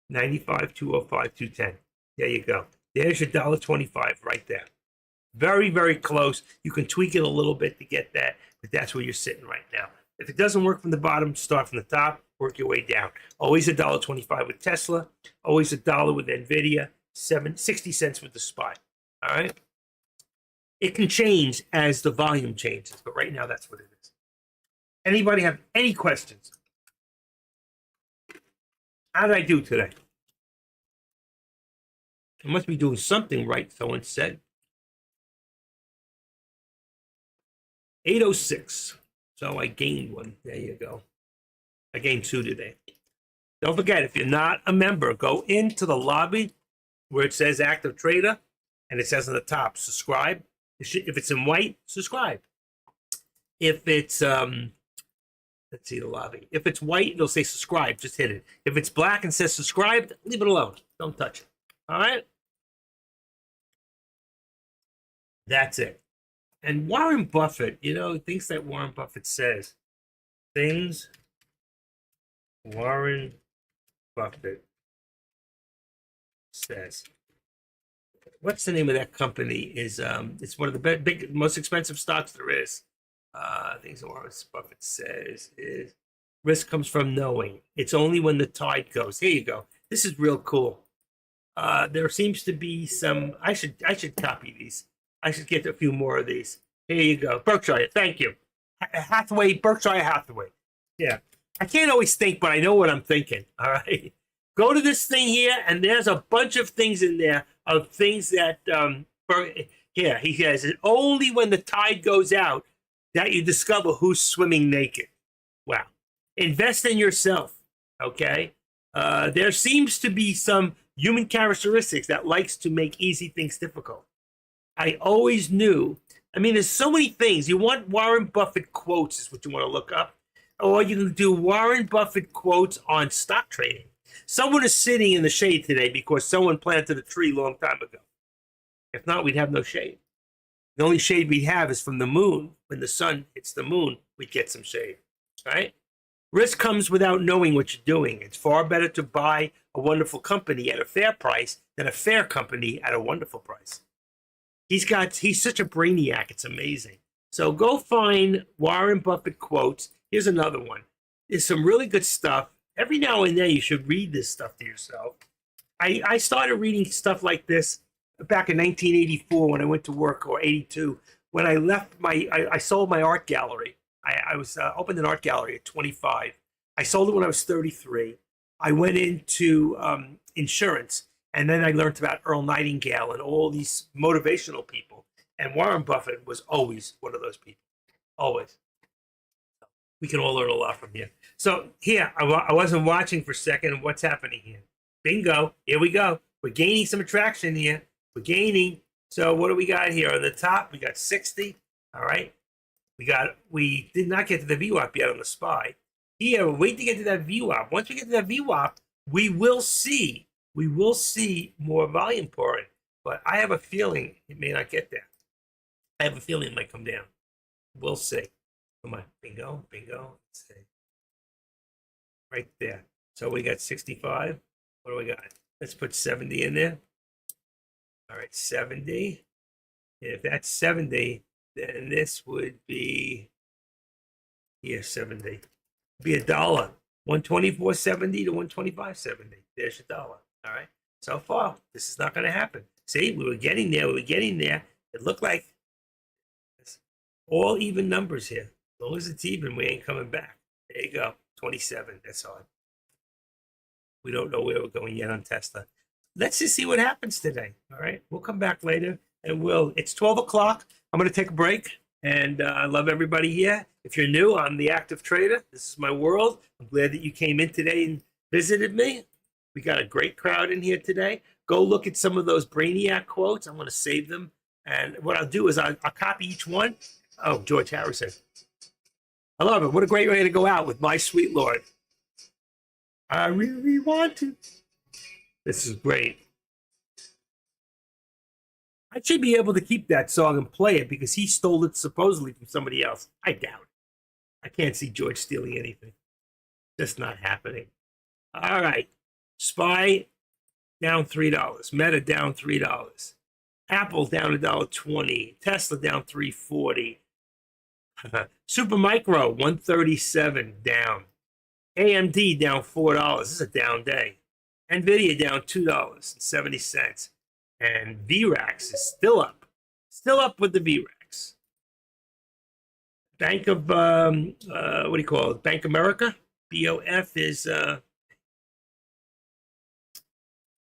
95, 205, 210. There you go. There's your $1.25 right there. Very, very close. You can tweak it a little bit to get that, but that's where you're sitting right now. If it doesn't work from the bottom, start from the top, work your way down. Always $1.25 with Tesla. Always $1 with NVIDIA. 60 cents with the SPY. All right? It can change as the volume changes, but right now that's what it is. Anybody have any questions? How did I do today? I must be doing something right, someone said. 806. So I gained one. There you go. I gained 2 today. Don't forget, if you're not a member, go into the lobby where it says active trader and it says on the top, subscribe. If it's in white, subscribe. If it's, let's see the lobby. If it's white, it'll say subscribe. Just hit it. If it's black and says subscribed, leave it alone. Don't touch it. All right? That's it. And Warren Buffett, things that Warren Buffett says. Things Warren Buffett says. What's the name of that company? It's one of the big, most expensive stocks there is. Things that Warren Buffett says is risk comes from knowing. It's only when the tide goes. Here you go. This is real cool. There seems to be some. I should copy these. I should get a few more of these. Here you go. Berkshire. Thank you. Berkshire Hathaway. Yeah. I can't always think, but I know what I'm thinking. All right. Go to this thing here, and there's a bunch of things in there of things that here he says only when the tide goes out that you discover who's swimming naked. Wow. Invest in yourself. Okay. There seems to be some human characteristics that likes to make easy things difficult. I always knew. I mean, there's so many things. You want Warren Buffett quotes is what you want to look up. Or you can do Warren Buffett quotes on stock trading. Someone is sitting in the shade today because someone planted a tree a long time ago. If not, we'd have no shade. The only shade we'd have is from the moon. When the sun hits the moon, we'd get some shade, right? Risk comes without knowing what you're doing. It's far better to buy a wonderful company at a fair price than a fair company at a wonderful price. He's such a brainiac. It's amazing. So go find Warren Buffett quotes. Here's another one. There's some really good stuff. Every now and then you should read this stuff to yourself. I started reading stuff like this back in 1984 when I went to work, or 82, when I left I sold my art gallery. I was opened an art gallery at 25. I sold it when I was 33. I went into insurance, and then I learned about Earl Nightingale and all these motivational people. And Warren Buffett was always one of those people, always. We can all learn a lot from here. So here, I wasn't watching for a second. What's happening here? Bingo. Here we go. We're gaining some attraction here. We're gaining. So what do we got here? On the top, we got 60. All right. We did not get to the VWAP yet on the SPY. Here, we're waiting to get to that VWAP. Once we get to that VWAP, we will see more volume pouring. But I have a feeling it may not get there. I have a feeling it might come down. We'll see. Come on, bingo. Let's see. Right there. So we got 65. What do we got? Let's put 70 in there. All right, 70. And if that's 70, then this would be here, 70. It'd be $1. 124.70 to 125.70. There's your dollar. All right. So far, this is not going to happen. See, we were getting there. It looked like it's all even numbers here. As long as it's even, we ain't coming back. There you go. 27. That's all. We don't know where we're going yet on Tesla. Let's just see what happens today. All right. We'll come back later, and it's 12 o'clock. I'm going to take a break, and I love everybody here. If you're new, I'm the Active Trader. This is my world. I'm glad that you came in today and visited me. We got a great crowd in here today. Go look at some of those Brainiac quotes. I'm going to save them. And what I'll do is I'll copy each one. Oh, George Harrison. I love it. What a great way to go out with My Sweet Lord. I really want to. This is great. I should be able to keep that song and play it because he stole it supposedly from somebody else. I doubt it. I can't see George stealing anything. Just not happening. All right. SPY down $3. Meta down $3. Apple down $1.20. Tesla down $3.40. Supermicro 137 down. AMD down $4. This is a down day. Nvidia down $2.70. And VRAX is still up. Still up with the VRAX. Bank of what do you call it? Bank America. BOF is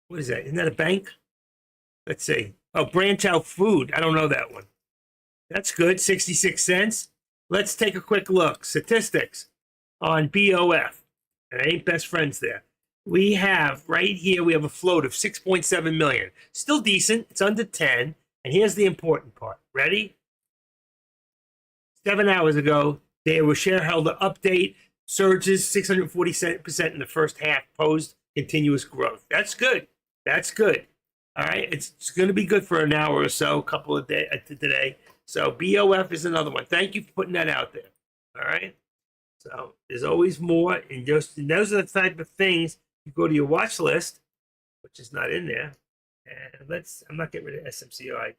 what is that? Isn't that a bank? Let's see. Oh, Branch Out Food. I don't know that one. That's good. 66 cents. Let's take a quick look. Statistics on BOF. And I ain't best friends there. We have right here, we have a float of 6.7 million. Still decent. It's under 10. And here's the important part. Ready? 7 hours ago, there was shareholder update. Surges 640% in the first half. Posed continuous growth. That's good. That's good. All right. It's going to be good for an hour or so, a couple of days today. So BOF is another one. Thank you for putting that out there. All right. So there's always more, and those are the type of things you go to your watch list, which is not in there. And I'm not getting rid of SMCI.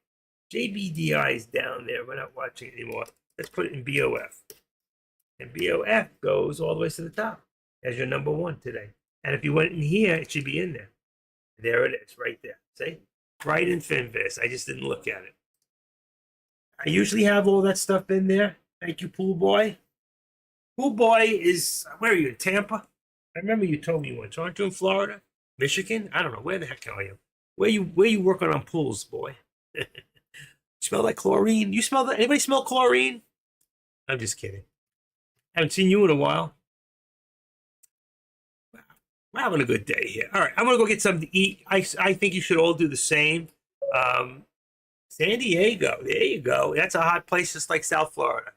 JBDI is down there. We're not watching it anymore. Let's put it in BOF. And BOF goes all the way to the top as your number one today. And if you went in here, it should be in there. There it is, right there. See? Right in Finviz. I just didn't look at it. I usually have all that stuff in there. Thank you, Pool Boy. Pool Boy is, where are you, in Tampa? I remember you told me once. Aren't you in Florida? Michigan? I don't know. Where the heck are you? Where you working on pools, boy? Smell like chlorine? You smell that? Anybody smell chlorine? I'm just kidding. Haven't seen you in a while. Wow. We're having a good day here. All right, I'm gonna go get something to eat. I think you should all do the same. San Diego, there you go. That's a hot place just like South Florida.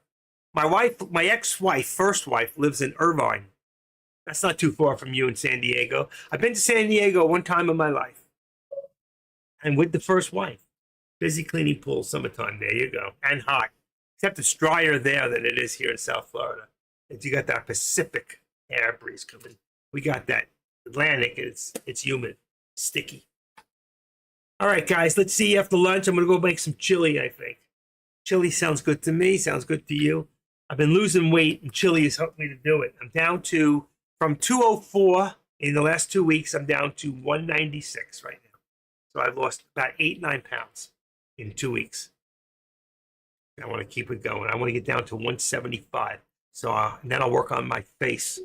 My ex-wife, first wife, lives in Irvine. That's not too far from you in San Diego. I've been to San Diego one time in my life. And with the first wife. Busy cleaning pools, summertime. There you go. And hot. Except it's drier there than it is here in South Florida. And you got that Pacific air breeze coming. We got that Atlantic. It's humid, sticky. All right, guys, let's see you after lunch. I'm going to go make some chili, I think. Chili sounds good to me. Sounds good to you. I've been losing weight, and chili has helped me to do it. I'm down to, from 204 in the last 2 weeks, I'm down to 196 right now. So I've lost about 8-9 pounds in 2 weeks. I want to keep it going. I want to get down to 175. So and then I'll work on my face.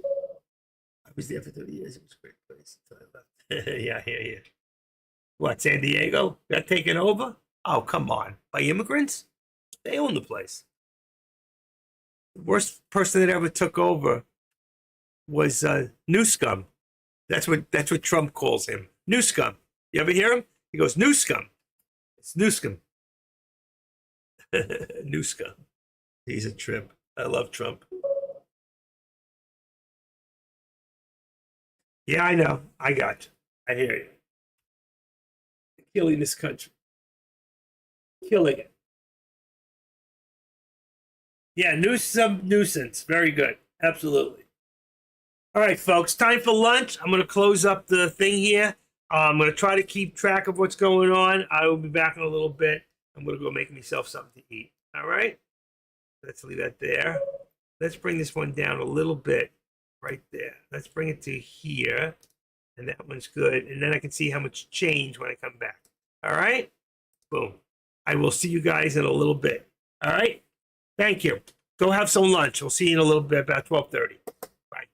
I was there for 30 years. It was a great place. Yeah, yeah. What, San Diego? Got taken over? Oh, come on. By immigrants? They own the place. The worst person that ever took over was New Scum. That's what Trump calls him. New Scum. You ever hear him? He goes, New Scum. It's New Scum. New Scum. He's a trip. I love Trump. Yeah, I know. I got you. I hear you. Killing this country. Killing it. Yeah, nuisance. Very good. Absolutely. All right, folks. Time for lunch. I'm going to close up the thing here. I'm going to try to keep track of what's going on. I will be back in a little bit. I'm going to go make myself something to eat. All right? Let's leave that there. Let's bring this one down a little bit right there. Let's bring it to here. And that one's good. And then I can see how much change when I come back. All right? Boom. I will see you guys in a little bit. All right? Thank you. Go have some lunch. We'll see you in a little bit, about 12:30. Bye.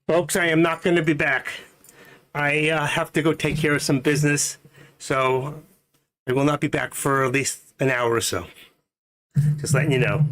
Folks, I am not going to be back. I have to go take care of some business, so I will not be back for at least an hour or so. Just letting you know.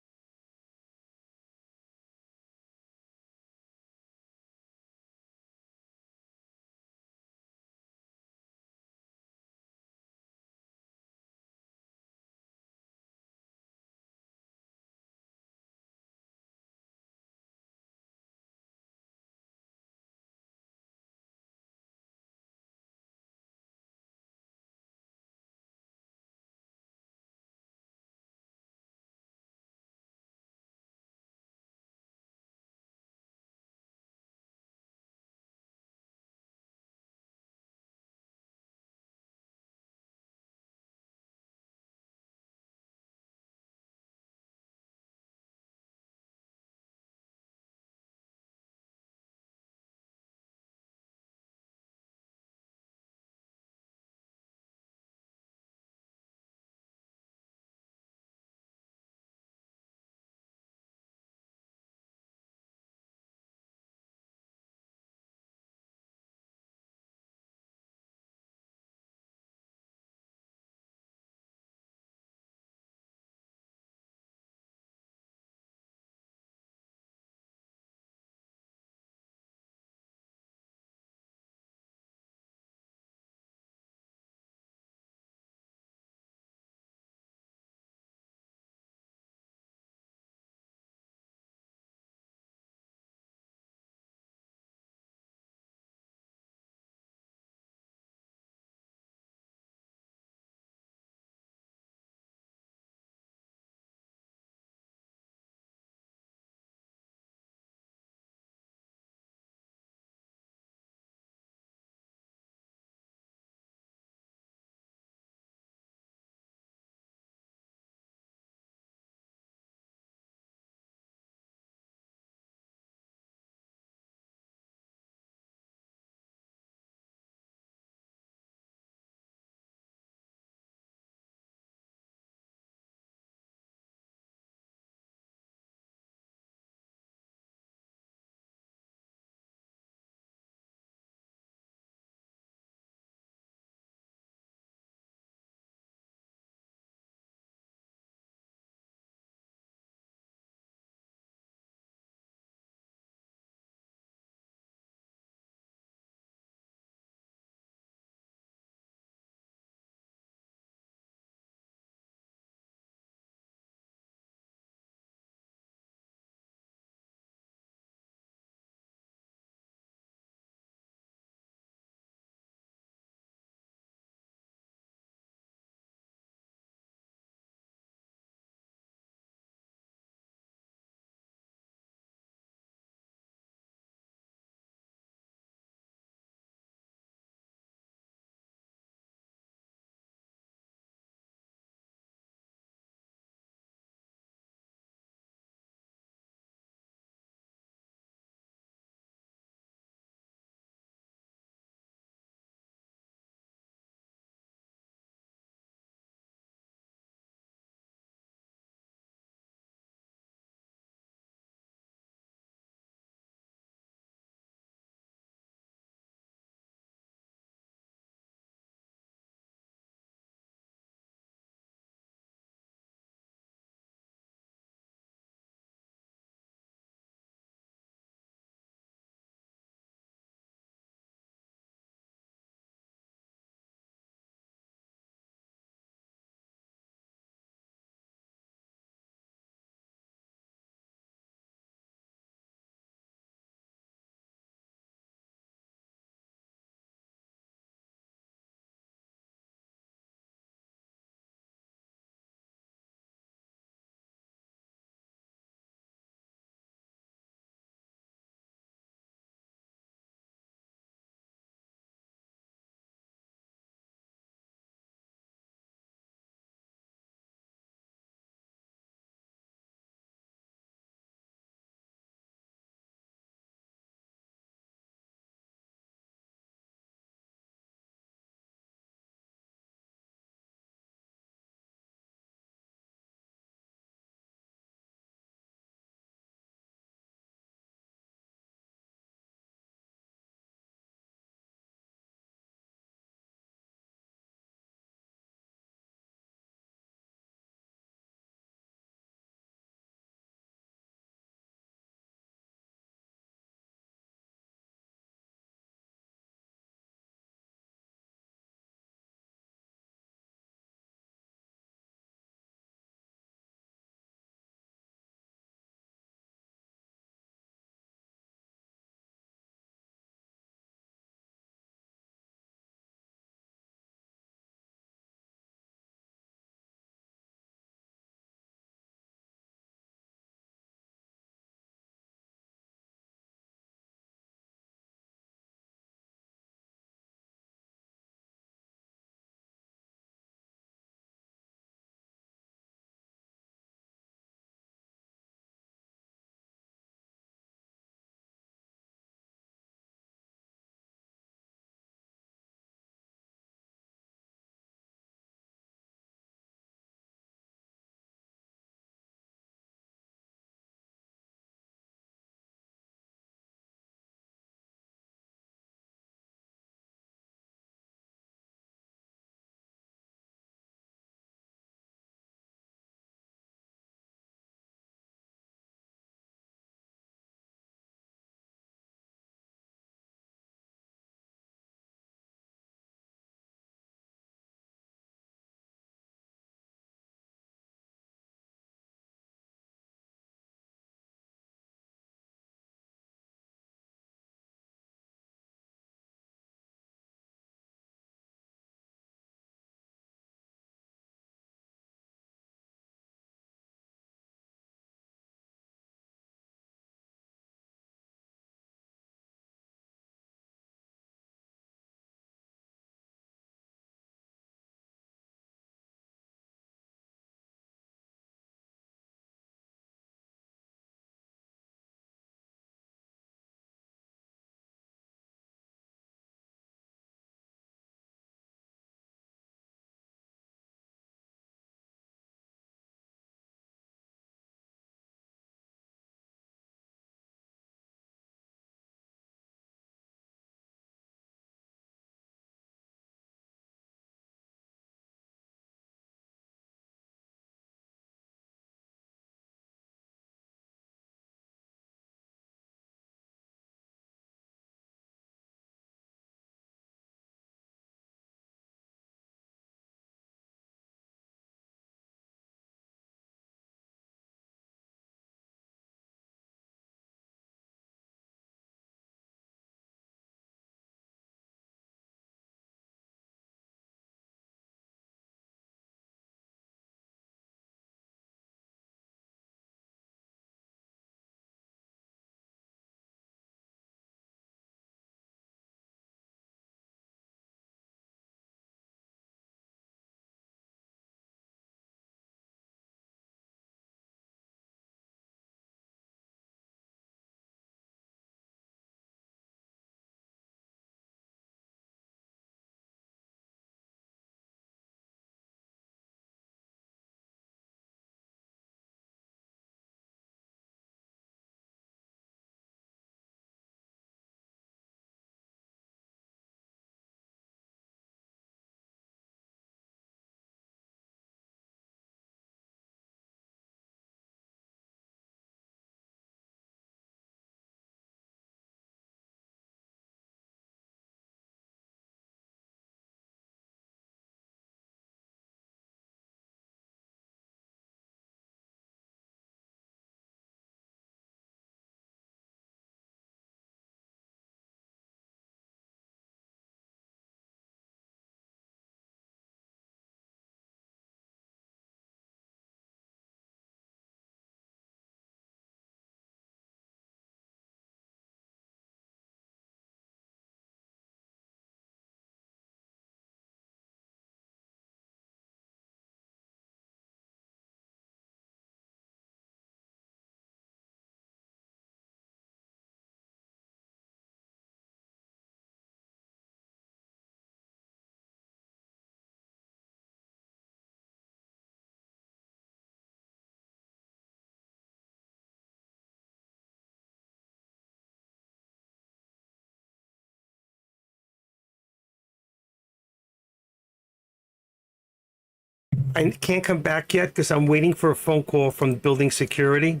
I can't come back yet because I'm waiting for a phone call from building security.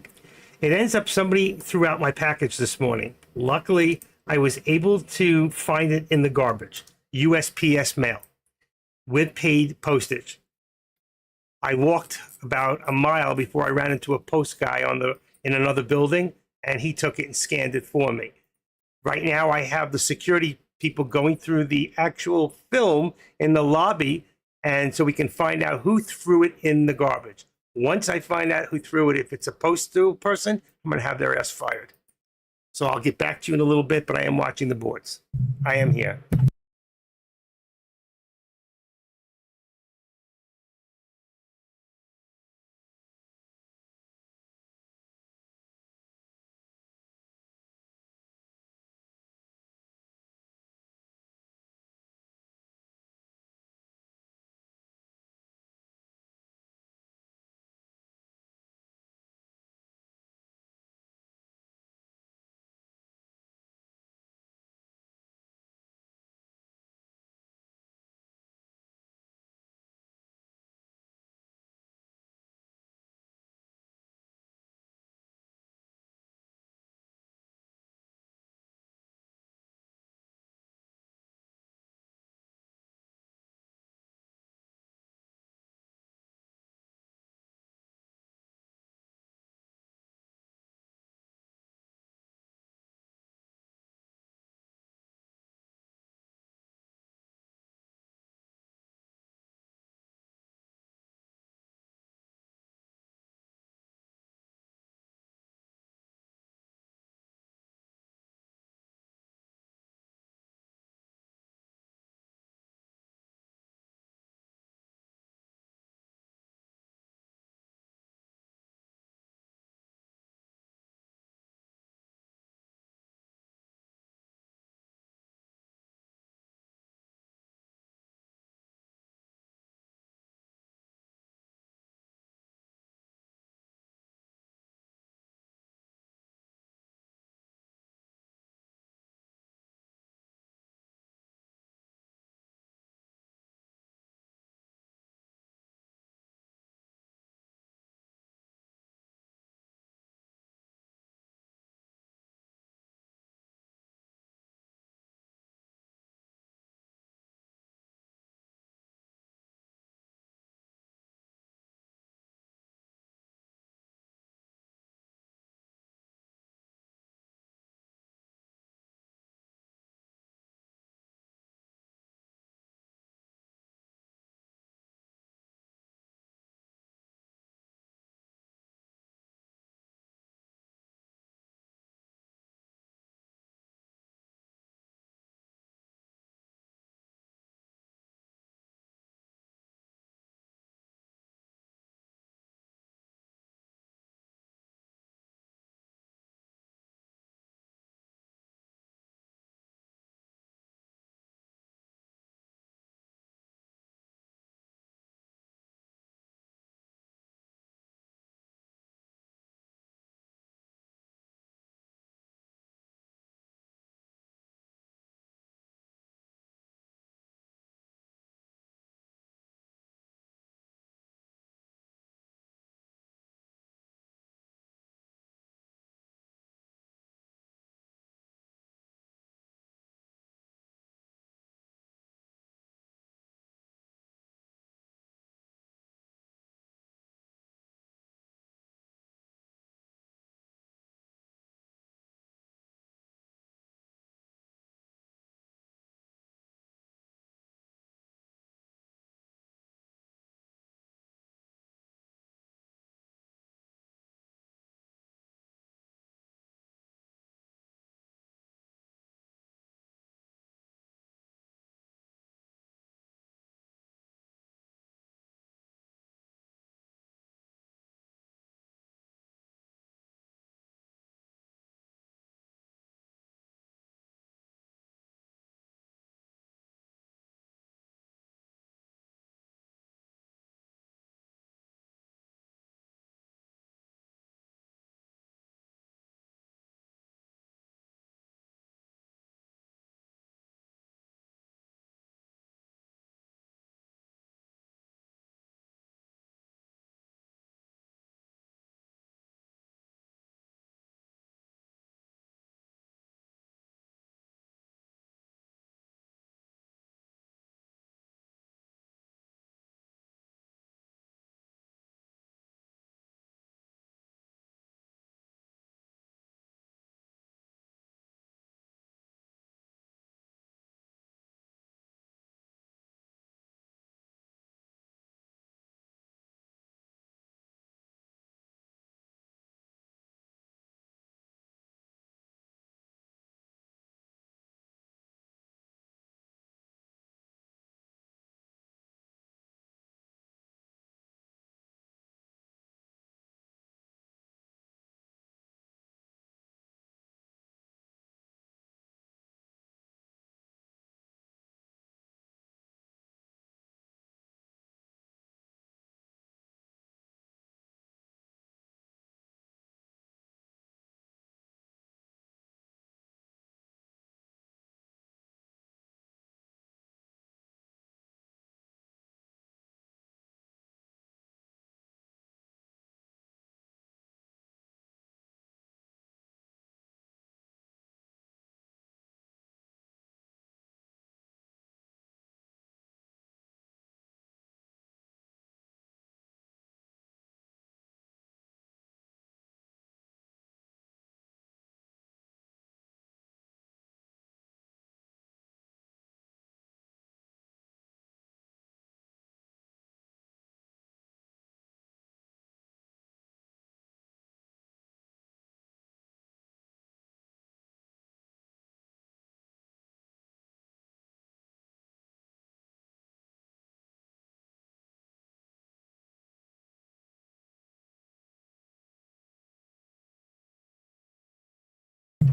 It ends up somebody threw out my package this morning. Luckily, I was able to find it in the garbage. USPS mail with paid postage. I walked about a mile before I ran into a post guy in another building, and he took it and scanned it for me. Right now, I have the security people going through the actual film in the lobby, and so we can find out who threw it in the garbage. Once I find out who threw it, if it's a postal person, I'm going to have their ass fired. So I'll get back to you in a little bit, but I am watching the boards. I am here.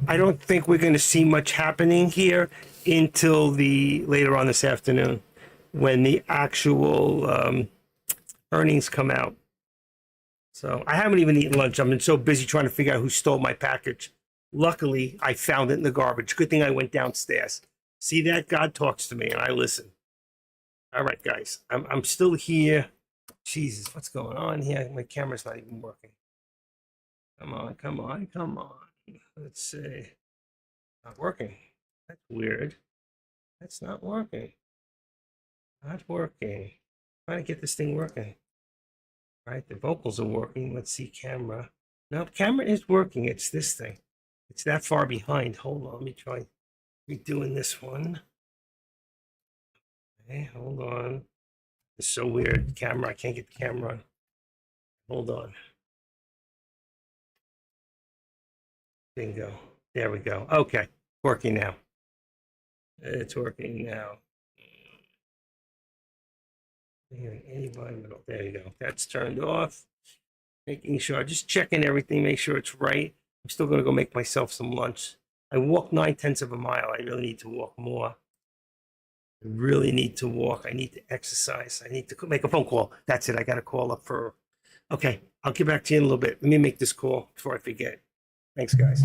I don't think we're going to see much happening here until the later on this afternoon when the actual earnings come out. So I haven't even eaten lunch. I've been so busy trying to figure out who stole my package. Luckily, I found it in the garbage. Good thing I went downstairs. See that? God talks to me and I listen. All right, guys. I'm still here. Jesus, what's going on here? My camera's not even working. Come on, come on, come on. Let's see. Not working. That's weird. That's not working. Not working. Trying to get this thing working. All right, the vocals are working. Let's see camera. No, camera is working. It's this thing. It's that far behind. Hold on. Let me try redoing this one. Okay, hold on. It's so weird. Camera. I can't get the camera on. Hold on. Bingo. There we go. Okay. Working now. It's working now. Anybody? There you go. That's turned off. Making sure, just checking everything, make sure it's right. I'm still going to go make myself some lunch. I walked 9/10 of a mile. I really need to walk more. I really need to walk. I need to exercise. I need to make a phone call. That's it. I got to call up for. Okay. I'll get back to you in a little bit. Let me make this call before I forget. Thanks, guys.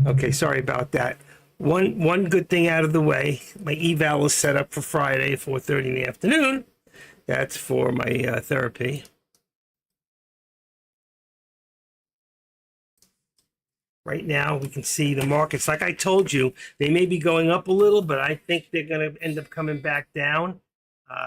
Okay, sorry about that. One good thing out of the way. My eval is set up for Friday, 4:30 in the afternoon. That's for my therapy. Right now, we can see the markets. Like I told you, they may be going up a little, but I think they're going to end up coming back down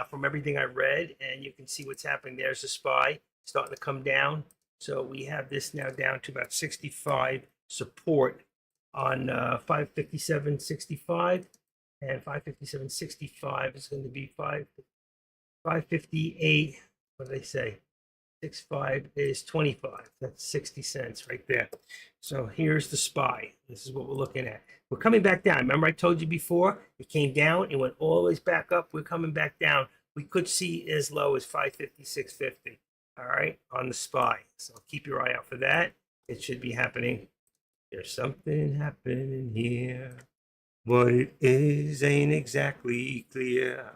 from everything I read. And you can see what's happening. There's the SPY starting to come down. So we have this now down to about 65 support on 557.65, and 557.65 is going to be 558. What do they say? 65 is 25. That's 60 cents right there. So here's the SPY. This is what we're looking at. We're coming back down. Remember I told you before, it came down, it went all the way back up. We're coming back down. We could see as low as 556.50. All right, on the SPY. So keep your eye out for that. It should be happening. There's something happening here. What it is ain't exactly clear.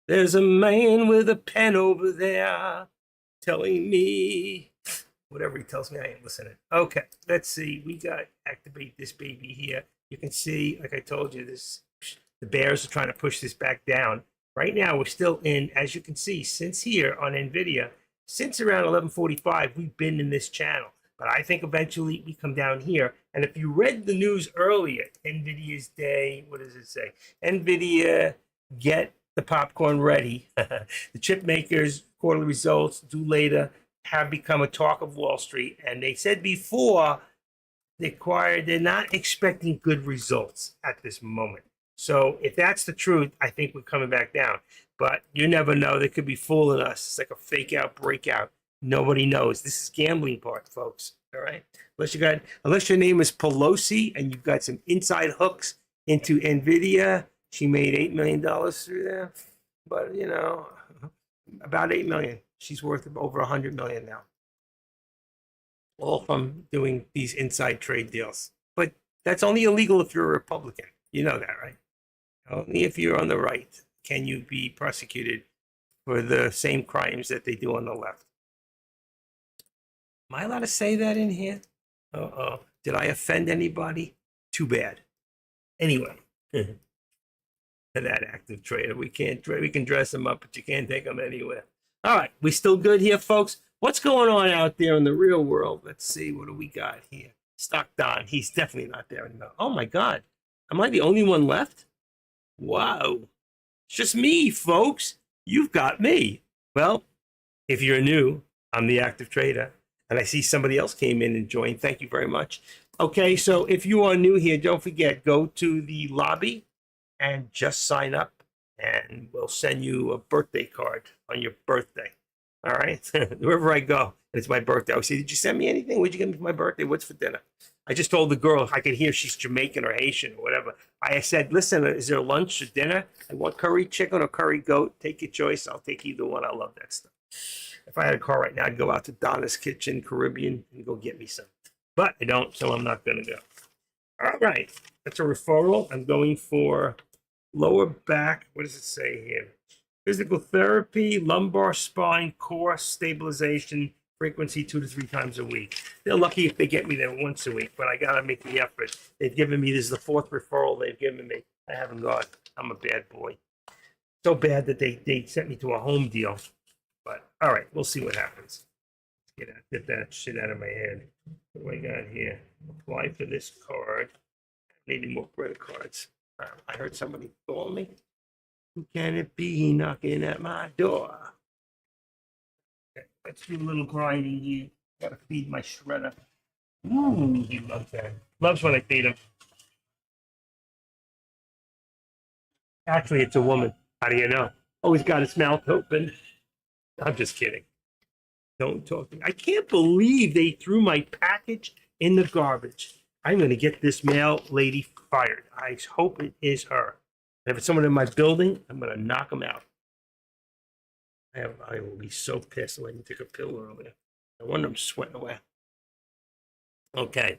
There's a man with a pen over there telling me whatever he tells me. I ain't listening. Okay, let's see. We got activate this baby here. You can see, like I told you, this the bears are trying to push this back down. Right now, we're still in, as you can see, since here on NVIDIA, since around 11:45, we've been in this channel. But I think eventually we come down here. And if you read the news earlier, NVIDIA's day, what does it say? NVIDIA, get the popcorn ready. The chip makers' quarterly results due later have become a talk of Wall Street. And they said before, they're not expecting good results at this moment. So if that's the truth, I think we're coming back down. But you never know. They could be fooling us. It's like a fake out breakout. Nobody knows. This is gambling part, folks. All right. Unless your name is Pelosi and you've got some inside hooks into NVIDIA. She made $8 million through there. But you know, about 8 million. She's worth over 100 million now. All from doing these inside trade deals. But that's only illegal if you're a Republican. You know that, right? Only if you're on the right can you be prosecuted for the same crimes that they do on the left. Am I allowed to say that in here? Uh-oh. Did I offend anybody? Too bad. Anyway, that active trader. We can dress them up, but you can't take them anywhere. All right, we still good here, folks? What's going on out there in the real world? Let's see. What do we got here? Stock Don. He's definitely not there anymore. Oh, my God. Am I the only one left? Wow. It's just me, folks. You've got me. Well, if you're new, I'm the active trader. And I see somebody else came in and joined. Thank you very much. Okay, so if you are new here, don't forget, go to the lobby and just sign up. And we'll send you a birthday card on your birthday. All right? Wherever I go, and it's my birthday. I always say, did you send me anything? What'd you get me for my birthday? What's for dinner? I just told the girl, I could hear she's Jamaican or Haitian or whatever. I said, listen, is there lunch or dinner? I want curry chicken or curry goat. Take your choice. I'll take either one. I love that stuff. If I had a car right now, I'd go out to Donna's Kitchen, Caribbean, and go get me some. But I don't, so I'm not going to go. All right. That's a referral. I'm going for lower back. What does it say here? Physical therapy, lumbar, spine, core stabilization, frequency 2 to 3 times a week. They're lucky if they get me there once a week, but I got to make the effort. They've given me, this is the 4th referral they've given me. I haven't gone. I'm a bad boy. So bad that they sent me to a home deal. But all right, we'll see what happens. Get that shit out of my head. What do I got here? Apply for this card. I need more credit cards. I heard somebody call me. Who can it be knocking at my door? Okay, let's do a little grinding here. Gotta feed my shredder. Ooh, he loves that. Loves when I feed him. Actually, it's a woman. How do you know? Always got his mouth open. I'm just kidding. Don't talk to me. I can't believe they threw my package in the garbage. I'm going to get this mail lady fired. I hope it is her. And if it's someone in my building, I'm going to knock them out. I will be so pissed when you took a pill earlier. No wonder I'm sweating away. Okay.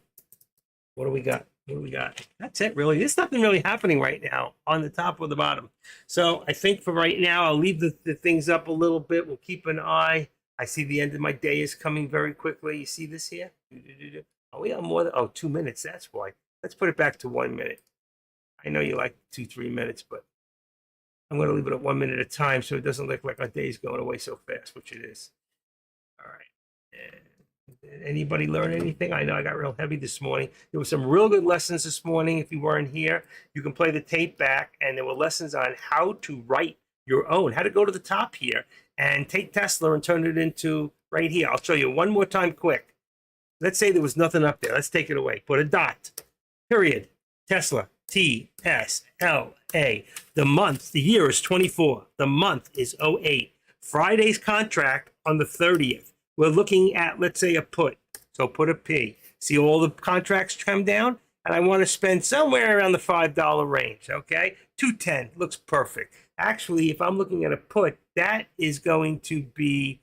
What do we got? What do we got? That's it, really. There's nothing really happening right now on the top or the bottom. So I think for right now, I'll leave the things up a little bit. We'll keep an eye. I see the end of my day is coming very quickly. You see this here? Oh, we have more than 2 minutes. That's why. Let's put it back to 1 minute. I know you like 2-3 minutes, but I'm going to leave it at 1 minute at a time so it doesn't look like our day's going away so fast, which it is. All right. Did anybody learn anything? I know I got real heavy this morning. There were some real good lessons this morning. If you weren't here, you can play the tape back, and there were lessons on how to write your own, how to go to the top here and take Tesla and turn it into right here. I'll show you one more time quick. Let's say there was nothing up there. Let's take it away. Put a dot, period, Tesla, TSLA. The month, the year is 24. The month is 08. Friday's contract on the 30th. We're looking at, let's say, a put. So put a P. See all the contracts come down? And I want to spend somewhere around the $5 range, okay? 210 looks perfect. Actually, if I'm looking at a put, that is going to be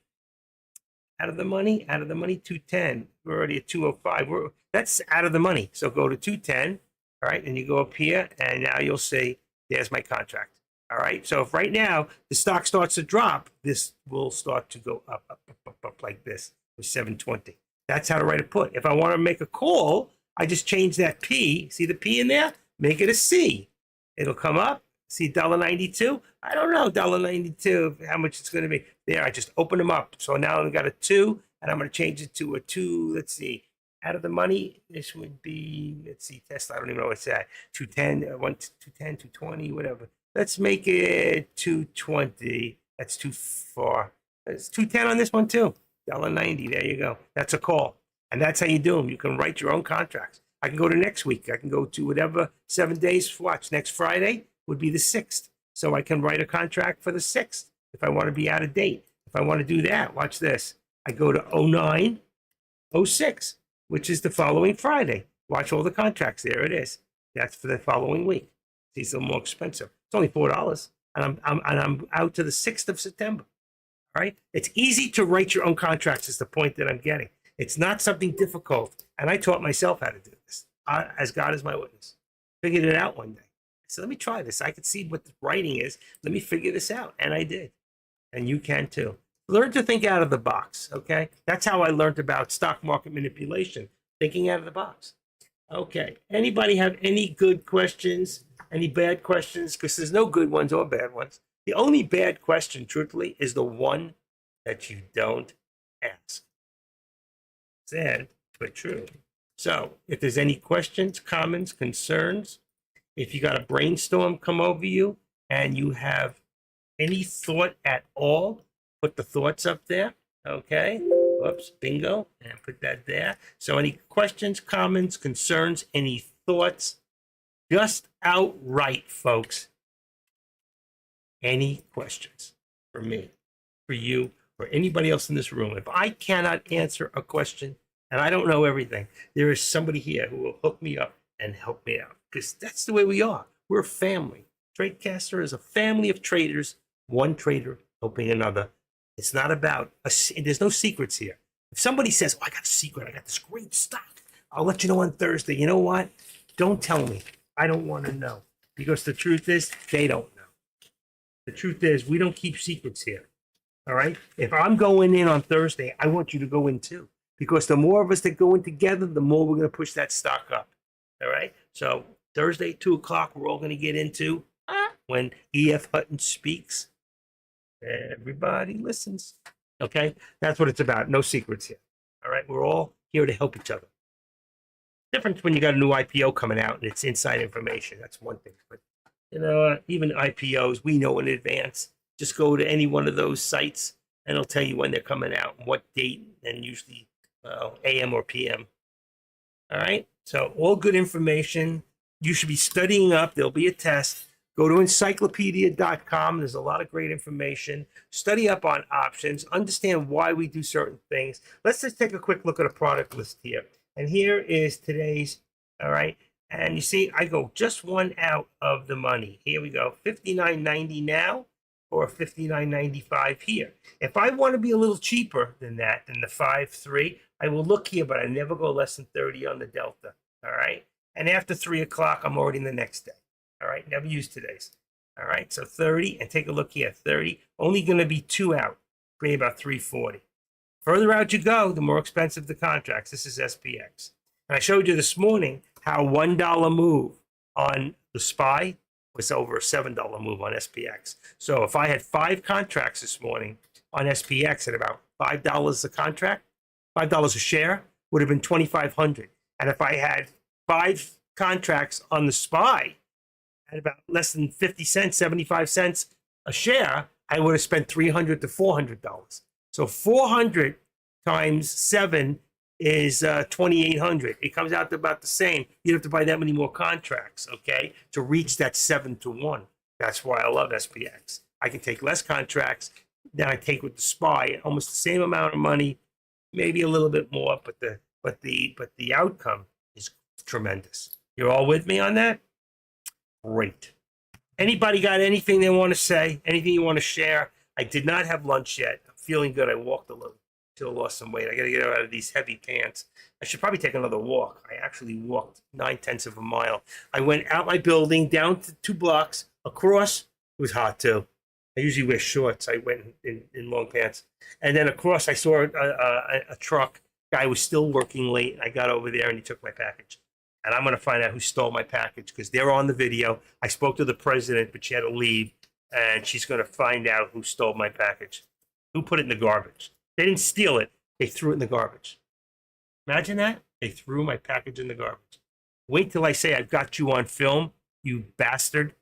out of the money, 210. We're already at 205. That's out of the money. So go to 210, all right? And you go up here, and now you'll see there's my contract. All right, so if right now the stock starts to drop, this will start to go up like this with 720. That's how to write a put. If I want to make a call, I just change that P. See the P in there? Make it a C. It'll come up. See $1.92? I don't know, $1.92, how much it's going to be. There, I just open them up. So now I've got a 2, and I'm going to change it to a 2. Let's see. Out of the money, this would be, let's see, Tesla, I don't even know what's that. 210, 210, 220, whatever. Let's make it 220. That's too far. It's 210 on this one too. $1.90. There you go. That's a call. And that's how you do them. You can write your own contracts. I can go to next week. I can go to whatever 7 days. Watch, next Friday would be the 6th. So I can write a contract for the 6th if I want to be out of date. If I want to do that, watch this. I go to 09, 06, which is the following Friday. Watch all the contracts. There it is. That's for the following week. See, it's a little more expensive. It's only $4, and I'm out to the 6th of September. All right, it's easy to write your own contracts. Is the point that I'm getting. It's not something difficult, and I taught myself how to do this. As God is my witness, figured it out one day. So let me try this. I could see what the writing is. Let me figure this out, and I did. And you can too. Learn to think out of the box. Okay, that's how I learned about stock market manipulation. Thinking out of the box. Okay. Anybody have any good questions? Any bad questions? Because there's no good ones or bad ones. The only bad question, truthfully, is the one that you don't ask. Sad, but true. So if there's any questions, comments, concerns, if you got a brainstorm come over you and you have any thought at all, put the thoughts up there. Okay. Whoops, bingo. And put that there. So any questions, comments, concerns, any thoughts? Just outright, folks. Any questions for me, for you, or anybody else in this room? If I cannot answer a question and I don't know everything, there is somebody here who will hook me up and help me out, because that's the way we are. We're a family. Tradecaster is a family of traders, one trader helping another. It's not about, there's no secrets here. If somebody says, oh, I got a secret, I got this great stock, I'll let you know on Thursday. You know what? Don't tell me. I don't want to know, because the truth is they don't know. The truth is we don't keep secrets here. All right. If I'm going in on Thursday, I want you to go in too, because the more of us that go in together, the more we're going to push that stock up. All right. So Thursday, 2 o'clock, we're all going to get into when E.F. Hutton speaks. Everybody listens. Okay. That's what it's about. No secrets here. All right. We're all here to help each other. Difference when you got a new IPO coming out and it's inside information. That's one thing. But, you know, even IPOs, we know in advance. Just go to any one of those sites and it'll tell you when they're coming out and what date, and usually AM or PM. All right. So all good information. You should be studying up. There'll be a test. Go to encyclopedia.com. There's a lot of great information. Study up on options. Understand why we do certain things. Let's just take a quick look at a product list here. And here is today's, all right? And you see, I go just one out of the money. Here we go, $59.90 now or $59.95 here. If I want to be a little cheaper than that, than the 5.3, I will look here, but I never go less than 30 on the Delta, all right? And after 3 o'clock, I'm already in the next day, all right? Never use today's, all right? So 30, and take a look here, 30, only going to be 2 out, bring about 340. Further out you go, the more expensive the contracts. This is SPX. And I showed you this morning how $1 move on the SPY was over a $7 move on SPX. So if I had 5 contracts this morning on SPX at about $5 a contract, $5 a share, would have been 2,500. And if I had 5 contracts on the SPY at about less than 50 cents, 75 cents a share, I would have spent $300 to $400. So 400 times 7 is 2,800. It comes out to about the same. You have to buy that many more contracts, okay, to reach that 7 to 1. That's why I love SPX. I can take less contracts than I take with the SPY, almost the same amount of money, maybe a little bit more, but the outcome is tremendous. You're all with me on that? Great. Anybody got anything they want to say? Anything you want to share? I did not have lunch yet. I'm feeling good. I walked a little. Still lost some weight. I got to get out of these heavy pants. I should probably take another walk. I actually walked 9/10 of a mile. I went out my building, down to 2 blocks, across. It was hot too. I usually wear shorts. I went in long pants. And then across, I saw a truck. Guy was still working late. I got over there and he took my package. And I'm going to find out who stole my package because they're on the video. I spoke to the president, but she had to leave. And she's going to find out who stole my package. Who put it in the garbage. They didn't steal it. They threw it in the garbage. Imagine that. They threw my package in the garbage. Wait till I say I've got you on film, you bastard.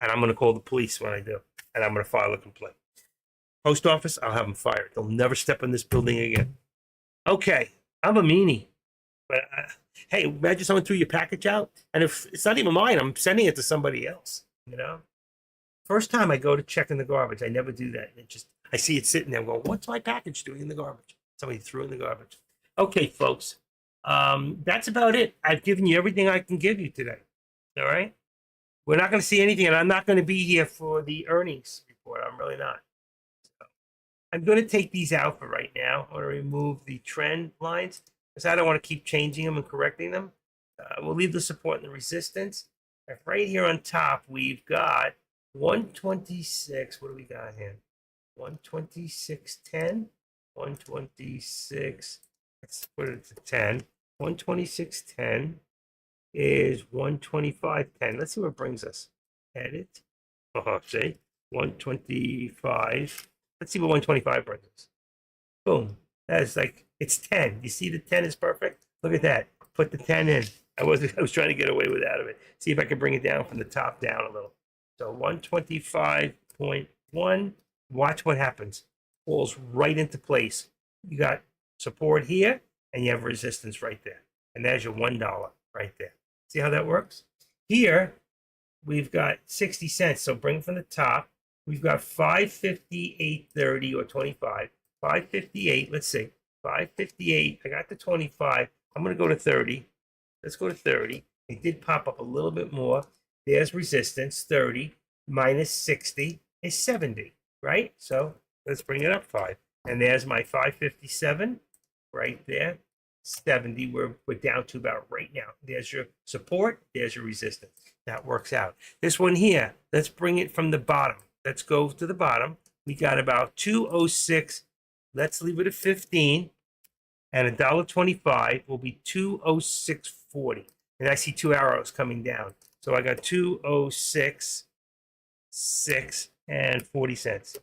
And I'm going to call the police when I do. And I'm going to file a complaint. Post office, I'll have them fired. They'll never step in this building again. Okay, I'm a meanie. But hey, imagine someone threw your package out. And if it's not even mine, I'm sending it to somebody else. You know? First time I go to check in the garbage, I never do that. I see it sitting there and go, what's my package doing in the garbage? Somebody threw it in the garbage. Okay, folks. That's about it. I've given you everything I can give you today. All right? We're not going to see anything, and I'm not going to be here for the earnings report. I'm really not. So I'm going to take these out for right now. I want to remove the trend lines because I don't want to keep changing them and correcting them. We'll leave the support and the resistance. And right here on top, we've got 126. What do we got here? 126.10, 126, let's put it to 10. 126.10 is 125.10. Let's see what it brings us. Edit. See? 125. Let's see what 125 brings us. Boom. That is like, it's 10. You see the 10 is perfect? Look at that. Put the 10 in. I was trying to get away with out of it. See if I can bring it down from the top down a little. So 125.1. Watch what happens. Falls right into place. You got support here, and you have resistance right there. And there's your $1 right there. See how that works? Here, we've got 60 cents. So bring from the top. We've got 558.30 or 25. 558, let's see. 558, I got the 25. I'm going to go to 30. Let's go to 30. It did pop up a little bit more. There's resistance, 30 minus 60 is 70. Right? So let's bring it up 5. And there's my 557 right there. 70, we're down to about right now. There's your support. There's your resistance. That works out. This one here, let's bring it from the bottom. Let's go to the bottom. We got about 206. Let's leave it at 15. And $1.25 will be 206.40. And I see 2 arrows coming down. So I got 206.6 and 40 cents.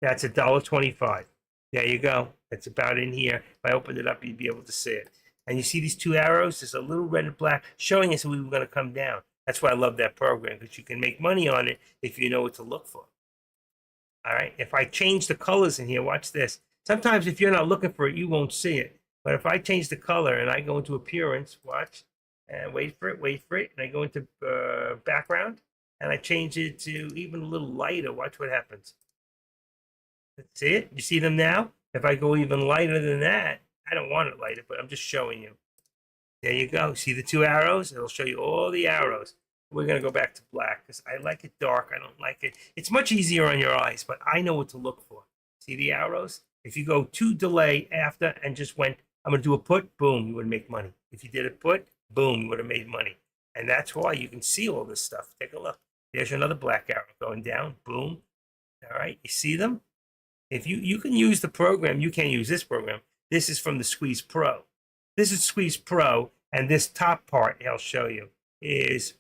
That's $1.25. There you go. That's about in here. If I opened it up, you'd be able to see it. And you see these 2 arrows? There's a little red and black showing us we were going to come down. That's why I love that program, because you can make money on it if you know what to look for. All right. If I change the colors in here, watch this. Sometimes if you're not looking for it, you won't see it. But if I change the color and I go into appearance, watch, and wait for it, and I go into background, and I change it to even a little lighter. Watch what happens. See it? You see them now? If I go even lighter than that, I don't want it lighter, but I'm just showing you. There you go. See the 2 arrows? It'll show you all the arrows. We're going to go back to black because I like it dark. I don't like it. It's much easier on your eyes, but I know what to look for. See the arrows? If you go to delay after and just went, I'm going to do a put, boom, you would make money. If you did a put, boom, you would have made money. And that's why you can see all this stuff. Take a look. There's another black arrow going down, boom. All right, you see them? If you can use the program, you can't use this program. This is from the Squeeze Pro. This is Squeeze Pro, And this top part I'll show you is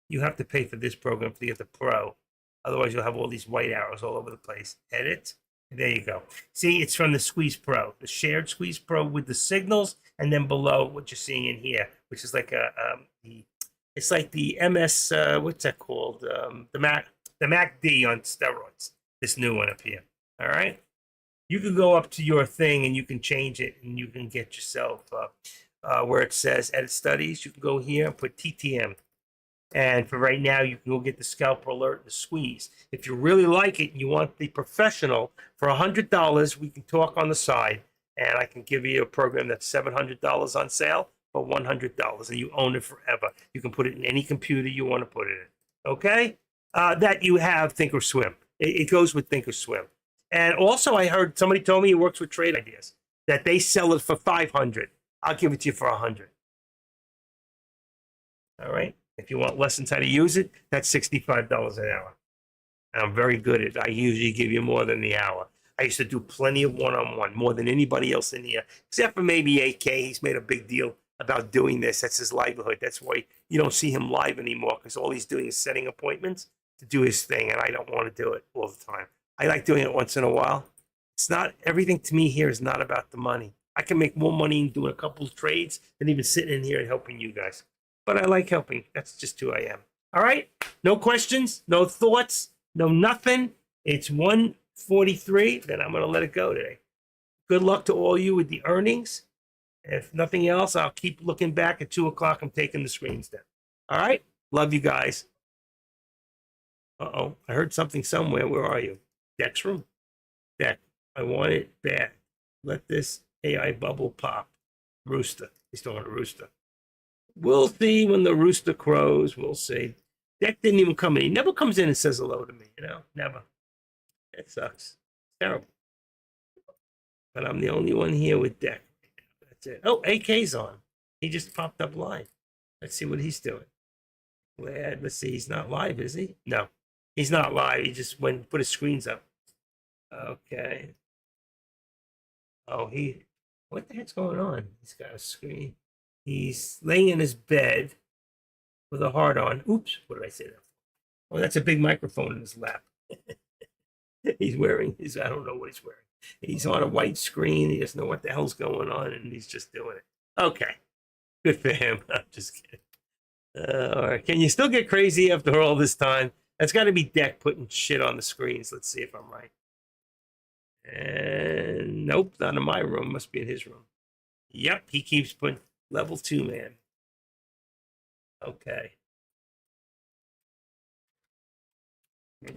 you have to pay for this program to get the Pro. Otherwise, you'll have all these white arrows all over the place. Edit. And there you go. See, it's from the Squeeze Pro, the shared Squeeze Pro with the signals, and then below what you're seeing in here, which is like it's like the MS, what's that called? The Mac D on steroids. This new one up here. All right. You can go up to your thing and you can change it, and you can get yourself where it says Edit Studies. You can go here and put TTM. And for right now, you can go get the Scalper Alert and the Squeeze. If you really like it and you want the professional, for $100, we can talk on the side, and I can give you a program that's $700 on sale for $100, and you own it forever. You can put it in any computer you want to put it in. Okay? That you have Thinkorswim. It goes with Thinkorswim. And also, I heard somebody told me he works with Trade Ideas, that they sell it for $500. I'll give it to you for $100. All right? If you want lessons how to use it, that's $65 an hour. And I'm very good at it. I usually give you more than the hour. I used to do plenty of one-on-one, more than anybody else in here, except for maybe AK. He's made a big deal about doing this. That's his livelihood. That's why you don't see him live anymore, because all he's doing is setting appointments to do his thing, and I don't want to do it all the time. I like doing it once in a while. It's not, everything to me here is not about the money. I can make more money in doing a couple of trades than even sitting in here and helping you guys. But I like helping. That's just who I am. All right? No questions, no thoughts, no nothing. It's 1:43. Then I'm going to let it go today. Good luck to all you with the earnings. If nothing else, I'll keep looking back at 2 o'clock. I'm taking the screens down. All right? Love you guys. Uh-oh. I heard something somewhere. Where are you? Deck's room. Deck. I want it back. Let this AI bubble pop. Rooster. He's talking to Rooster. We'll see when the rooster crows. We'll see. Deck didn't even come in. He never comes in and says hello to me, you know? Never. It sucks. Terrible. But I'm the only one here with Deck. That's it. Oh, AK's on. He just popped up live. Let's see what he's doing. Glad. Let's see. He's not live, is he? No. He's not live. He just went and put his screens up. Okay. Oh, what the heck's going on? He's got a screen. He's laying in his bed with a heart on. Oops, what did I say that for? Oh, that's a big microphone in his lap. He's wearing his, I don't know what he's wearing. He's on a white screen. He doesn't know what the hell's going on, and he's just doing it. Okay. Good for him. I'm just kidding. All right. Can you still get crazy after all this time? That's got to be Deck putting shit on the screens. Let's see if I'm right. And nope, not in my room. Must be in his room. Yep, he keeps putting level 2, man. Okay.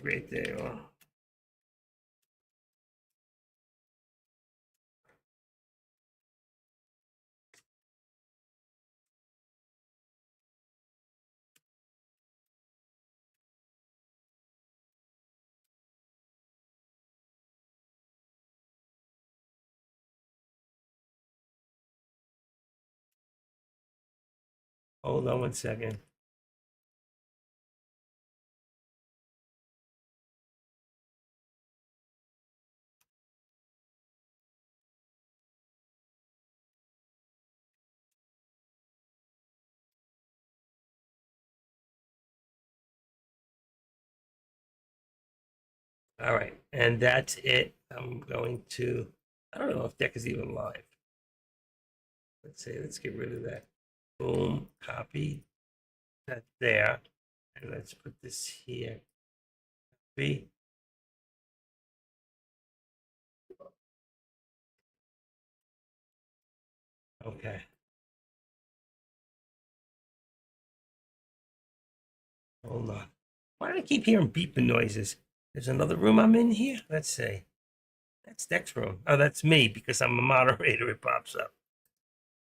Right there. Hold on 1 second. All right, and that's it. I'm going to, I don't know if Deck is even live. Let's see, let's get rid of that. Boom, copy that there. And let's put this here. Copy. Okay. Hold on. Why do I keep hearing beeping noises? There's another room I'm in here. Let's see. That's Deck's room. Oh, that's me because I'm a moderator. It pops up.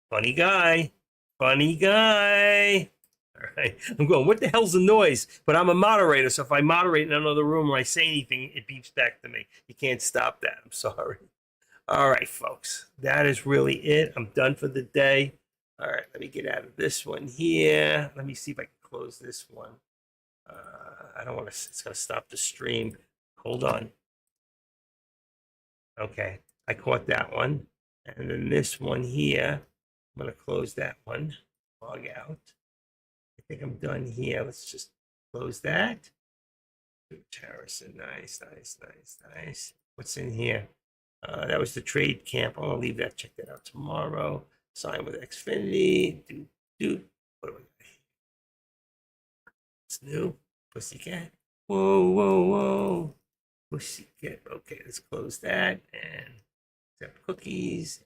Funny guy. Funny guy. All right. I'm going, what the hell's the noise? But I'm a moderator, so if I moderate in another room or I say anything, it beeps back to me. You can't stop that. I'm sorry. All right, folks. That is really it. I'm done for the day. All right, let me get out of this one here. Let me see if I can close this one. I don't want to, it's going to stop the stream. Hold on. Okay, I caught that one. And then this one here, I'm going to close that one, log out. I think I'm done here. Let's just close that. Harrison, nice, nice, nice, nice. What's in here? That was the trade camp. I'll leave that. Check that out tomorrow. Sign with Xfinity. Do. What do we got? It's new. Pussycat. Whoa, whoa, whoa. Pussycat. Okay, let's close that and accept cookies.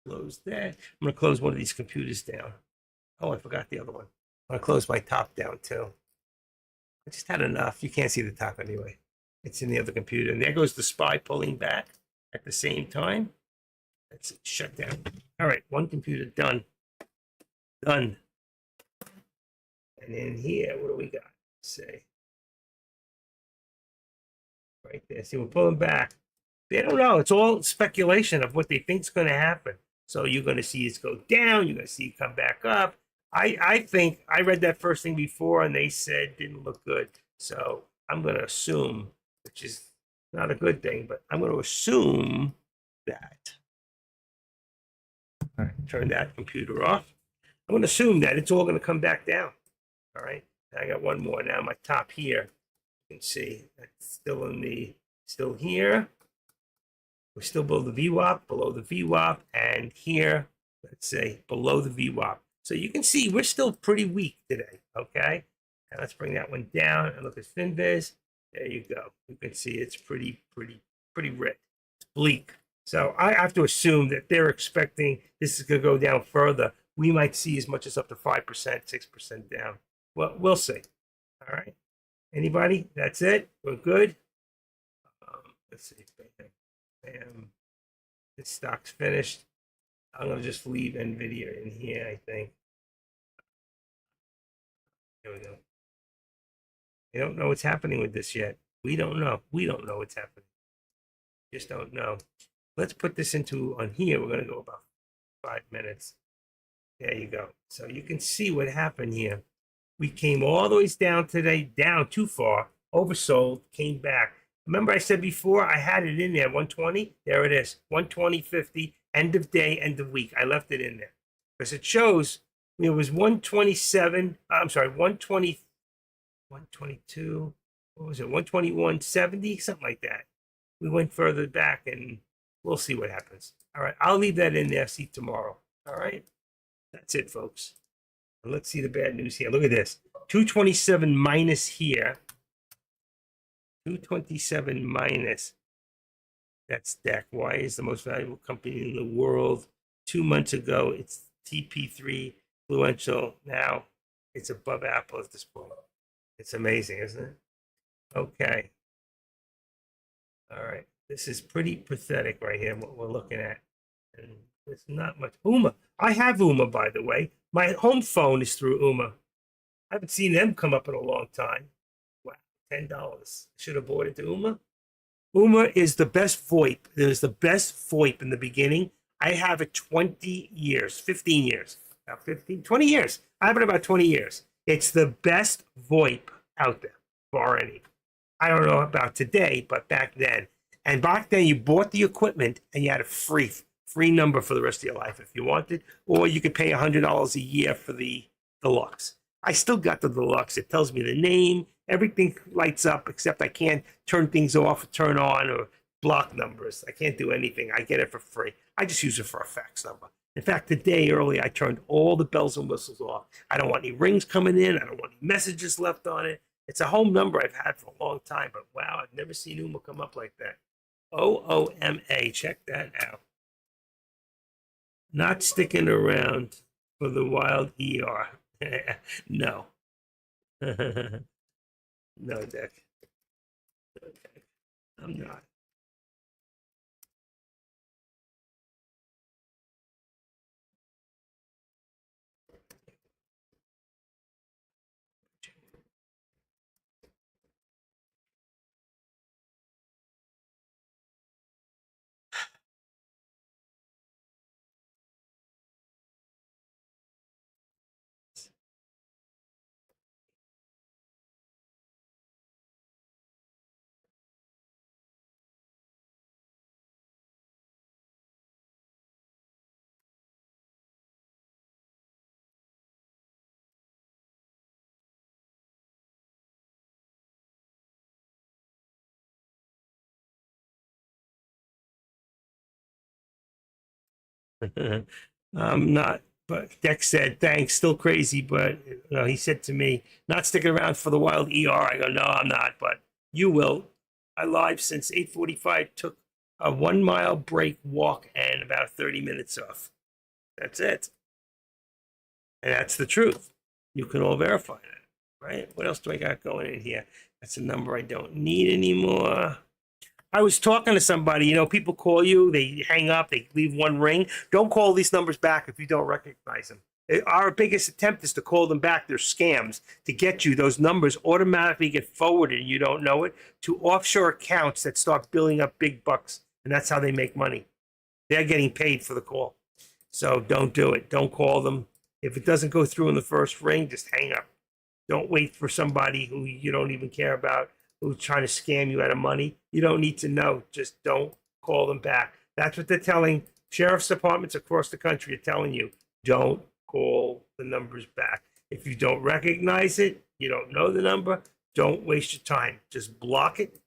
Close that. I'm gonna close one of these computers down. Oh, I forgot the other one. I'm gonna close my top down too. I just had enough. You can't see the top anyway. It's in the other computer. And there goes the spy pulling back at the same time. That's it. Shut down. All right, one computer done. Done. And in here, what do we got? Let's see. Right there. See, we're pulling back. They don't know. It's all speculation of what they think is going to happen. So you're going to see it go down. You're going to see it come back up. I think I read that first thing before and they said didn't look good. So I'm going to assume, which is not a good thing, but I'm going to assume that. All right, turn that computer off. I'm going to assume that it's all going to come back down. All right. I got one more now. My top here, you can see that's still here. We're still below the VWAP, and here, let's say below the VWAP. So you can see we're still pretty weak today, okay? And let's bring that one down and look at FinViz. There you go. You can see it's pretty red. It's bleak. So I have to assume that they're expecting this is going to go down further. We might see as much as up to 5%, 6% down. Well, we'll see. All right. Anybody? That's it. We're good. Let's see. Bam. This stock's finished. I'm going to just leave NVIDIA in here, I think. There we go. I don't know what's happening with this yet. We don't know. We don't know what's happening. Just don't know. Let's put this into on here. We're going to go about 5 minutes. There you go. So you can see what happened here. We came all the way down today, down too far, oversold, came back. Remember I said before, I had it in there, 120? There it is, 120.50, end of day, end of week. I left it in there because it shows it was 127, I'm sorry, 120, 122, what was it, 121.70, something like that. We went further back and we'll see what happens. All right, I'll leave that in there, see tomorrow. All right, that's it, folks. And let's see the bad news here. Look at this, 227 minus here. 227 minus. That's DEC. Why is the most valuable company in the world? 2 months ago, it's TP3 influential. Now it's above Apple at this point. It's amazing, isn't it? Okay. All right. This is pretty pathetic right here, what we're looking at. And there's not much. Uma. I have Uma, by the way. My home phone is through Uma. I haven't seen them come up in a long time. $10. Should have bought it to Uma. Uma is the best VoIP. It was the best VoIP in the beginning. I have it 20 years, 15 years, about 15, 20 years. I have it about 20 years. It's the best VoIP out there, bar any. I don't know about today, but back then. And back then, you bought the equipment and you had a free number for the rest of your life if you wanted, or you could pay $100 a year for the deluxe. I still got the deluxe. It tells me the name. Everything lights up except I can't turn things off, turn on, or block numbers. I can't do anything. I get it for free. I just use it for a fax number. In fact, today early, I turned all the bells and whistles off. I don't want any rings coming in. I don't want any messages left on it. It's a home number I've had for a long time, but wow, I've never seen Uma come up like that. OOMA, check that out. Not sticking around for the wild ER. No. No, Dick. Okay. I'm not. I'm not, but Dex said, thanks, still crazy, but he said to me, not sticking around for the wild ER. I go, no, I'm not, but you will. I live since 8:45, took a 1 mile break walk and about 30 minutes off. That's it. And that's the truth. You can all verify that, right? What else do I got going in here? That's a number I don't need anymore. I was talking to somebody, people call you, they hang up, they leave one ring. Don't call these numbers back if you don't recognize them. Our biggest attempt is to call them back. They're scams to get you. Those numbers automatically get forwarded, and you don't know it, to offshore accounts that start billing up big bucks. And that's how they make money. They're getting paid for the call. So don't do it. Don't call them. If it doesn't go through in the first ring, just hang up. Don't wait for somebody who you don't even care about, who's trying to scam you out of money. You don't need to know. Just don't call them back. That's what they're telling sheriff's departments across the country are telling you. Don't call the numbers back. If you don't recognize it, you don't know the number, don't waste your time. Just block it.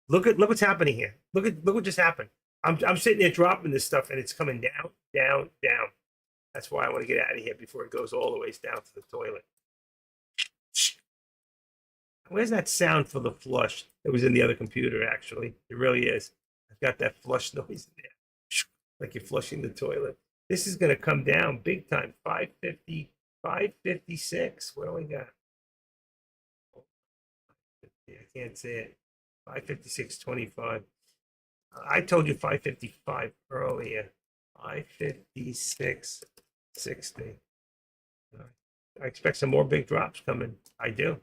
Look what's happening here. Look what just happened. I'm sitting there dropping this stuff and it's coming down, down, down. That's why I want to get out of here before it goes all the way down to the toilet. Where's that sound for the flush? It was in the other computer, actually. It really is. I've got that flush noise in there, like you're flushing the toilet. This is going to come down big time. 550, 556. What do we got? I can't say it. 556.25. I told you 555 earlier. 556.60. I expect some more big drops coming. I do.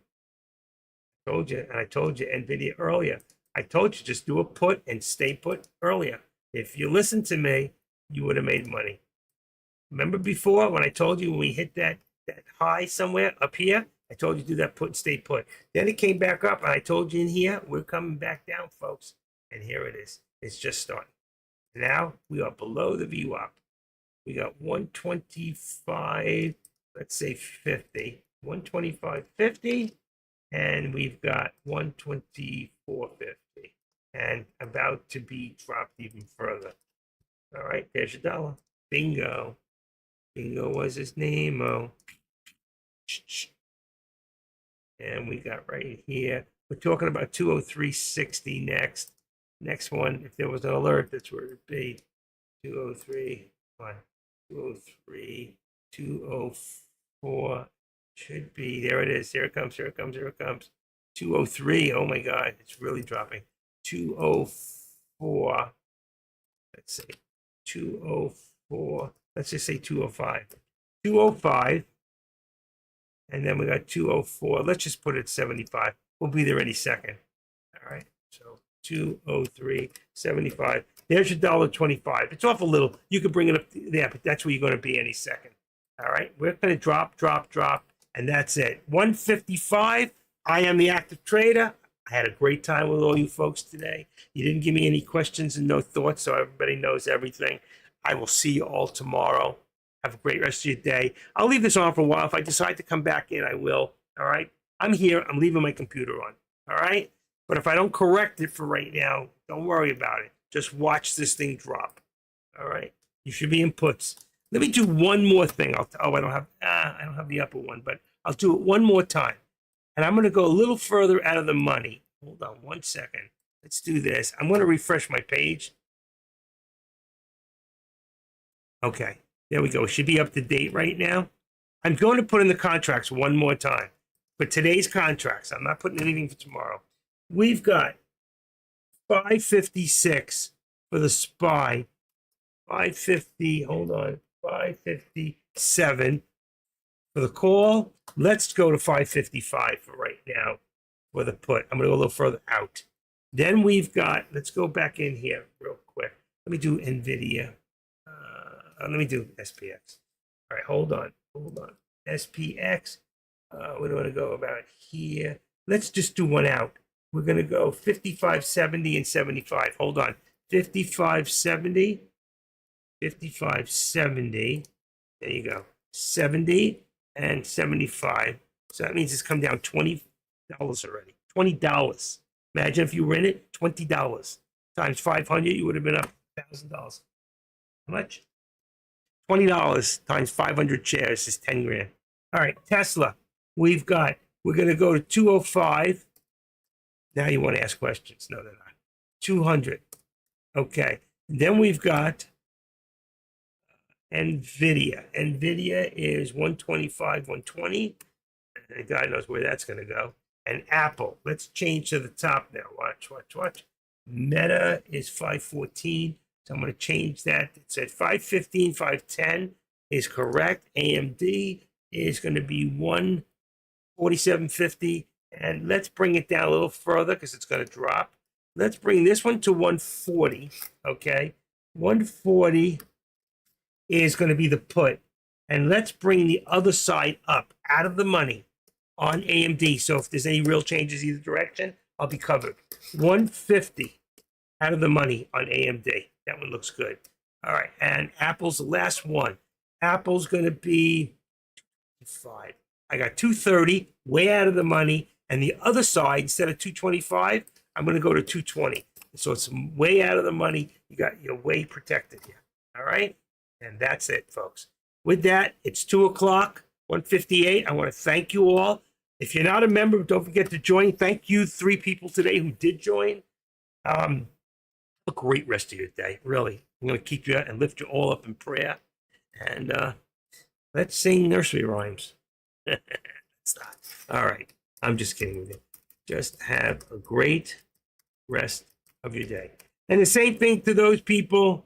Told you, and I told you NVIDIA earlier. I told you just do a put and stay put earlier. If you listened to me, you would have made money. Remember before when I told you when we hit that high somewhere up here, I told you to do that put and stay put. Then it came back up, and I told you in here, we're coming back down, folks. And here it is. It's just starting. Now we are below the VWAP. We got 125, let's say 50. 125.50. And we've got 124.50 and about to be dropped even further. All right, there's your dollar. Bingo. Bingo was his name. Oh. And we got right here. We're talking about 203.60 next. Next one, if there was an alert, that's where it'd be. 203, 203, 204. Should be. There it is. Here it comes. Here it comes. Here it comes. 203. Oh my God. It's really dropping. 204. Let's say 204. Let's just say 205. 205. And then we got 204. Let's just put it at 75. We'll be there any second. All right. So 203.75. There's your $1.25. It's off a little. You can bring it up there, but that's where you're going to be any second. All right. We're going to drop. And that's it. 155. I am the active trader. I had a great time with all you folks today. You didn't give me any questions and no thoughts, so everybody knows everything. I will see you all tomorrow. Have a great rest of your day. I'll leave this on for a while. If I decide to come back in, I will. All right. I'm here. I'm leaving my computer on. All right. But if I don't correct it for right now, don't worry about it. Just watch this thing drop. All right. You should be in puts. Let me do one more thing. I don't have the upper one, but I'll do it one more time. And I'm going to go a little further out of the money. Hold on 1 second. Let's do this. I'm going to refresh my page. Okay, there we go. It should be up to date right now. I'm going to put in the contracts one more time. For today's contracts, I'm not putting anything for tomorrow. We've got 556 for the SPY. 550, hold on. 557 for the call. Let's go to 555 for right now for the put. I'm going to go a little further out. Then we've got, let's go back in here real quick. Let me do NVIDIA. Let me do SPX. All right, hold on. SPX. We want to go about here. Let's just do one out. We're going to go 55, 70, and 75. Hold on. 55, 70. 55, 70. There you go. 70 and 75. So that means it's come down $20 already. $20. Imagine if you were in it, $20 times 500, you would have been up $1,000. How much? $20 times 500 shares is 10 grand. All right, Tesla. We're going to go to 205. Now you want to ask questions. No, they're not. 200. Okay. Then we've got NVIDIA. NVIDIA is 125, 120. And God knows where that's going to go. And Apple. Let's change to the top now. Watch. Meta is 514. So I'm going to change that. It said 515, 510 is correct. AMD is going to be 147.50. And let's bring it down a little further because it's going to drop. Let's bring this one to 140. Okay. 140 is going to be the put. And let's bring the other side up out of the money on AMD. So if there's any real changes either direction, I'll be covered. 150 out of the money on AMD. That one looks good. All right. And Apple's the last one. Apple's going to be 5. I got 230 way out of the money. And the other side, instead of 225, I'm going to go to 220. So it's way out of the money. You're way protected here. All right. And that's it, folks. With that, it's 2 o'clock, 1:58. I want to thank you all. If you're not a member, don't forget to join. Thank you, 3 people today who did join. A great rest of your day, really. I'm going to keep you and lift you all up in prayer. And let's sing nursery rhymes. Stop. All right. I'm just kidding with you. Just have a great rest of your day. And the same thing to those people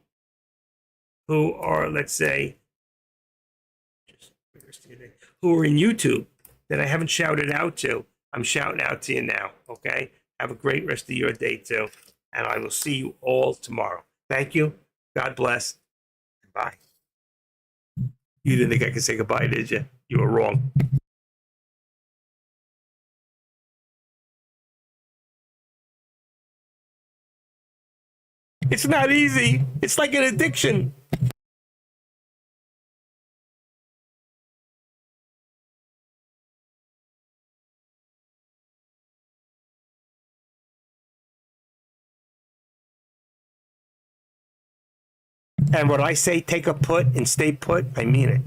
who are, let's say, who are in YouTube that I haven't shouted out to. I'm shouting out to you now, okay? Have a great rest of your day, too. And I will see you all tomorrow. Thank you. God bless. Bye. You didn't think I could say goodbye, did you? You were wrong. It's not easy. It's like an addiction. And when I say take a put and stay put, I mean it.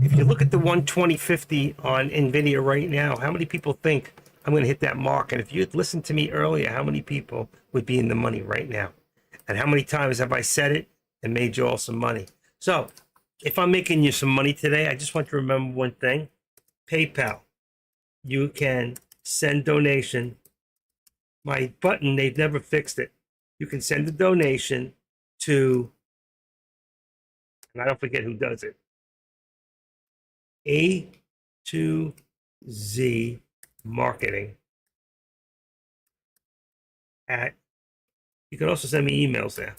If you look at the 120.50 on NVIDIA right now, how many people think I'm going to hit that mark? And if you had listened to me earlier, how many people would be in the money right now? And how many times have I said it and made you all some money? So if I'm making you some money today, I just want you to remember one thing. PayPal. You can send donation. My button, they've never fixed it. You can send a donation to, and I don't forget who does it, A to Z Marketing at, you can also send me emails there,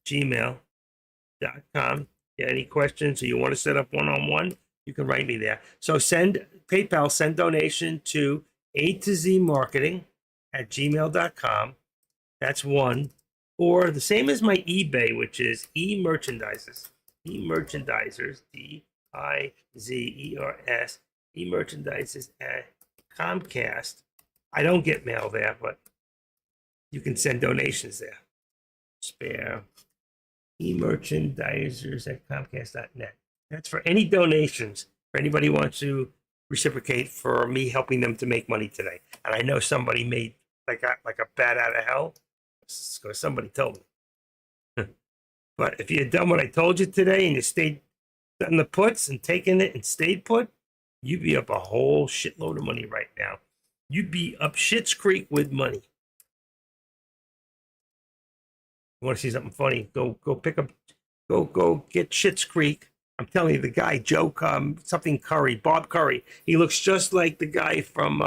gmail.com. Get any questions or you want to set up one-on-one, you can write me there. So send PayPal, send donation to A to Z Marketing at gmail.com. That's one. Or the same as my eBay, which is eMerchandisers. eMerchandisers, DIZERS, eMerchandisers at Comcast. I don't get mail there, but you can send donations there. Spare eMerchandisers at Comcast.net. That's for any donations, for anybody who wants to reciprocate for me helping them to make money today. And I know somebody made like a bat out of hell, because somebody told me. But if you had done what I told you today and you stayed on the puts and taken it and stayed put, you'd be up a whole shitload of money right now. You'd be up Schitt's Creek with money. You want to see something funny? Go pick up, go get Schitt's Creek. I'm telling you, the guy, something Curry, Bob Curry. He looks just like the guy from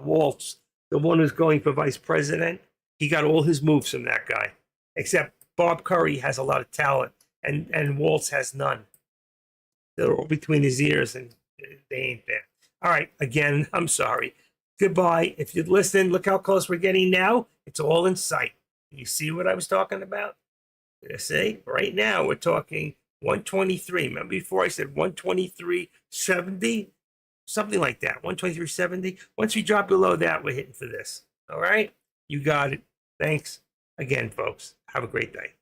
Waltz, the one who's going for vice president. He got all his moves from that guy, except Bob Curry has a lot of talent, and Waltz has none. They're all between his ears, and they ain't there. All right, again, I'm sorry. Goodbye. If you'd listen, look how close we're getting now. It's all in sight. You see what I was talking about? Did I say? Right now, we're talking 123. Remember before I said 123.70? Something like that. 123.70. Once we drop below that, we're hitting for this. All right? You got it. Thanks again, folks. Have a great day.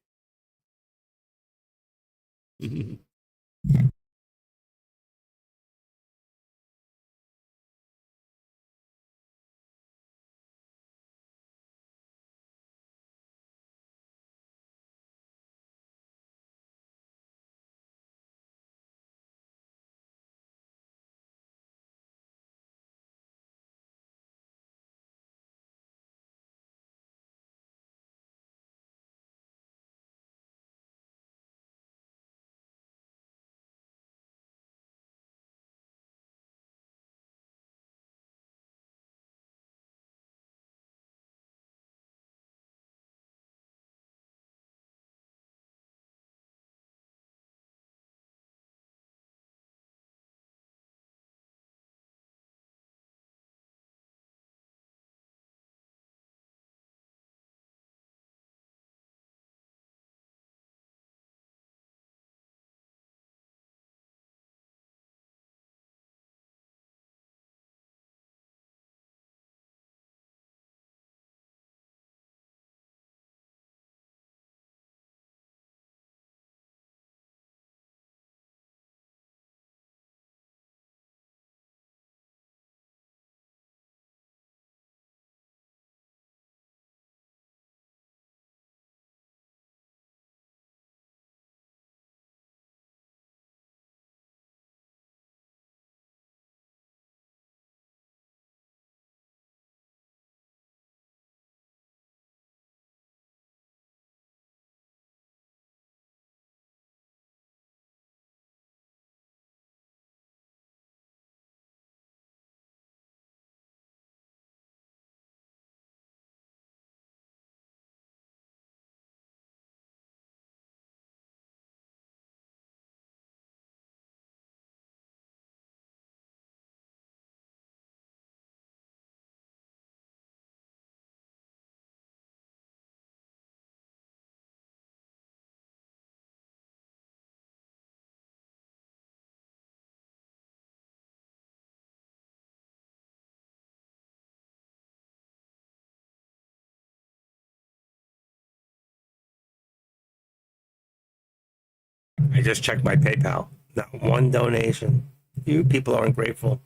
I just checked my PayPal. Not one donation. You people are ungrateful.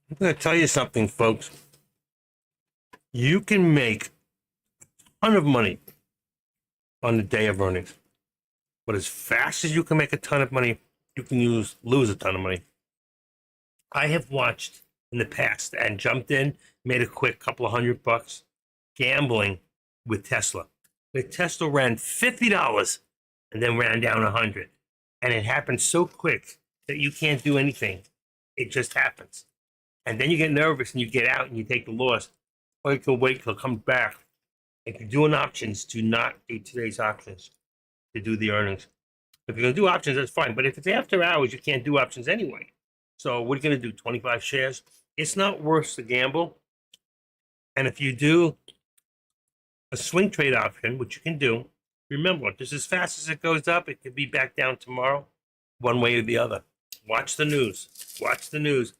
I'm going to tell you something, folks. You can make a ton of money on the day of earnings. But as fast as you can make a ton of money, you can lose a ton of money. I have watched in the past and jumped in, made a quick couple of $100 gambling with Tesla. The Tesla ran $50 and then ran down 100. And it happened so quick that you can't do anything. It just happens. And then you get nervous and you get out and you take the loss. Or you can wait till it comes back. If you're doing options, do not do today's options to do the earnings. If you're going to do options, that's fine. But if it's after hours, you can't do options anyway. So what are you going to do? 25 shares? It's not worth the gamble. And if you do a swing trade option, which you can do, remember, just as fast as it goes up, it could be back down tomorrow, one way or the other. Watch the news. Watch the news.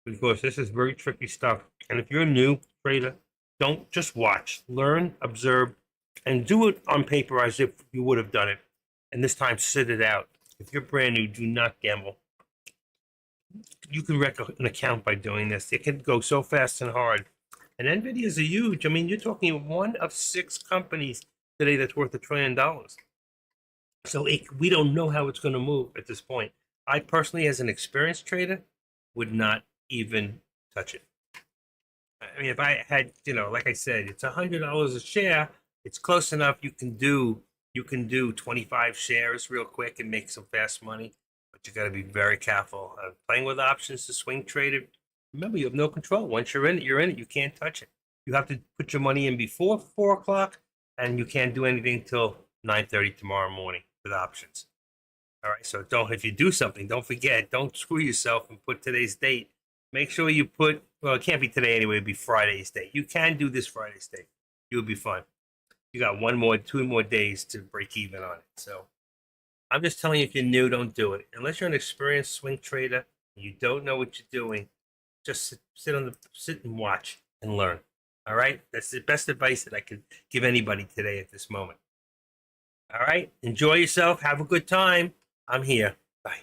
Because this is very tricky stuff. And if you're a new trader, don't just watch. Learn, observe, and do it on paper as if you would have done it. And this time, sit it out. If you're brand new, do not gamble. You can wreck an account by doing this. It can go so fast and hard. And NVIDIA is a huge. I mean, you're talking one of 6 companies today that's worth $1 trillion. So we don't know how it's going to move at this point. I personally, as an experienced trader, would not even touch it. I mean, if I had, like I said, it's $100 a share. It's close enough. You can do 25 shares real quick and make some fast money. But you got to be very careful. Playing with options to swing trade it. Remember, you have no control. Once you're in it, you're in it. You can't touch it. You have to put your money in before 4 o'clock, and you can't do anything till 9:30 tomorrow morning with options. All right. So if you do something, don't forget. Don't screw yourself and put today's date. Make sure you put. Well, it can't be today anyway. It'll be Friday's date. You can do this Friday's date. You'll be fine. You got 2 more days to break even on it. So I'm just telling you, if you're new, don't do it. Unless you're an experienced swing trader and you don't know what you're doing, just sit and watch and learn. All right? That's the best advice that I could give anybody today at this moment. All right? Enjoy yourself. Have a good time. I'm here. Bye.